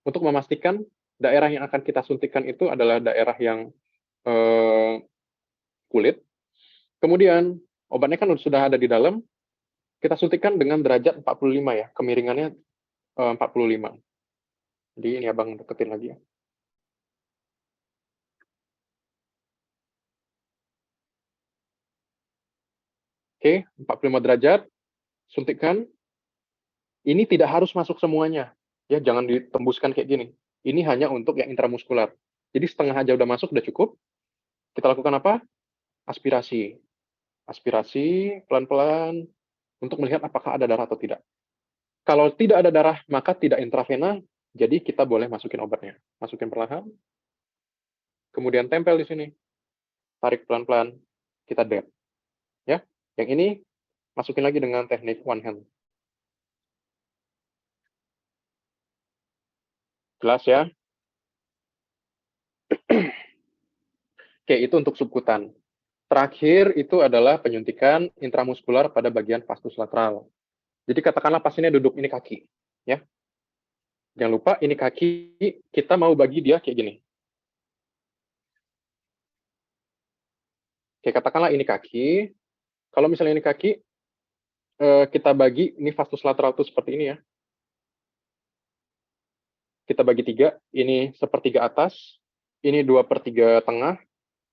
untuk memastikan daerah yang akan kita suntikan itu adalah daerah yang kulit. Kemudian obatnya kan sudah ada di dalam, kita suntikan dengan derajat 45 ya, kemiringannya 45. Jadi ini abang deketin lagi ya. Oke, 45 derajat, suntikan. Ini tidak harus masuk semuanya. Ya, jangan ditembuskan kayak gini. Ini hanya untuk yang intramuskular. Jadi setengah aja udah masuk, udah cukup. Kita lakukan apa? Aspirasi. Aspirasi pelan-pelan untuk melihat apakah ada darah atau tidak. Kalau tidak ada darah, maka tidak intravena, jadi kita boleh masukin obatnya. Masukin perlahan. Kemudian tempel di sini. Tarik pelan-pelan, kita dab. Ya. Yang ini masukin lagi dengan teknik one hand. Jelas ya? Oke, itu untuk subkutan. Terakhir itu adalah penyuntikan intramuskular pada bagian vastus lateral. Jadi katakanlah pasiennya duduk, ini kaki. Ya. Jangan lupa, ini kaki, kita mau bagi dia kayak gini. Oke, katakanlah ini kaki. Kalau misalnya ini kaki, kita bagi, ini vastus lateral itu seperti ini ya. Kita bagi 3, ini sepertiga atas, ini 2/3 tengah,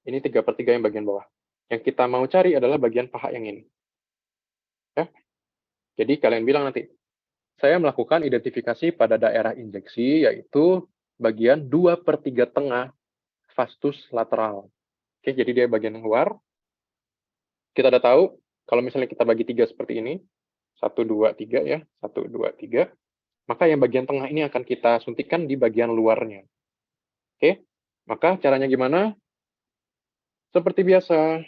ini 3/3 yang bagian bawah. Yang kita mau cari adalah bagian paha yang ini. Ya. Jadi kalian bilang nanti, saya melakukan identifikasi pada daerah injeksi, yaitu bagian 2/3 tengah vastus lateral. Oke, jadi dia bagian yang luar. Kita udah tahu, kalau misalnya kita bagi 3 seperti ini, 1, 2, 3 ya, 1, 2, 3, maka yang bagian tengah ini akan kita suntikkan di bagian luarnya. Oke, maka caranya gimana? Seperti biasa,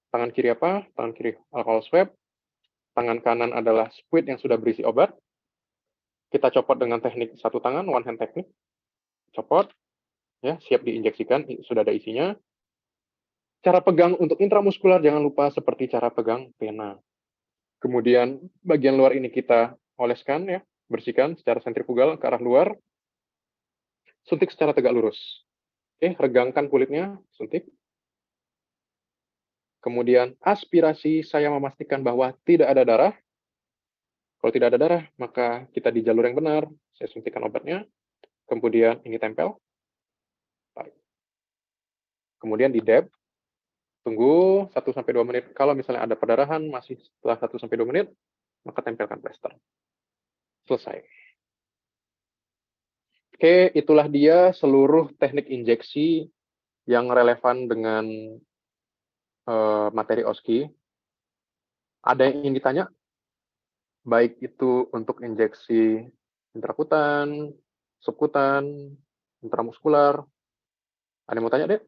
tangan kiri apa? Tangan kiri alcohol swab, tangan kanan adalah squid yang sudah berisi obat. Kita copot dengan teknik satu tangan, one hand technique. Copot, ya, siap diinjeksikan, sudah ada isinya. Cara pegang untuk intramuskular jangan lupa seperti cara pegang pena. Kemudian bagian luar ini kita oleskan ya, bersihkan secara sentrifugal ke arah luar. Suntik secara tegak lurus. Oke, regangkan kulitnya, suntik. Kemudian aspirasi, saya memastikan bahwa tidak ada darah. Kalau tidak ada darah, maka kita di jalur yang benar. Saya suntikan obatnya. Kemudian ini tempel. Tarik. Kemudian di dab. Tunggu 1-2 menit. Kalau misalnya ada perdarahan, masih setelah 1-2 menit, maka tempelkan plester. Selesai. Oke, itulah dia seluruh teknik injeksi yang relevan dengan materi OSCI. Ada yang ingin ditanya? Baik itu untuk injeksi intrakutan, subkutan, intramuskular. Ada yang mau tanya, Dek?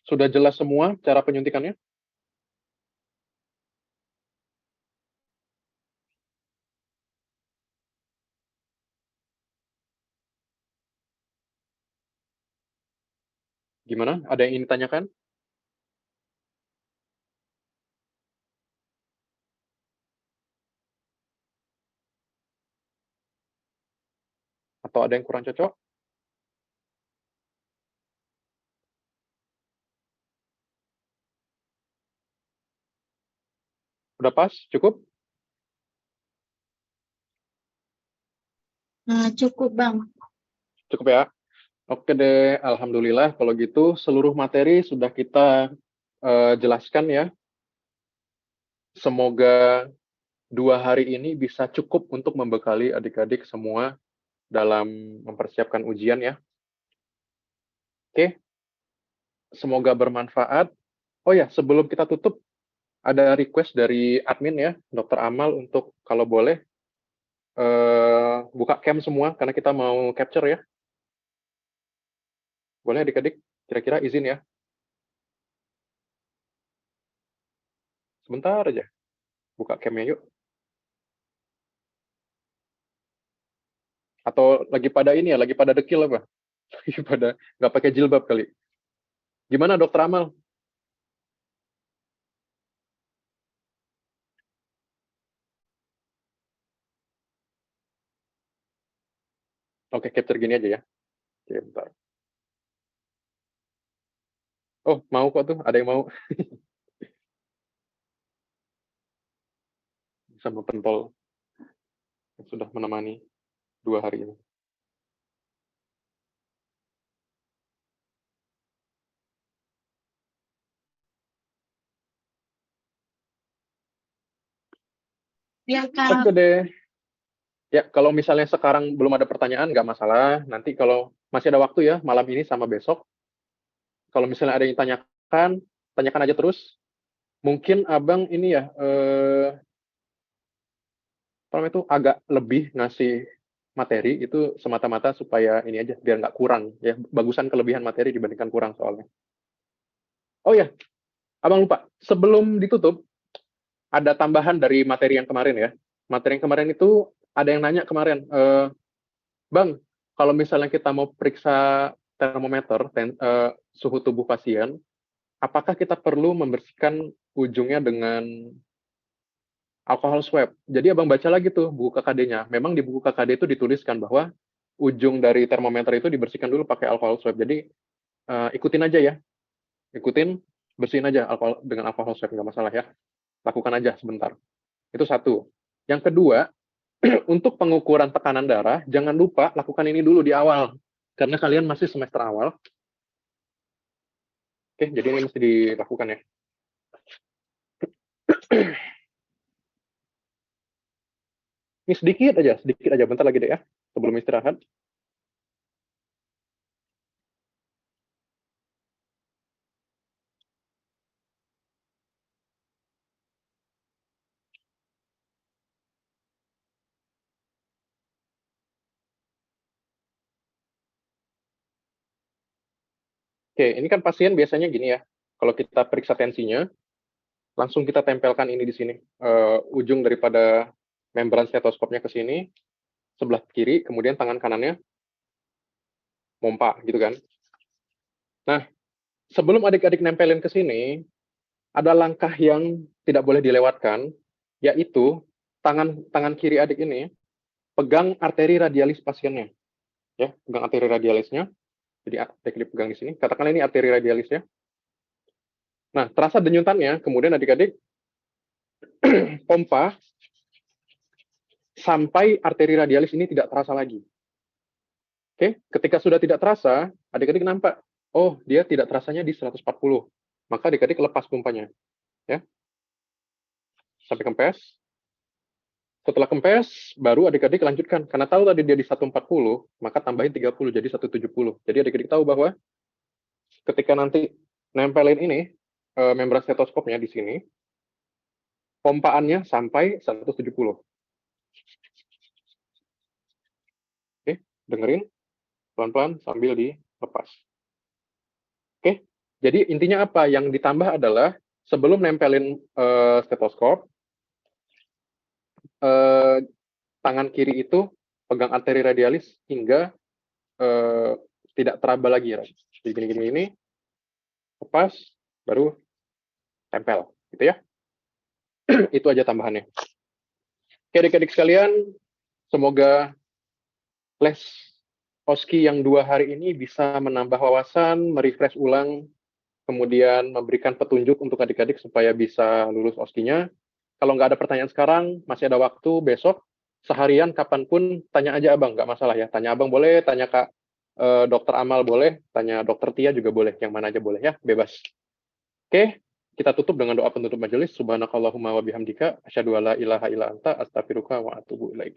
Sudah jelas semua cara penyuntikannya? Gimana? Ada yang ingin ditanyakan? Atau ada yang kurang cocok? Udah pas? Cukup? Nah, cukup, Bang. Cukup ya? Oke deh, Alhamdulillah kalau gitu seluruh materi sudah kita jelaskan ya. Semoga 2 hari ini bisa cukup untuk membekali adik-adik semua dalam mempersiapkan ujian ya. Oke, semoga bermanfaat. Oh ya, sebelum kita tutup, ada request dari admin ya, Dr. Amal untuk kalau boleh buka cam semua karena kita mau capture ya. Boleh adik-adik? Kira-kira izin ya? Sebentar aja. Buka cam-nya yuk. Atau lagi pada ini ya, lagi pada dekil apa? Lagi pada nggak pakai jilbab kali. Gimana Dokter Amal? Oke, capture gini aja ya. Oke, bentar. Oh, mau kok tuh. Ada yang mau. Sama pentol yang sudah menemani 2 hari ini. Ya, Kak. Oke deh. Ya, kalau misalnya sekarang belum ada pertanyaan, nggak masalah. Nanti kalau masih ada waktu ya, malam ini sama besok. Kalau misalnya ada yang tanyakan, tanyakan aja terus. Mungkin abang ini ya, apa namanya itu agak lebih ngasih materi itu semata-mata supaya ini aja, biar nggak kurang ya. Bagusan kelebihan materi dibandingkan kurang soalnya. Oh ya, abang lupa. Sebelum ditutup, ada tambahan dari materi yang kemarin ya. Materi yang kemarin itu ada yang nanya kemarin, Bang, kalau misalnya kita mau periksa termometer, suhu tubuh pasien, apakah kita perlu membersihkan ujungnya dengan alkohol swab? Jadi abang baca lagi tuh buku KKD-nya. Memang di buku KKD itu dituliskan bahwa ujung dari termometer itu dibersihkan dulu pakai alkohol swab. Jadi ikutin aja ya, ikutin, bersihin aja dengan alkohol swab, nggak masalah ya. Lakukan aja sebentar. Itu satu. Yang kedua, untuk pengukuran tekanan darah, jangan lupa lakukan ini dulu di awal. Karena kalian masih semester awal. Oke, jadi ini mesti dilakukan ya. Ini sedikit aja. Bentar lagi deh ya, sebelum istirahat. Oke, ini kan pasien biasanya gini ya. Kalau kita periksa tensinya, langsung kita tempelkan ini di sini. Ujung daripada membran stetoskopnya ke sini, sebelah kiri, kemudian tangan kanannya mompa, gitu kan. Nah, sebelum adik-adik nempelin ke sini, ada langkah yang tidak boleh dilewatkan, yaitu tangan kiri adik ini pegang arteri radialis pasiennya. Ya, pegang arteri radialisnya. Jadi adik pegang di sini. Katakanlah ini arteri radialisnya. Nah, terasa denyutannya, kemudian adik-adik pompa sampai arteri radialis ini tidak terasa lagi. Oke, ketika sudah tidak terasa, adik-adik nampak, oh dia tidak terasanya di 140. Maka adik-adik lepas pompanya. Ya. Sampai kempes. Setelah kempes, baru adik-adik lanjutkan. Karena tahu tadi dia di 140, maka tambahin 30 jadi 170. Jadi adik-adik tahu bahwa ketika nanti nempelin ini, membran stetoskopnya di sini, pompaannya sampai 170. Oke, dengerin pelan-pelan sambil dilepas. Oke, jadi intinya apa? Yang ditambah adalah sebelum nempelin stetoskop, tangan kiri itu pegang arteri radialis hingga tidak teraba lagi. Jadi gini-gini ini, lepas, baru tempel, gitu ya. Itu aja tambahannya. Oke, adik-adik sekalian, semoga les OSKI yang 2 hari ini bisa menambah wawasan, merefresh ulang, kemudian memberikan petunjuk untuk adik-adik supaya bisa lulus OSKI-nya. Kalau nggak ada pertanyaan sekarang, masih ada waktu besok, seharian kapanpun, tanya aja abang, nggak masalah ya. Tanya abang boleh, tanya Kak Dokter Amal boleh, tanya Dokter Tia juga boleh, yang mana aja boleh ya, bebas. Oke, kita tutup dengan doa penutup majelis. Subhanakallahumma wa bihamdika, asyhadu alla ilaha illa anta, astaghfiruka wa atubu ilaik.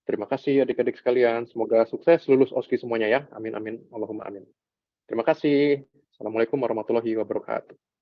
Terima kasih adik-adik sekalian. Semoga sukses lulus OSKI semuanya ya. Amin, amin. Allahumma amin. Terima kasih. Assalamualaikum warahmatullahi wabarakatuh.